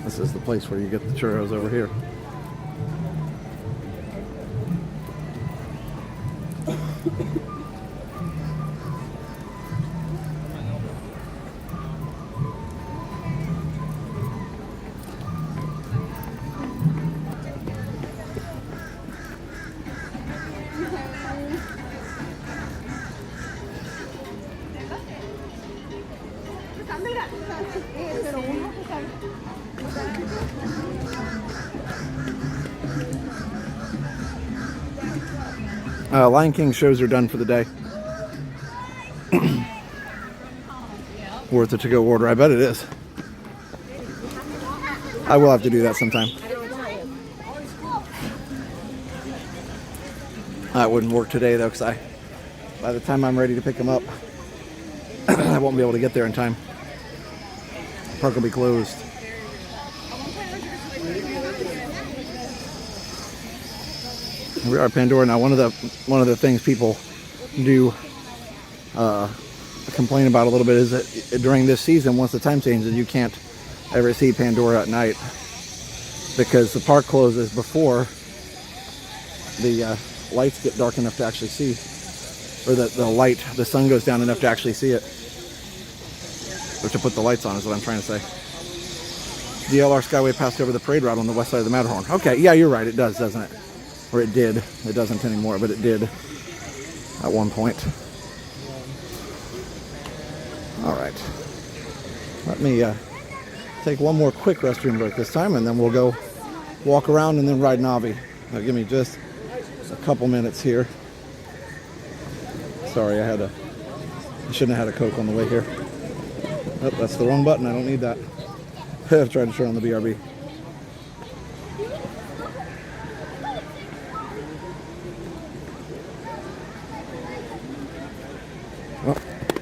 This is the place where you get the churros over here. Lion King shows are done for the day. Worth a to-go order, I bet it is. I will have to do that sometime. That wouldn't work today though, because by the time I'm ready to pick them up, I won't be able to get there in time. The park will be closed. We are at Pandora now. One of the things people do complain about a little bit is that during this season, once the time changes, you can't ever see Pandora at night because the park closes before the lights get dark enough to actually see, or the sun goes down enough to actually see it, or to put the lights on is what I'm trying to say. DLR Skyway passed over the parade route on the west side of the Matterhorn. Okay, yeah, you're right. It does, doesn't it? Or it did. It doesn't anymore, but it did at one point. All right. Let me take one more quick restroom break this time, and then we'll go walk around and then ride Navi. Now, give me just a couple minutes here. Sorry, I shouldn't have had a Coke on the way here. Oh, that's the wrong button. I don't need that. I've tried to turn on the BRB. Oh,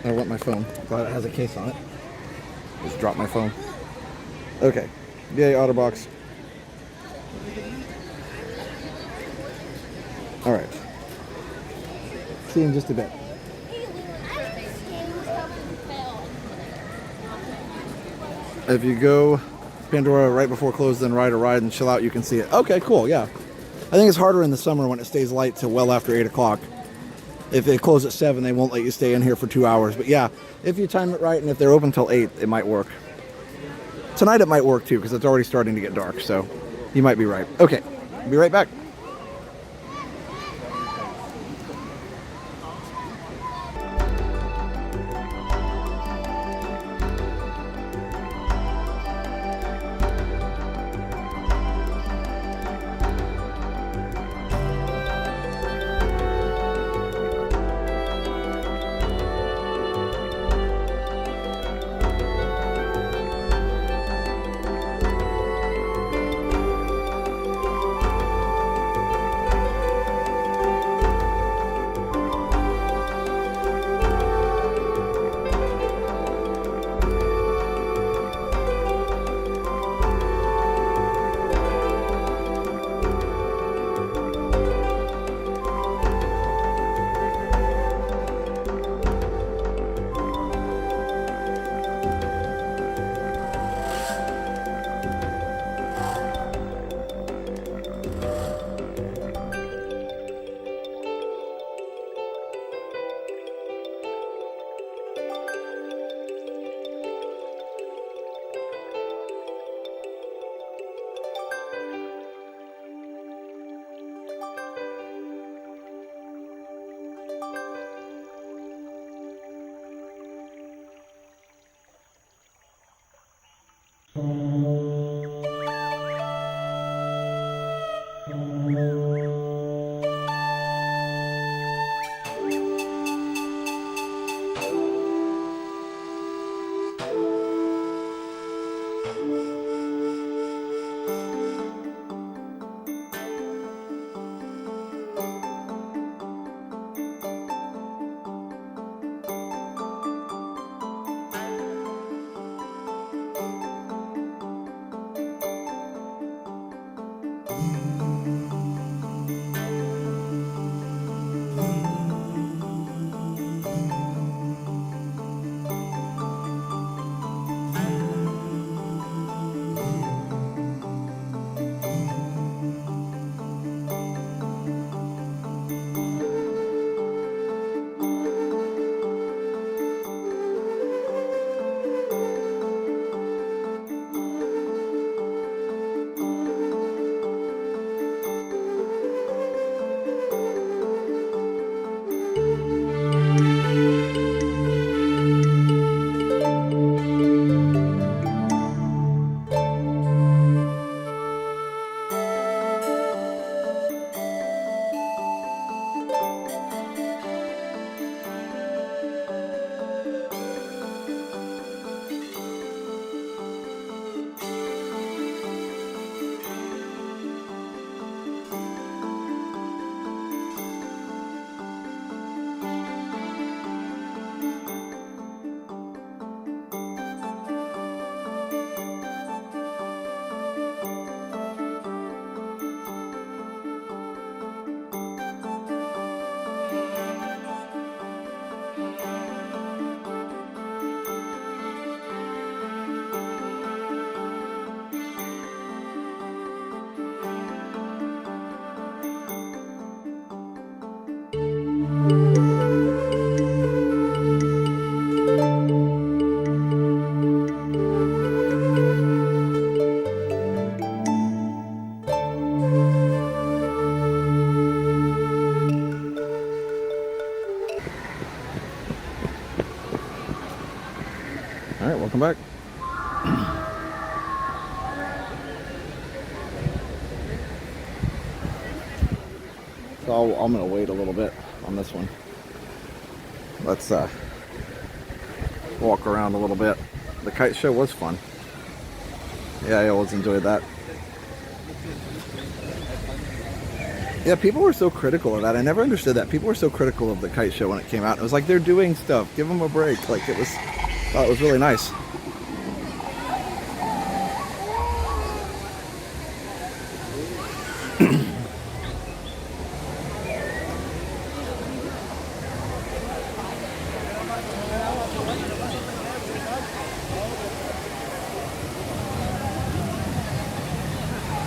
I want my phone. Glad it has a case on it. Just dropped my phone. Okay. Yay, OtterBox. All right. See you in just a bit. If you go Pandora right before close, then ride a ride and chill out, you can see it. Okay, cool, yeah. I think it's harder in the summer when it stays light till well after 8 o'clock. If they close at 7, they won't let you stay in here for 2 hours. But yeah, if you time it right and if they're open till 8, it might work. Tonight it might work too, because it's already starting to get dark, so you might be right. Okay, be right back. All right, welcome back. So I'm gonna wait a little bit on this one. Let's walk around a little bit. The kite show was fun. Yeah, I always enjoyed that. Yeah, people were so critical of that. I never understood that. People were so critical of the kite show when it came out. It was like, they're doing stuff. Give them a break. Like, it was really nice.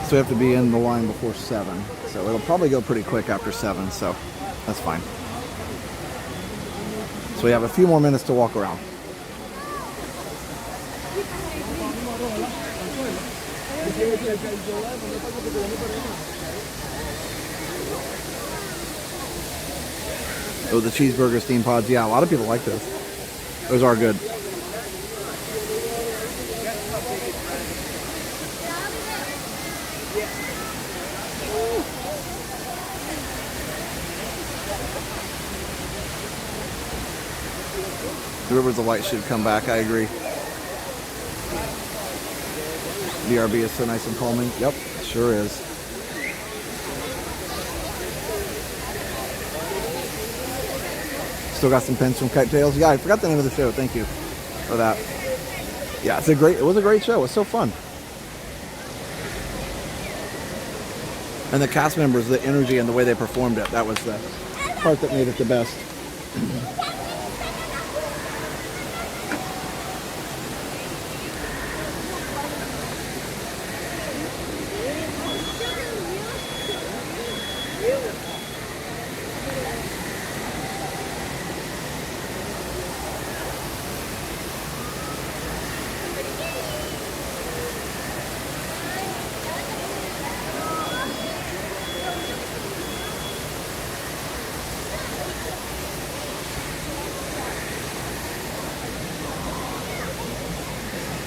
So we have to be in the line before 7. So it'll probably go pretty quick after 7, so that's fine. So we have a few more minutes to walk around. Oh, the cheeseburger steam pods. Yeah, a lot of people like those. Those are good. The Rivers of Light should come back, I agree. BRB is so nice and calming. Yep, sure is. Still got some pins from Kite Tales. Yeah, I forgot the name of the show. Thank you for that. Yeah, it was a great show. It was so fun. And the cast members, the energy and the way they performed it, that was the part that made it the best.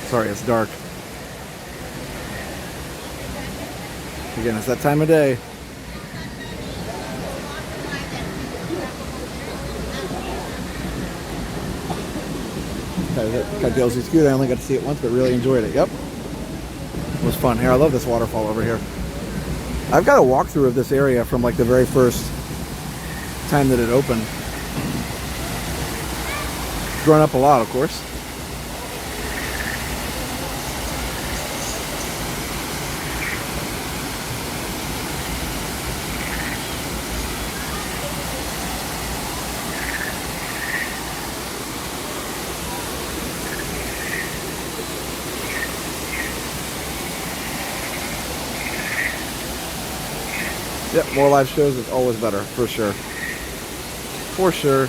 Sorry, it's dark. Again, it's that time of day. Kite Tales is cute. I only got to see it once, but really enjoyed it. Yep. It was fun. Here, I love this waterfall over here. I've got a walkthrough of this area from like the very first time that it opened. It's grown up a lot, of course. Yep, more live shows is always better, for sure. For sure.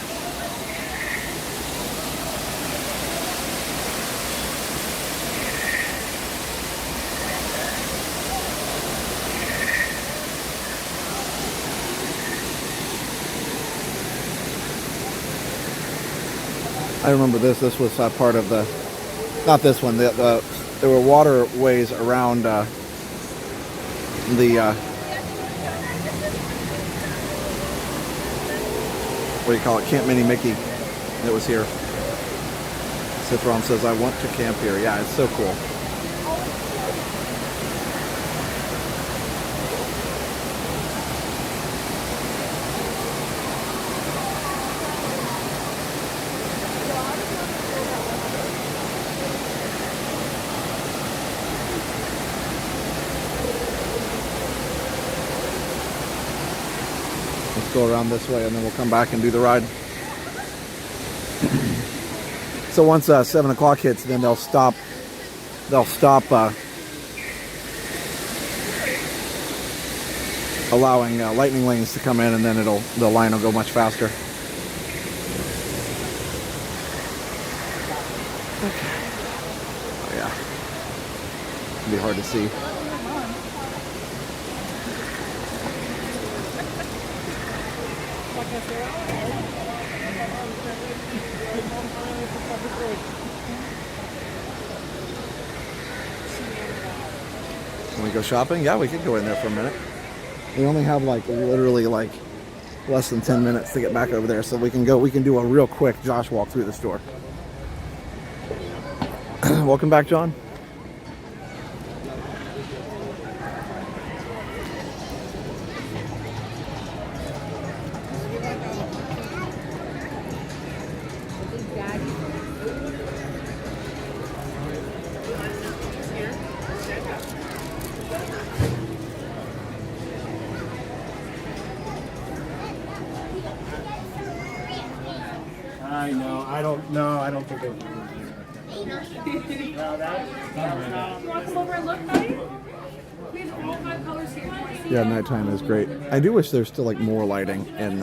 I remember this. This was part of the, not this one. There were waterways around what do you call it? Camp Mini Mickey that was here. Cithron says, I want to camp here. Yeah, it's so cool. Let's go around this way and then we'll come back and do the ride. So once 7 o'clock hits, then they'll stop allowing lightning lanes to come in, and then the line will go much faster. Okay. Oh yeah. It'll be hard to see. Can we go shopping? Yeah, we could go in there for a minute. We only have like literally like less than 10 minutes to get back over there, so we can do a real quick Josh walk through the store. Welcome back, John. I know. I don't know. I don't think it. No, that. You want to come over and look, buddy? We have all 5 colors here. Yeah, nighttime is great. I do wish there's still like more lighting in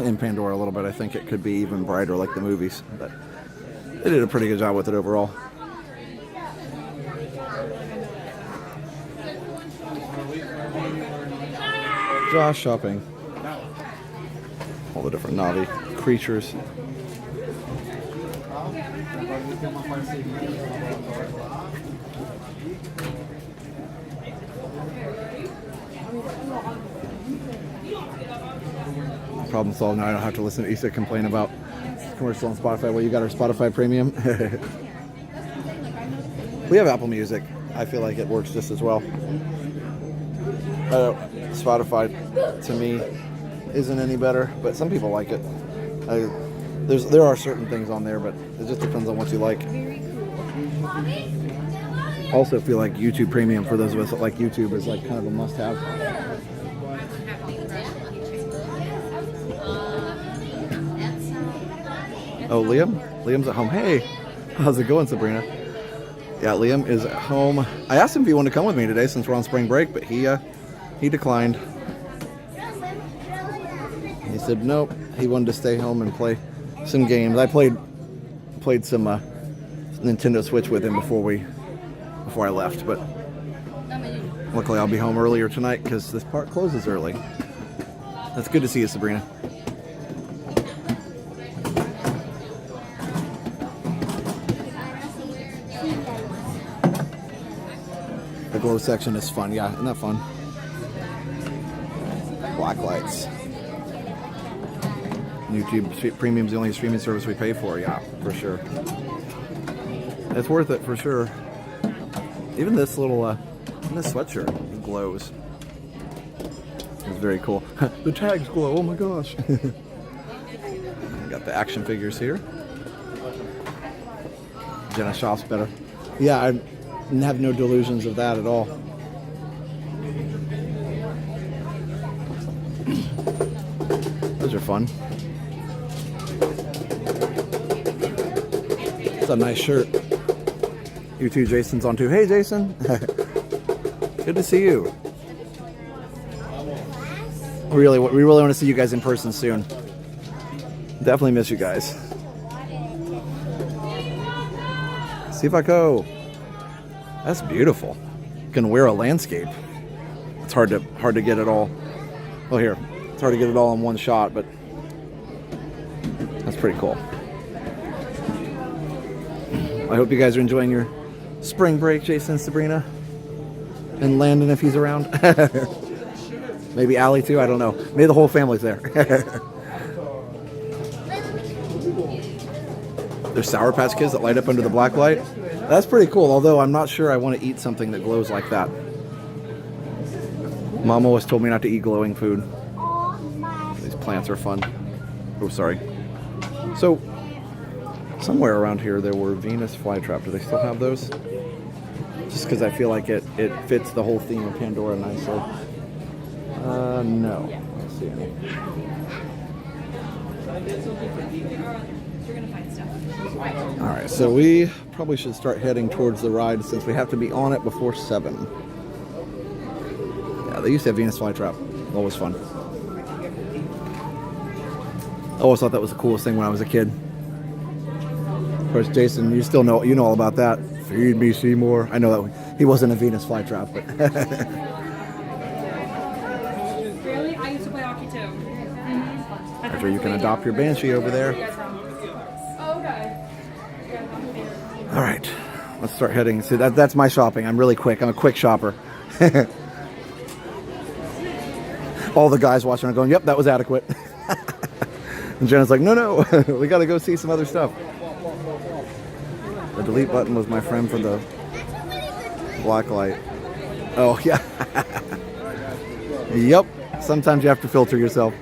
in Pandora a little bit. I think it could be even brighter like the movies, but they did a pretty good job with it overall. Josh shopping. All the different Navi creatures. Problem solved. Now I don't have to listen to Issa complain about commercial on Spotify. Well, you got our Spotify premium. We have Apple Music. I feel like it works just as well. Spotify, to me, isn't any better, but some people like it. There are certain things on there, but it just depends on what you like. Also feel like YouTube Premium, for those of us that like YouTube, is like kind of a must-have. Oh, Liam? Liam's at home. Hey, how's it going, Sabrina? Yeah, Liam is at home. I asked him if he wanted to come with me today since we're on spring break, but he declined. He said nope. He wanted to stay home and play some games. I played some Nintendo Switch with him before I left, but luckily I'll be home earlier tonight because this park closes early. That's good to see you, Sabrina. The glow section is fun. Yeah, isn't that fun? Black lights. YouTube Premium's the only streaming service we pay for. Yeah, for sure. It's worth it for sure. Even this little, this sweatshirt glows. It's very cool. The tags glow. Oh my gosh. Got the action figures here. Jenna shops better. Yeah, I have no delusions of that at all. Those are fun. It's a nice shirt. You too, Jason's on too. Hey, Jason. Good to see you. We really want to see you guys in person soon. Definitely miss you guys. See if I go. That's beautiful. Can wear a landscape. It's hard to get it all. Well, here, it's hard to get it all in one shot, but that's pretty cool. I hope you guys are enjoying your spring break, Jason, Sabrina, and Landon if he's around. Maybe Allie too. I don't know. Maybe the whole family's there. There's Sour Patch Kids that light up under the black light. That's pretty cool, although I'm not sure I want to eat something that glows like that. Mom always told me not to eat glowing food. These plants are fun. Oh, sorry. So, somewhere around here there were Venus flytrap. Do they still have those? Just because I feel like it fits the whole theme of Pandora nicely. No. I don't see any. Alright, so we probably should start heading towards the ride since we have to be on it before 7. Yeah, they used to have Venus flytrap. Always fun. I always thought that was the coolest thing when I was a kid. Of course, Jason, you know all about that. Feed me, Seymour. I know that he wasn't a Venus flytrap, but Really? I used to play hockey too. that's where you can adopt your Banshee over there. Oh, okay. All right, let's start heading. See, that's my shopping. I'm really quick. I'm a quick shopper. All the guys watching are going, yep, that was adequate. And Jenna's like, no, we got to go see some other stuff. The delete button was my friend for the black light. Oh, yeah. Yep. Sometimes you have to filter yourself.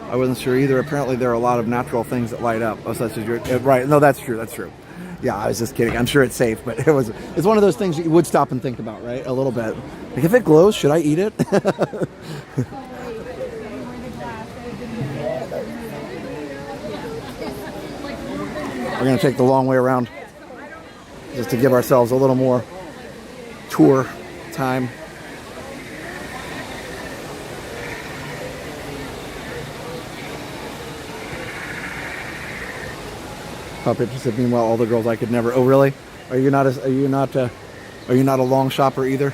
I wasn't sure either. Apparently there are a lot of natural things that light up. Oh, such as your... Right. No, that's true. That's true. Yeah, I was just kidding. I'm sure it's safe, but it's one of those things you would stop and think about, right? A little bit. Like, if it glows, should I eat it? We're going to take the long way around just to give ourselves a little more tour time. Pop picture said, meanwhile, all the girls I could never. Oh, really? Are you not a long shopper either?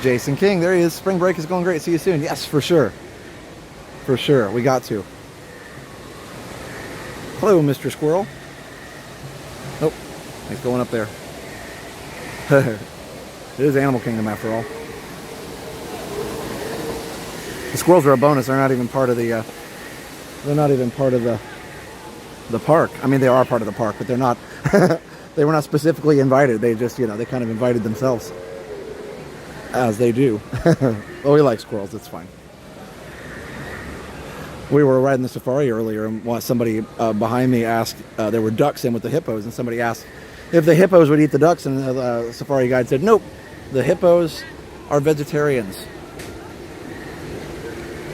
Jason King, there he is. Spring break is going great. See you soon. Yes, for sure. For sure. We got to. Hello, Mr. Squirrel. Nope. He's going up there. It is Animal Kingdom after all. The squirrels are a bonus. They're not even part of the the park. I mean, they are part of the park, but they're not. They were not specifically invited. They just, they kind of invited themselves, as they do. Well, we like squirrels. It's fine. We were riding the safari earlier, and somebody behind me asked, there were ducks in with the hippos, and somebody asked if the hippos would eat the ducks, and the safari guide said, nope, the hippos are vegetarians.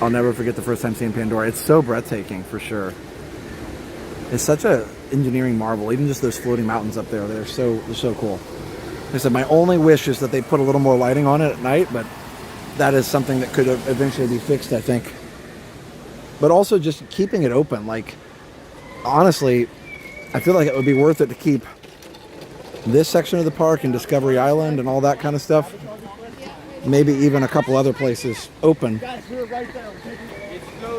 I'll never forget the first time seeing Pandora. It's so breathtaking, for sure. It's such a engineering marvel. Even just those floating mountains up there, they're so cool. Like I said, my only wish is that they put a little more lighting on it at night, but that is something that could eventually be fixed, I think. But also just keeping it open. Like, honestly, I feel like it would be worth it to keep this section of the park and Discovery Island and all that kind of stuff. Maybe even a couple other places open.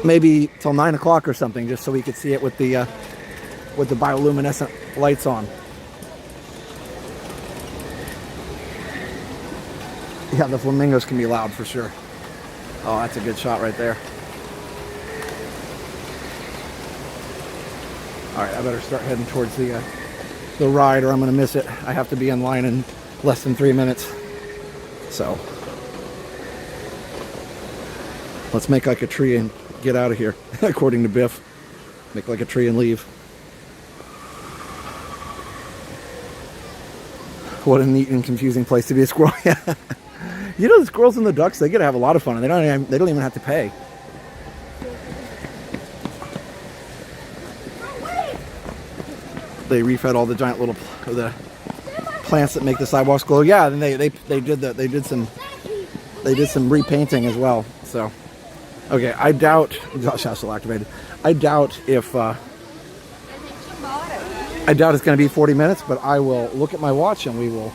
Maybe till 9 o'clock or something, just so we could see it with the bioluminescent lights on. Yeah, the flamingos can be loud for sure. Oh, that's a good shot right there. All right, I better start heading towards the ride, or I'm going to miss it. I have to be in line in less than 3 minutes. So let's make like a tree and get out of here, according to Biff. Make like a tree and leave. What a neat and confusing place to be a squirrel. The squirrels and the ducks, they get to have a lot of fun, and they don't even have to pay. They refed all the giant little the plants that make the sidewalks glow. Yeah, and they did some repainting as well. So, okay, I doubt it's still activated. I doubt it's going to be 40 minutes, but I will look at my watch and we will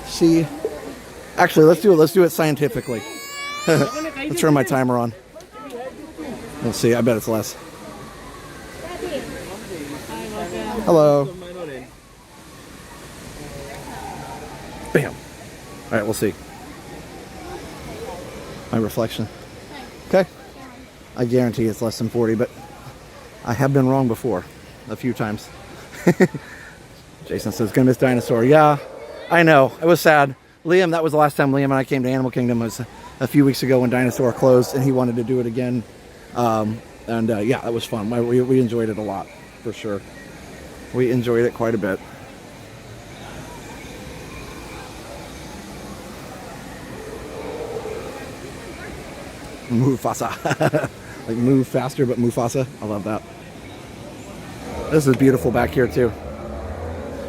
see. Actually, let's do it scientifically. Let's turn my timer on. We'll see. I bet it's less. Hello. Bam. All right, we'll see. My reflection. Okay. I guarantee it's less than 40, but I have been wrong before a few times. Jason says, gonna miss Dinosaur. Yeah, I know. It was sad. Liam, that was the last time Liam and I came to Animal Kingdom. It was a few weeks ago when Dinosaur closed, and he wanted to do it again. Yeah, that was fun. We enjoyed it a lot, for sure. We enjoyed it quite a bit. Mufasa. Like move faster, but Mufasa. I love that. This is beautiful back here too.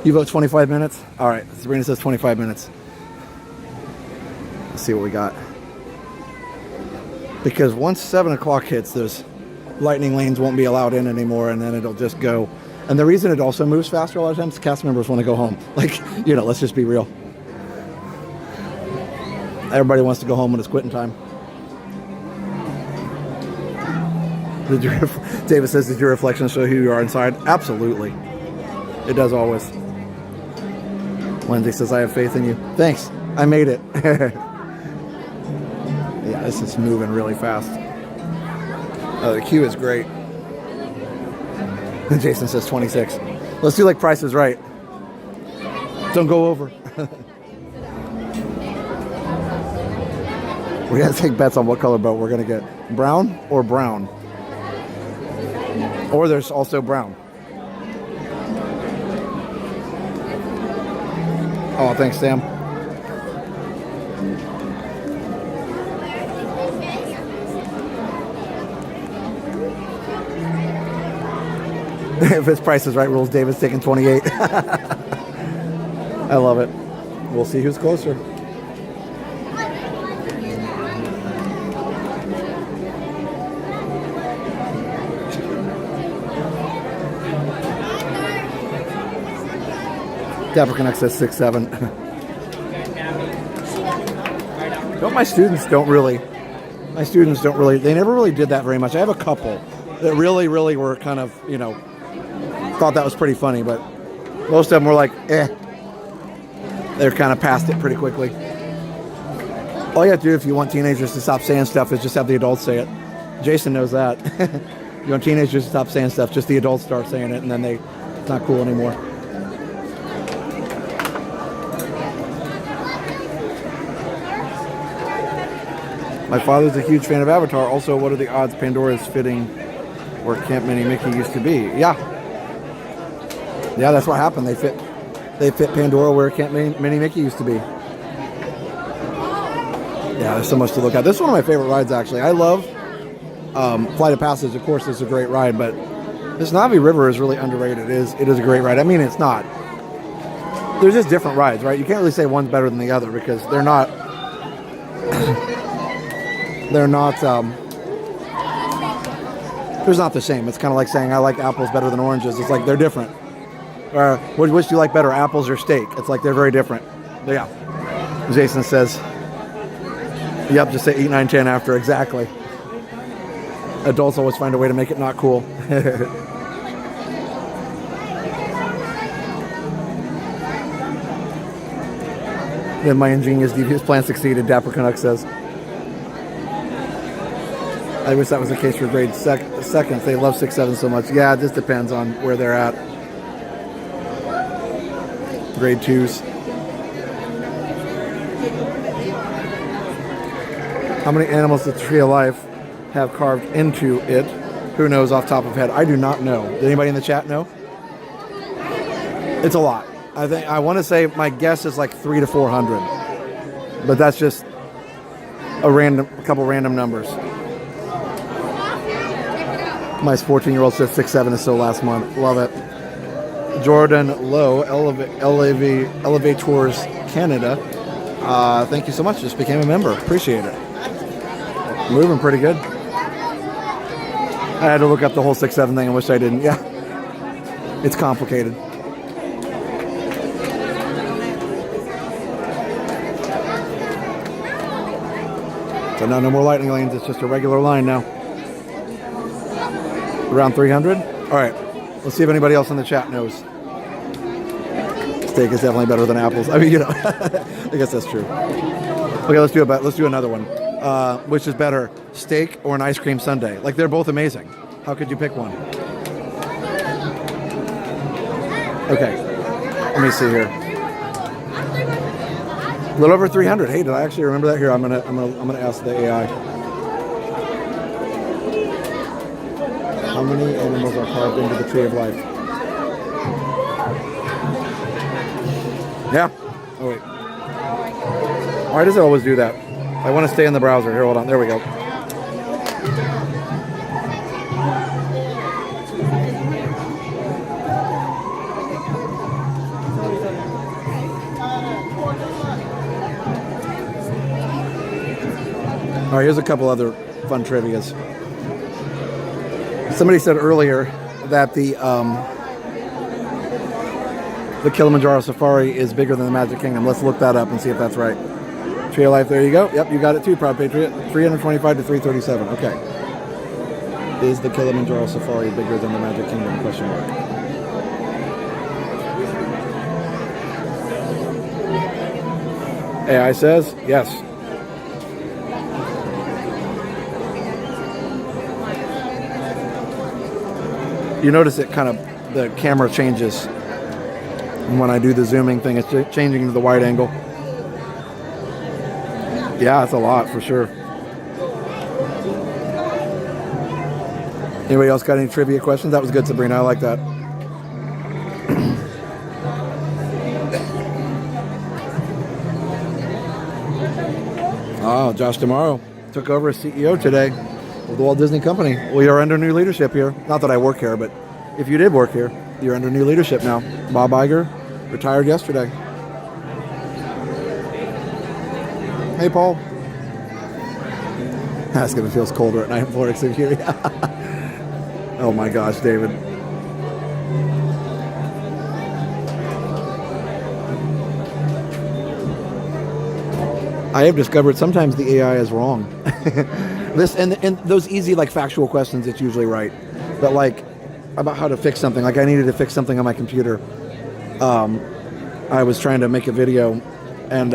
You vote 25 minutes? All right, Sabrina says 25 minutes. Let's see what we got. Because once 7 o'clock hits, those lightning lanes won't be allowed in anymore, and then it'll just go. And the reason it also moves faster a lot of times, cast members want to go home. Like, let's just be real. Everybody wants to go home when it's quitting time. David says, did your reflection show who you are inside? Absolutely. It does always. Lindsay says, I have faith in you. Thanks. I made it. Yeah, This is moving really fast. Oh, the queue is great. Jason says 26. Let's do like Price is Right. Don't go over. We gotta take bets on what color boat we're gonna get. Brown or brown? Or there's also brown. Oh, thanks, Sam. If his Price is Right rules, David's taking 28. I love it. We'll see who's closer. Dapper Connect says 6'7". But my students don't really, they never really did that very much. I have a couple that really were kind of, you know, thought that was pretty funny, but most of them were like, eh. They're kind of past it pretty quickly. All you have to do if you want teenagers to stop saying stuff is just have the adults say it. Jason knows that. You want teenagers to stop saying stuff, just the adults start saying it, and then it's not cool anymore. My father's a huge fan of Avatar. Also, what are the odds Pandora's fitting where Camp Mini Mickey used to be? Yeah, that's what happened. They fit Pandora where Camp Mini Mickey used to be. Yeah, there's so much to look at. This is one of my favorite rides, actually. I love Flight of Passage. Of course, it's a great ride, but this Navi River is really underrated. It is a great ride. I mean, it's not. There's just different rides, right? You can't really say one's better than the other because they're not. They're not the same. It's kind of like saying I like apples better than oranges. It's like they're different. Or which do you like better, apples or steak? It's like they're very different. But yeah. Jason says, yep, just say 8, 9, 10 after. Exactly. Adults always find a way to make it not cool. Then my ingenious devious plan succeeded, Dapper Canuck says. I wish that was the case for grade seconds. They love 6, 7 so much. Yeah, it just depends on where they're at. Grade 2s. How many animals does the Tree of Life have carved into it? Who knows off the top of head? I do not know. Did anybody in the chat know? It's a lot. I want to say my guess is like 300 to 400. But that's just a couple random numbers. My 14-year-old said 6, 7 is so last month. Love it. Jordan Lowe, Elevators Canada. Thank you so much. Just became a member. Appreciate it. Moving pretty good. I had to look up the whole 6, 7 thing. I wish I didn't. Yeah. It's complicated. So now no more lightning lanes. It's just a regular line now. Around 300? All right. Let's see if anybody else in the chat knows. Steak is definitely better than apples. I mean, you know, I guess that's true. Okay, let's do another one. Which is better, steak or an ice cream sundae? Like, they're both amazing. How could you pick one? Okay. Let me see here. A little over 300. Hey, did I actually remember that? Here, I'm gonna ask the AI. How many animals are carved into the Tree of Life? Yeah. Oh, wait. Why does it always do that? I want to stay in the browser. Here, hold on. There we go. All right, here's a couple other fun trivias. Somebody said earlier that the Kilimanjaro Safari is bigger than the Magic Kingdom. Let's look that up and see if that's right. Tree of Life, there you go. Yep, you got it too, Proud Patriot. 325 to 337. Okay. Is the Kilimanjaro Safari bigger than the Magic Kingdom? Question mark. AI says yes. You notice it kind of, the camera changes. And when I do the zooming thing, it's changing to the wide angle. Yeah, it's a lot for sure. Anybody else got any trivia questions? That was good, Sabrina. I like that. Oh, Josh Tomorrow took over as CEO today of the Walt Disney Company. We are under new leadership here. Not that I work here, but if you did work here, you're under new leadership now. Bob Iger retired yesterday. Hey, Paul. Ask if it feels colder at night in Florida Security. Oh my gosh, David. I have discovered sometimes the AI is wrong. This and those easy like factual questions, it's usually right. But like about how to fix something, like I needed to fix something on my computer. I was trying to make a video, and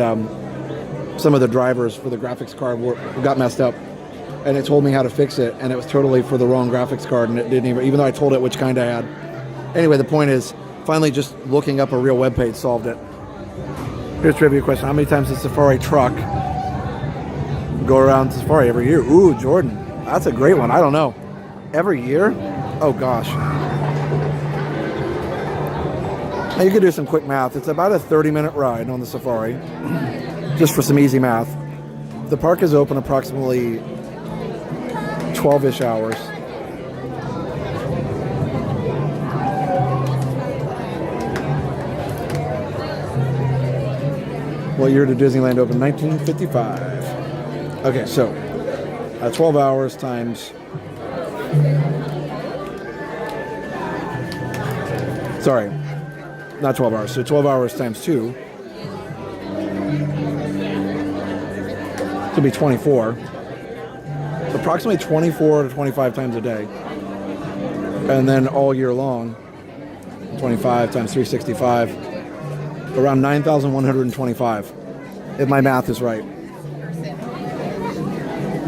some of the drivers for the graphics card got messed up, and it told me how to fix it, and it was totally for the wrong graphics card, and it didn't even though I told it which kind I had. Anyway, the point is, finally just looking up a real web page solved it. Here's a trivia question. How many times does Safari truck go around Safari every year? Ooh, Jordan. That's a great one. I don't know. Every year? Oh, gosh. Now, you can do some quick math. It's about a 30-minute ride on the Safari, just for some easy math. The park is open approximately 12-ish hours. What year did Disneyland open? 1955. Okay, so 12 hours times... Sorry, not 12 hours. So 12 hours times 2. It'll be 24. So approximately 24 to 25 times a day. And then all year long, 25 times 365. Around 9,125, if my math is right.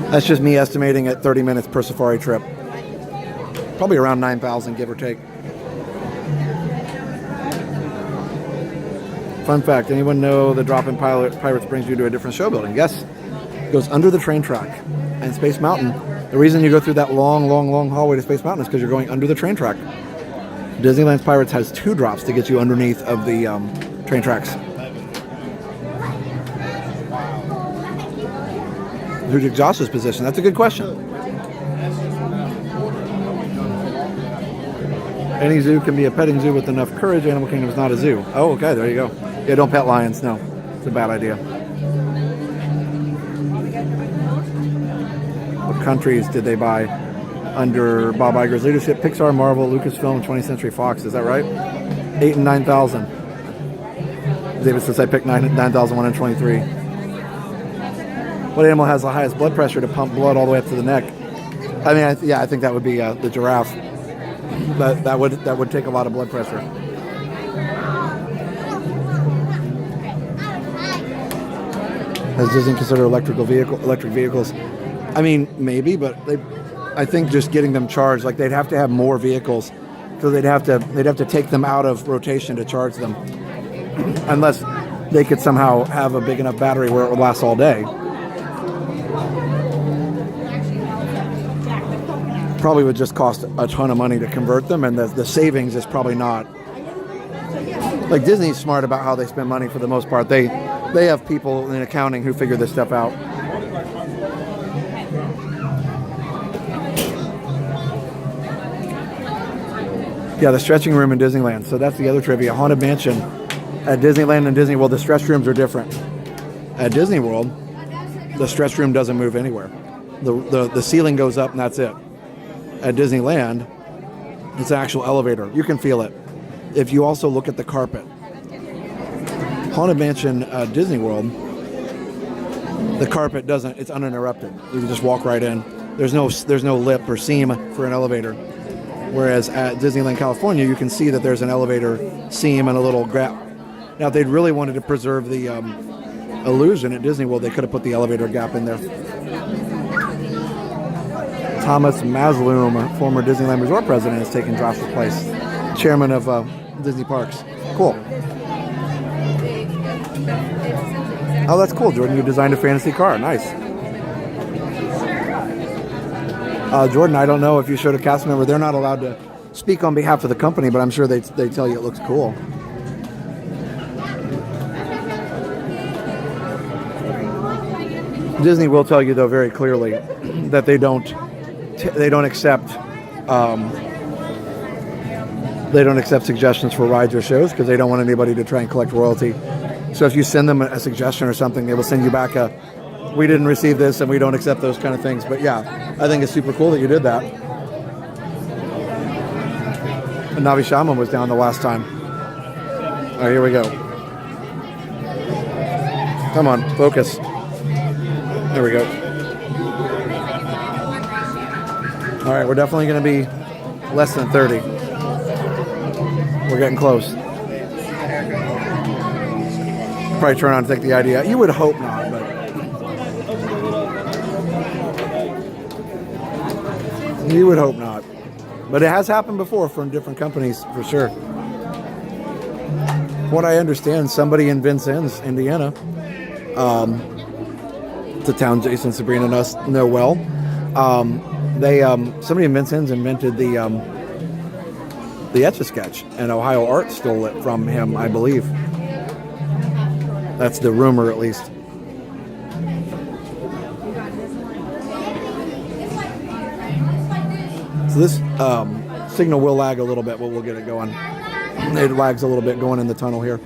That's just me estimating at 30 minutes per safari trip. Probably around 9,000, give or take. Fun fact, anyone know the drop-in Pirates brings you to a different show building? Yes, it goes under the train track. And Space Mountain, the reason you go through that long hallway to Space Mountain is because you're going under the train track. Disneyland's Pirates has 2 drops to get you underneath of the train tracks. Who's Josh's position? That's a good question. Any zoo can be a petting zoo with enough courage. Animal Kingdom is not a zoo. Oh, okay, there you go. Yeah, don't pet lions. No, it's a bad idea. What countries did they buy under Bob Iger's leadership? Pixar, Marvel, Lucasfilm, 20th Century Fox. Is that right? 8 and 9,000. David says I picked 9,123. What animal has the highest blood pressure to pump blood all the way up to the neck? I mean, I think that would be the giraffe. That would take a lot of blood pressure. Does Disney consider electric vehicles? I mean, maybe, but I think just getting them charged, like they'd have to have more vehicles, so they'd have to take them out of rotation to charge them. Unless they could somehow have a big enough battery where it would last all day. Probably would just cost a ton of money to convert them, and the savings is probably not. Like Disney's smart about how they spend money for the most part. They have people in accounting who figure this stuff out. Yeah, the stretching room in Disneyland. So that's the other trivia. Haunted Mansion. At Disneyland and Disney World, the stretch rooms are different. At Disney World, the stretch room doesn't move anywhere. The ceiling goes up and that's it. At Disneyland, it's an actual elevator. You can feel it. If you also look at the carpet. Haunted Mansion at Disney World, the carpet doesn't, it's uninterrupted. You can just walk right in. There's no lip or seam for an elevator. Whereas at Disneyland California, you can see that there's an elevator seam and a little gap. Now, if they'd really wanted to preserve the illusion at Disney World, they could have put the elevator gap in there. Thomas Masloom, former Disneyland Resort president, has taken Josh's place, chairman of Disney Parks. Cool. Oh, that's cool, Jordan. You designed a fantasy car. Nice. Jordan, I don't know if you showed a cast member. They're not allowed to speak on behalf of the company, but I'm sure they tell you it looks cool. Disney will tell you, though, very clearly that they don't accept suggestions for rides or shows because they don't want anybody to try and collect royalty. So if you send them a suggestion or something, they will send you back we didn't receive this and we don't accept those kind of things. But yeah, I think it's super cool that you did that. And Navi Shaman was down the last time. All right, here we go. Come on, focus. There we go. All right, we're definitely going to be less than 30. We're getting close. Probably turn on and take the idea. You would hope not, but you would hope not. But it has happened before from different companies, for sure. What I understand, somebody in Vincennes, Indiana, the town Jason, Sabrina, and us know well. Somebody in Vincennes invented the Etch-a-Sketch, and Ohio Art stole it from him, I believe. That's the rumor, at least. So this signal will lag a little bit, but we'll get it going. It lags a little bit going in the tunnel here.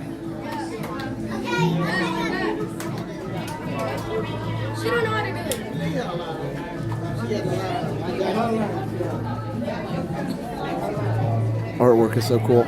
Artwork is so cool.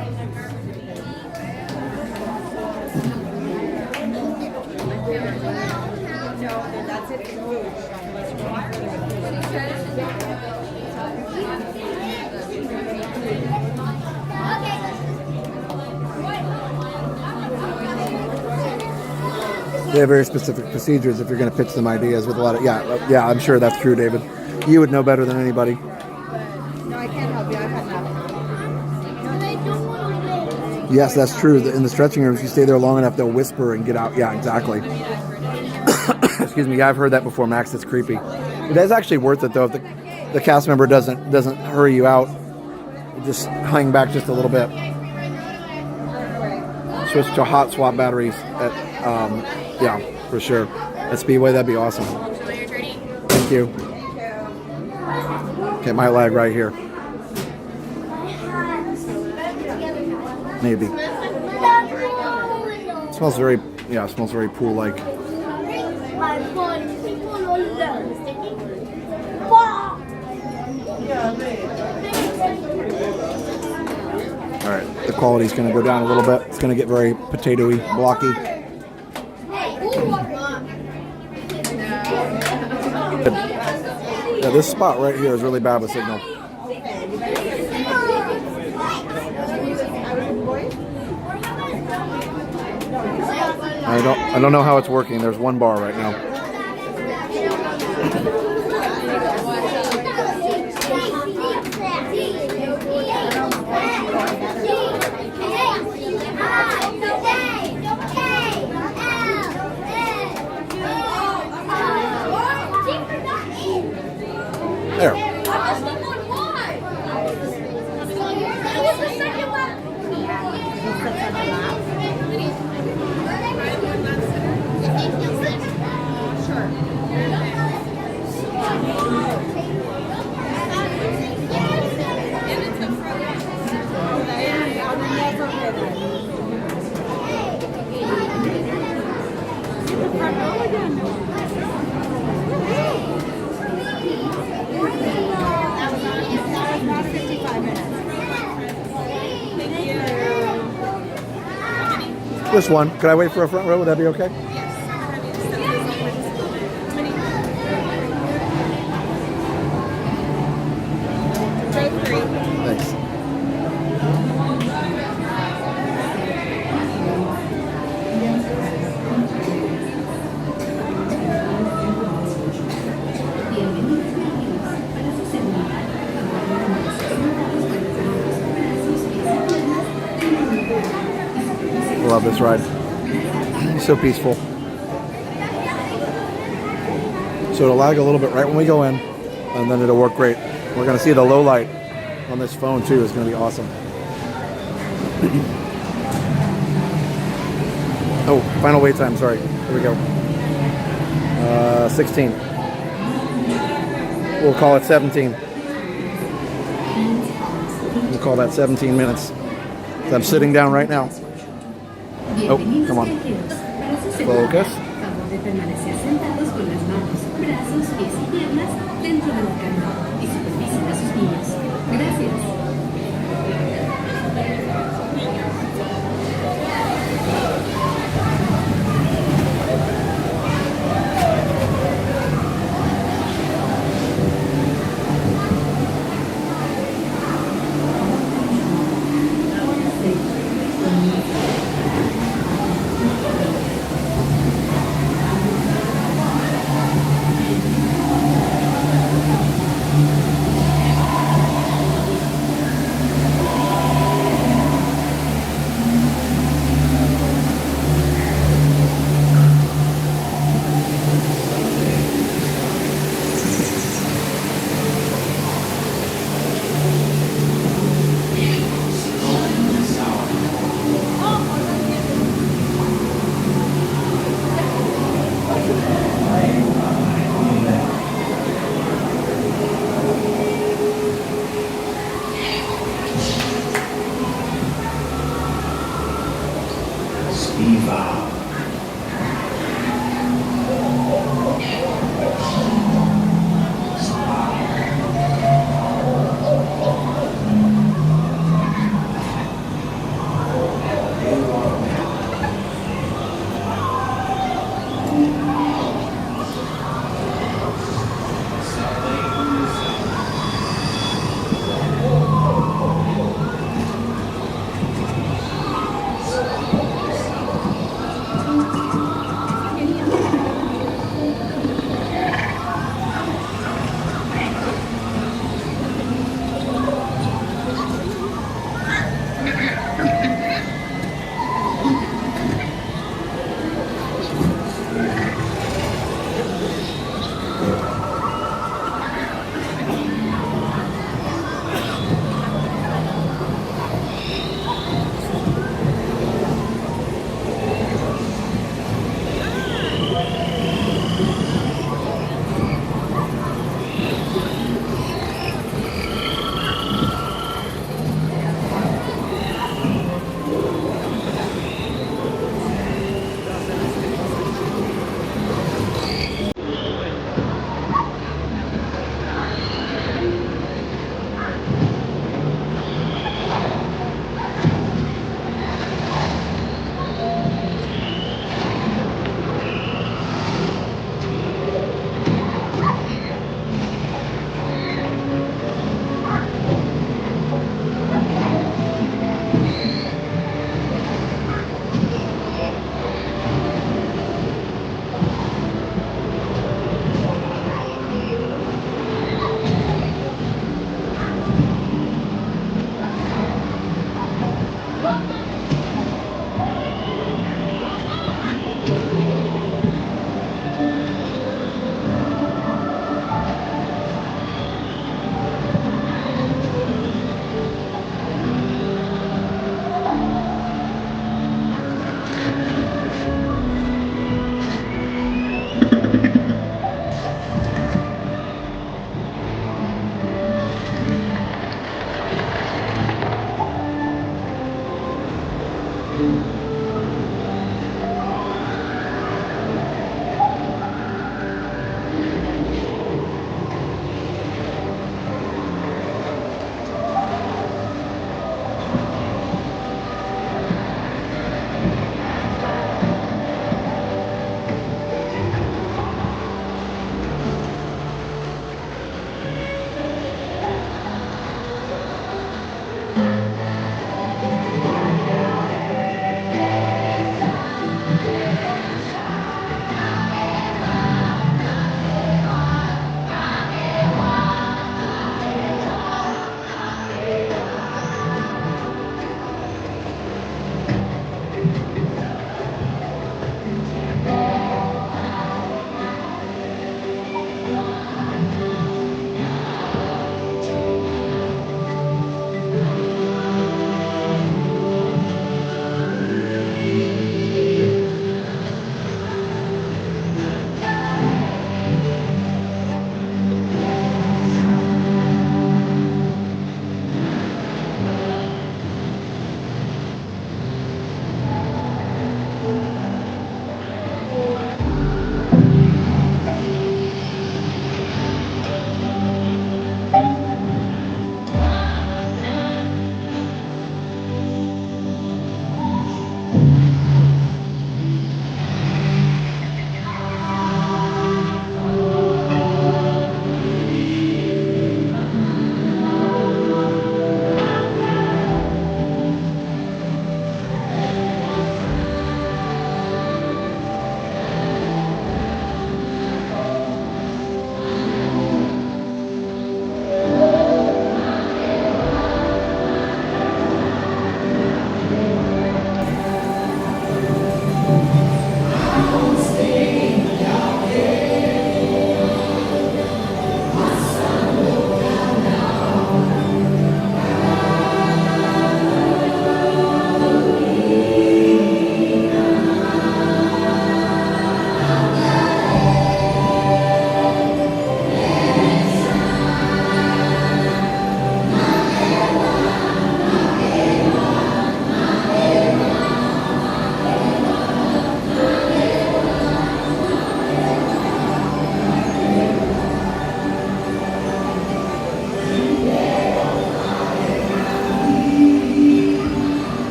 They have very specific procedures if you're going to pitch them ideas with a lot of... Yeah, I'm sure that's true, David. You would know better than anybody. No, I can't help you. I've had enough. Yes, that's true. In the stretching rooms, if you stay there long enough, they'll whisper and get out. Yeah, exactly. Excuse me. Yeah, I've heard that before, Max. It's creepy. It is actually worth it, though, if the cast member doesn't hurry you out. Just hang back just a little bit. Switch to hot swap batteries at... yeah, for sure. At Speedway, that'd be awesome. Thank you. Okay, my lag right here. Maybe. It smells very, it smells very pool-like. All right, the quality's going to go down a little bit. It's going to get very potatoey, blocky. Yeah, this spot right here is really bad with signal. I don't know how it's working. There's one bar right now. There. This one. Could I wait for a front row? Would that be okay? Thanks. love this ride. It's so peaceful. So it'll lag a little bit right when we go in, and then it'll work great. We're going to see the low light on this phone too. It's going to be awesome. Oh, final wait time. Sorry. Here we go. 16. We'll call it 17. We'll call that 17 minutes. So I'm sitting down right now. Oh, come on. Focus.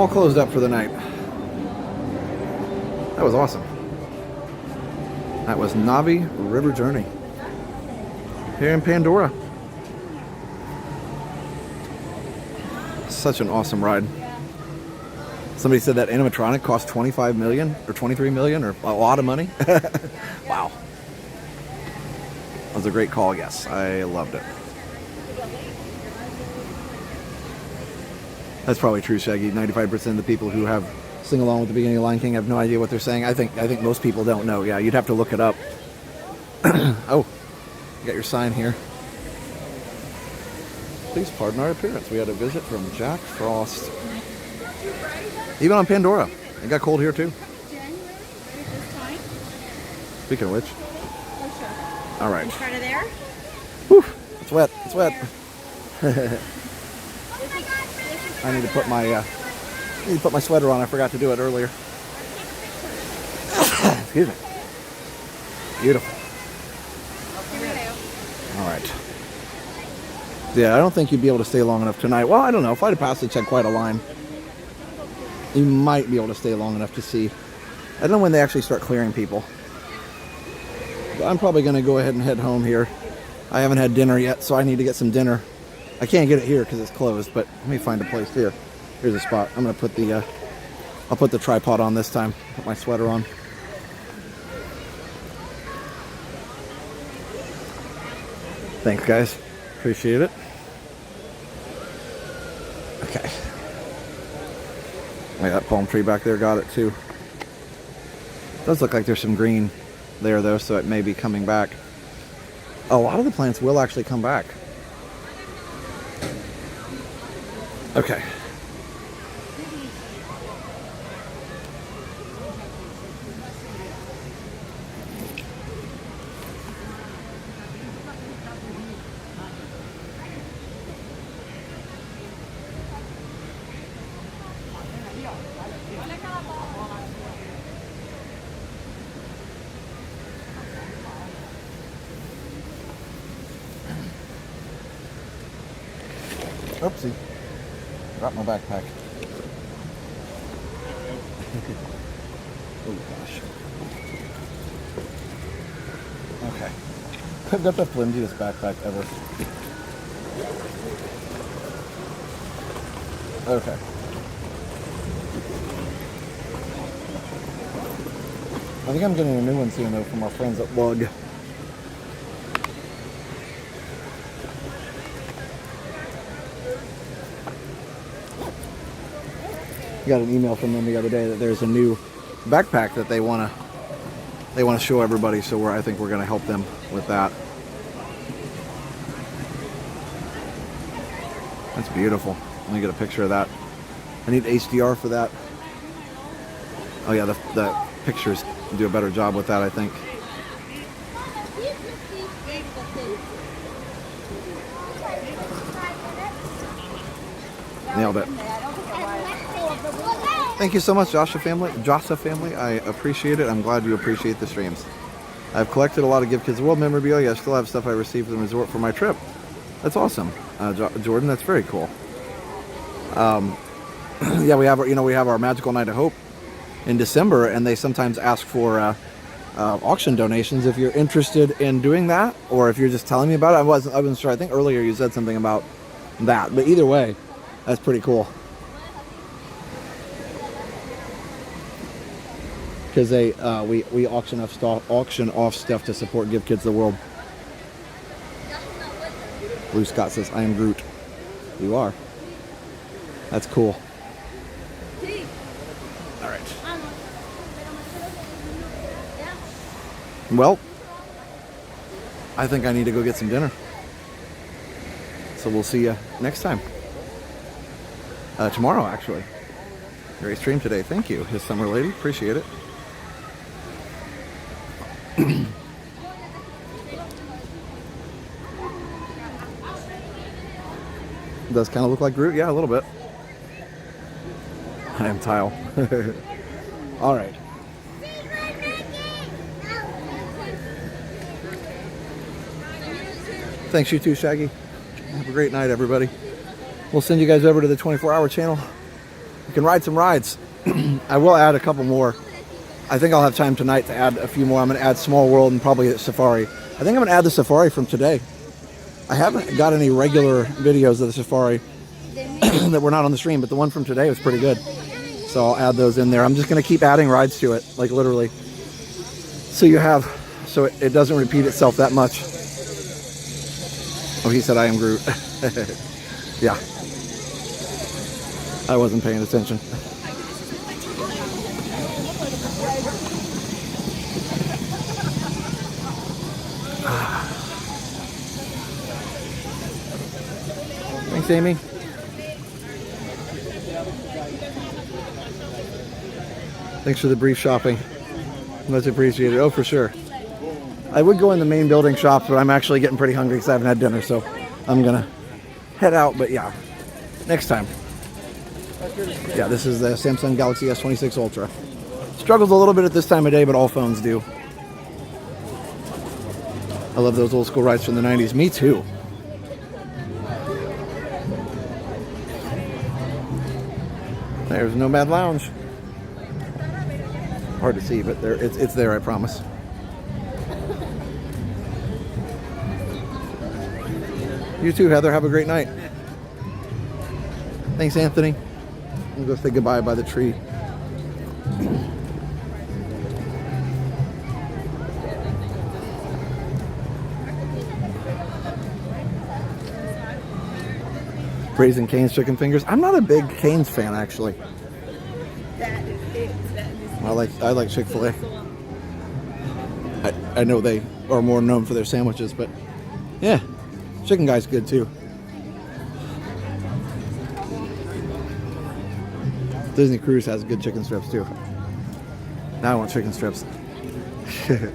all closed up for the night. That was awesome. That was Navi River Journey here in Pandora. Such an awesome ride. Somebody said that animatronic cost 25 million or 23 million or a lot of money. Wow. That was a great call, yes. I loved it. That's probably true, Shaggy. 95% of the people who have sing along with the beginning of Lion King have no idea what they're saying. I think most people don't know. Yeah, you'd have to look it up. Oh, you got your sign here. Please pardon our appearance. We had a visit from Jack Frost. Even on Pandora. It got cold here too. Speaking of which. All right. In front of there? Whew, it's wet. It's wet. I need to put my sweater on. I forgot to do it earlier. Excuse me. Beautiful. All right. Yeah, I don't think you'd be able to stay long enough tonight. Well, I don't know. If I'd have passed, it's had quite a line. You might be able to stay long enough to see. I don't know when they actually start clearing people. But I'm probably going to go ahead and head home here. I haven't had dinner yet, so I need to get some dinner. I can't get it here because it's closed, but let me find a place here. Here's a spot. I'm going to put the I'll put the tripod on this time. Put my sweater on. Thanks, guys. Appreciate it. Okay. Wait, that palm tree back there got it too. Does look like there's some green there though, so it may be coming back. A lot of the plants will actually come back. Okay. Oopsie. Dropped my backpack. Oh gosh. Okay. I've got the flimsiest backpack ever. Okay. I think I'm getting a new one soon though from our friends at Lug. Got an email from them the other day that there's a new backpack that they want to show everybody, so I think we're going to help them with that. That's beautiful. Let me get a picture of that. I need HDR for that. Oh yeah, the pictures do a better job with that, I think. Nailed it. Thank you so much, Joshua family. I appreciate it. I'm glad you appreciate the streams. I've collected a lot of Give Kids World memorabilia. I still have stuff I received from the resort for my trip. That's awesome, Jordan. That's very cool. Yeah, we have our Magical Night of Hope in December, and they sometimes ask for auction donations. If you're interested in doing that, or if you're just telling me about it, I wasn't sure. I think earlier you said something about that, but either way, that's pretty cool. Because we auction off stuff to support Give Kids the World. Blue Scott says, "I am Groot." You are. That's cool. All right. Well, I think I need to go get some dinner. So we'll see you next time. Tomorrow, actually. Great stream today. Thank you, his summer lady. Appreciate it. Does kind of look like Groot. Yeah, a little bit. I am Tile. All right. Thanks, you too, Shaggy. Have a great night, everybody. We'll send you guys over to the 24-hour channel you can ride some rides. I will add a couple more. I think I'll have time tonight to add a few more. I'm going to add Small World and probably the Safari. I think I'm going to add the Safari from today. I haven't got any regular videos of the Safari that were not on the stream, but the one from today was pretty good. So I'll add those in there. I'm just going to keep adding rides to it, like literally. So it doesn't repeat itself that much. Oh, he said I am Groot. Yeah. I wasn't paying attention. Thanks, Amy. Thanks for the brief shopping. Much appreciated. Oh, for sure. I would go in the main building shops, but I'm actually getting pretty hungry because I haven't had dinner, so I'm gonna head out. But yeah, next time. Yeah, this is the Samsung Galaxy S26 Ultra. Struggles a little bit at this time of day, but all phones do. I love those old school rides from the 90s. Me too. There's Nomad Lounge. Hard to see, but there it's there, I promise. You too, Heather. Have a great night. Thanks, Anthony. I'm going to say goodbye by the tree. Raising Cane's chicken fingers. I'm not a big Cane's fan, actually. I like Chick-fil-A. I know they are more known for their sandwiches, but yeah, Chicken Guy's good too. Disney Cruise has good chicken strips too. Now I want chicken strips. We can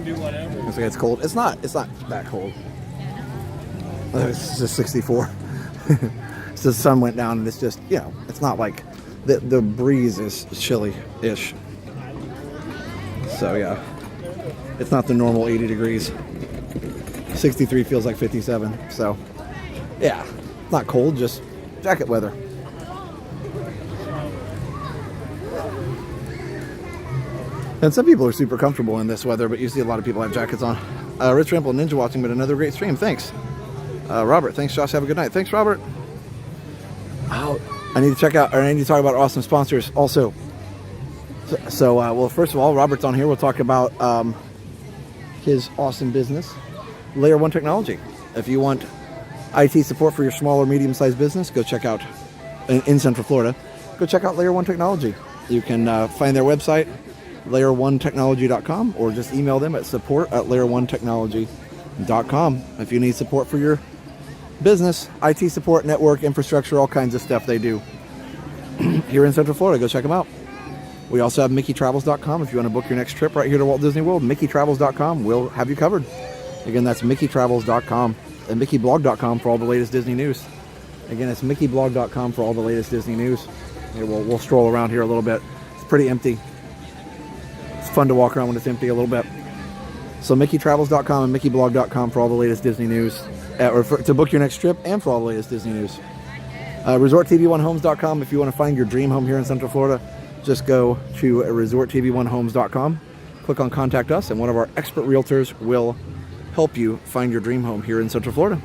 do whatever. It's cold. It's not that cold. It's just 64. So the sun went down and it's just, you know, it's not like the breeze is chilly-ish. So yeah, it's not the normal 80 degrees. 63 feels like 57. So yeah, not cold, just jacket weather. And some people are super comfortable in this weather, but you see a lot of people have jackets on. Rich Rample Ninja watching, but another great stream. Thanks. Robert, thanks, Josh. Have a good night. Thanks, Robert. I need to check out, or I need to talk about awesome sponsors also. Well, first of all, Robert's on here. We'll talk about his awesome business, Layer 1 Technology. If you want IT support for your small or medium-sized business, go check out, in Central Florida, go check out Layer 1 Technology. You can find their website, layer1technology.com, or just email them at support@layer1technology.com. If you need support for your business, IT support, network, infrastructure, all kinds of stuff they do here in Central Florida. Go check them out. We also have MickeyTravels.com. If you want to book your next trip right here to Walt Disney World, MickeyTravels.com will have you covered. Again, that's MickeyTravels.com and MickeyBlog.com for all the latest Disney news. Again, it's MickeyBlog.com for all the latest Disney news. Here, we'll stroll around here a little bit. It's pretty empty. It's fun to walk around when it's empty a little bit. So MickeyTravels.com and MickeyBlog.com for all the latest Disney news. To book your next trip and for all the latest Disney news. ResortTV1Homes.com. If you want to find your dream home here in Central Florida, just go to ResortTV1Homes.com, click on Contact Us, and one of our expert realtors will help you find your dream home here in Central Florida.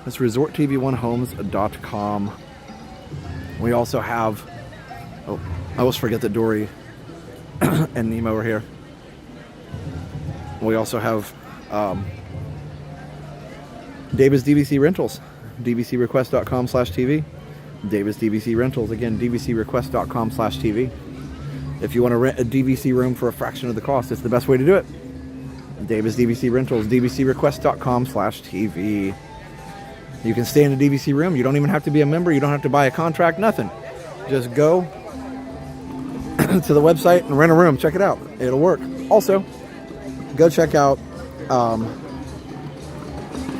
That's ResortTV1Homes.com. We also have, I always forget that Dory and Nemo are here. We also have Davis DVC Rentals, dvcrequest.com/TV. Davis DVC Rentals, again, dvcrequest.com/TV. If you want to rent a DVC room for a fraction of the cost, it's the best way to do it. Davis DVC Rentals, dvcrequest.com/TV. You can stay in a DVC room. You don't even have to be a member. You don't have to buy a contract, nothing. Just go to the website and rent a room. Check it out. It'll work. Also, go check out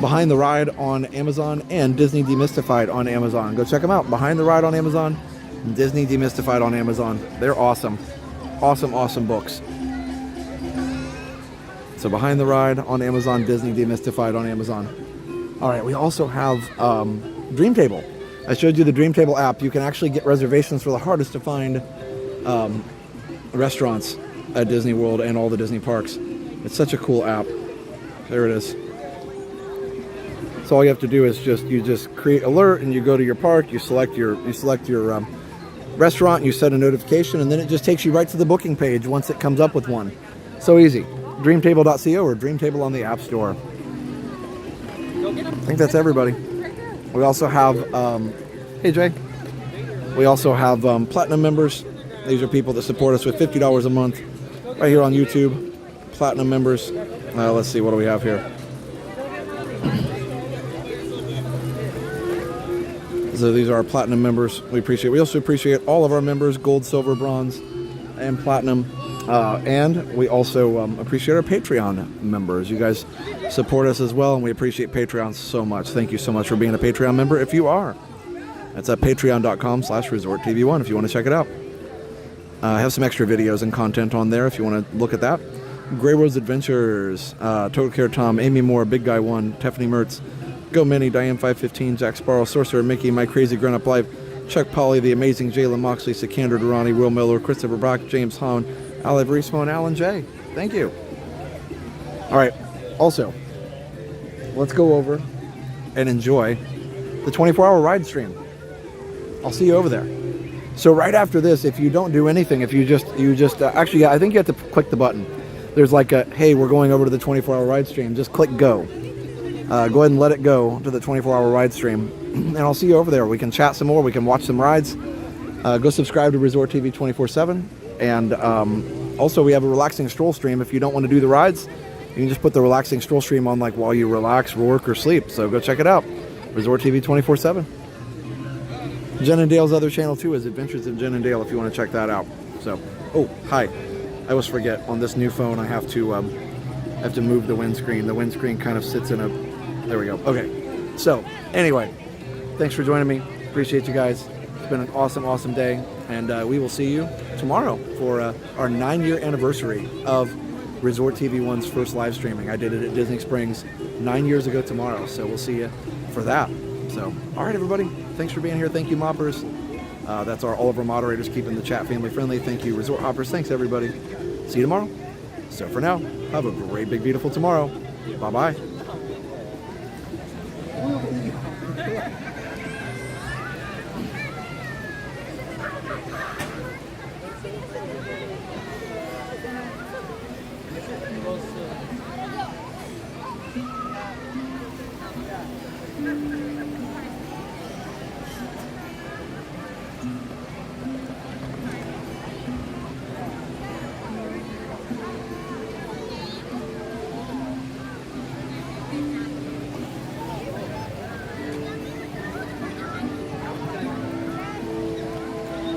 Behind the Ride on Amazon and Disney Demystified on Amazon. Go check them out. Behind the Ride on Amazon, Disney Demystified on Amazon. They're awesome. Awesome, awesome books. So Behind the Ride on Amazon, Disney Demystified on Amazon. All right, we also have Dream Table. I showed you the Dream Table app. You can actually get reservations for the hardest to find restaurants at Disney World and all the Disney parks. It's such a cool app. There it is. So all you have to do is you just create alert, and you go to your park. You select your restaurant. You set a notification, and then it just takes you right to the booking page once it comes up with one. So easy. Dreamtable.co or Dreamtable on the App Store. I think that's everybody. We also have, hey Jay, we also have Platinum members. These are people that support us with $50 a month right here on YouTube. Platinum members. Let's see, what do we have here? So these are our Platinum members. We also appreciate all of our members, Gold, Silver, Bronze, and Platinum. And we also appreciate our Patreon members. You guys support us as well, and we appreciate Patreon so much. Thank you so much for being a Patreon member if you are. That's at patreon.com/ResortTV1 if you want to check it out. I have some extra videos and content on there if you want to look at that. Grey Rose Adventures, Total Care Tom, Amy Moore, Big Guy 1, Tiffany Mertz, Go Minnie, Diane 515, Jack Sparrow, Sorcerer Mickey, My Crazy Grown Up Life, Chuck Polly, The Amazing Jalen Moxley, Sikander Durrani, Will Miller, Christopher Brock, James Hahn, Alive Reesmo, and Alan J. Thank you. All right. Also, let's go over and enjoy the 24-hour ride stream. I'll see you over there. So right after this, if you don't do anything, if you just actually, I think you have to click the button. There's like a, hey, we're going over to the 24-hour ride stream. Just click go. Go ahead and let it go to the 24-hour ride stream. And I'll see you over there. We can chat some more. We can watch some rides. Go subscribe to Resort TV 24/7. And also, we have a relaxing stroll stream. If you don't want to do the rides, you can just put the relaxing stroll stream on like while you relax, work, or sleep. So go check it out. Resort TV 24/7. Jen and Dale's other channel too is Adventures of Jen and Dale if you want to check that out. So, oh, hi. I always forget, on this new phone I have to move the windscreen. The windscreen kind of sits in a, there we go. Okay. So, anyway, thanks for joining me. Appreciate you guys. It's been an awesome, awesome day. And we will see you tomorrow for our 9-year anniversary of Resort TV 1's first live streaming. I did it at Disney Springs 9 years ago tomorrow. So we'll see you for that. So, all right, everybody. Thanks for being here. Thank you, Moppers. That's all of our moderators keeping the chat family friendly. Thank you, Resort Hoppers. Thanks, everybody. See you tomorrow. So for now, have a great, big, beautiful tomorrow. Bye-bye.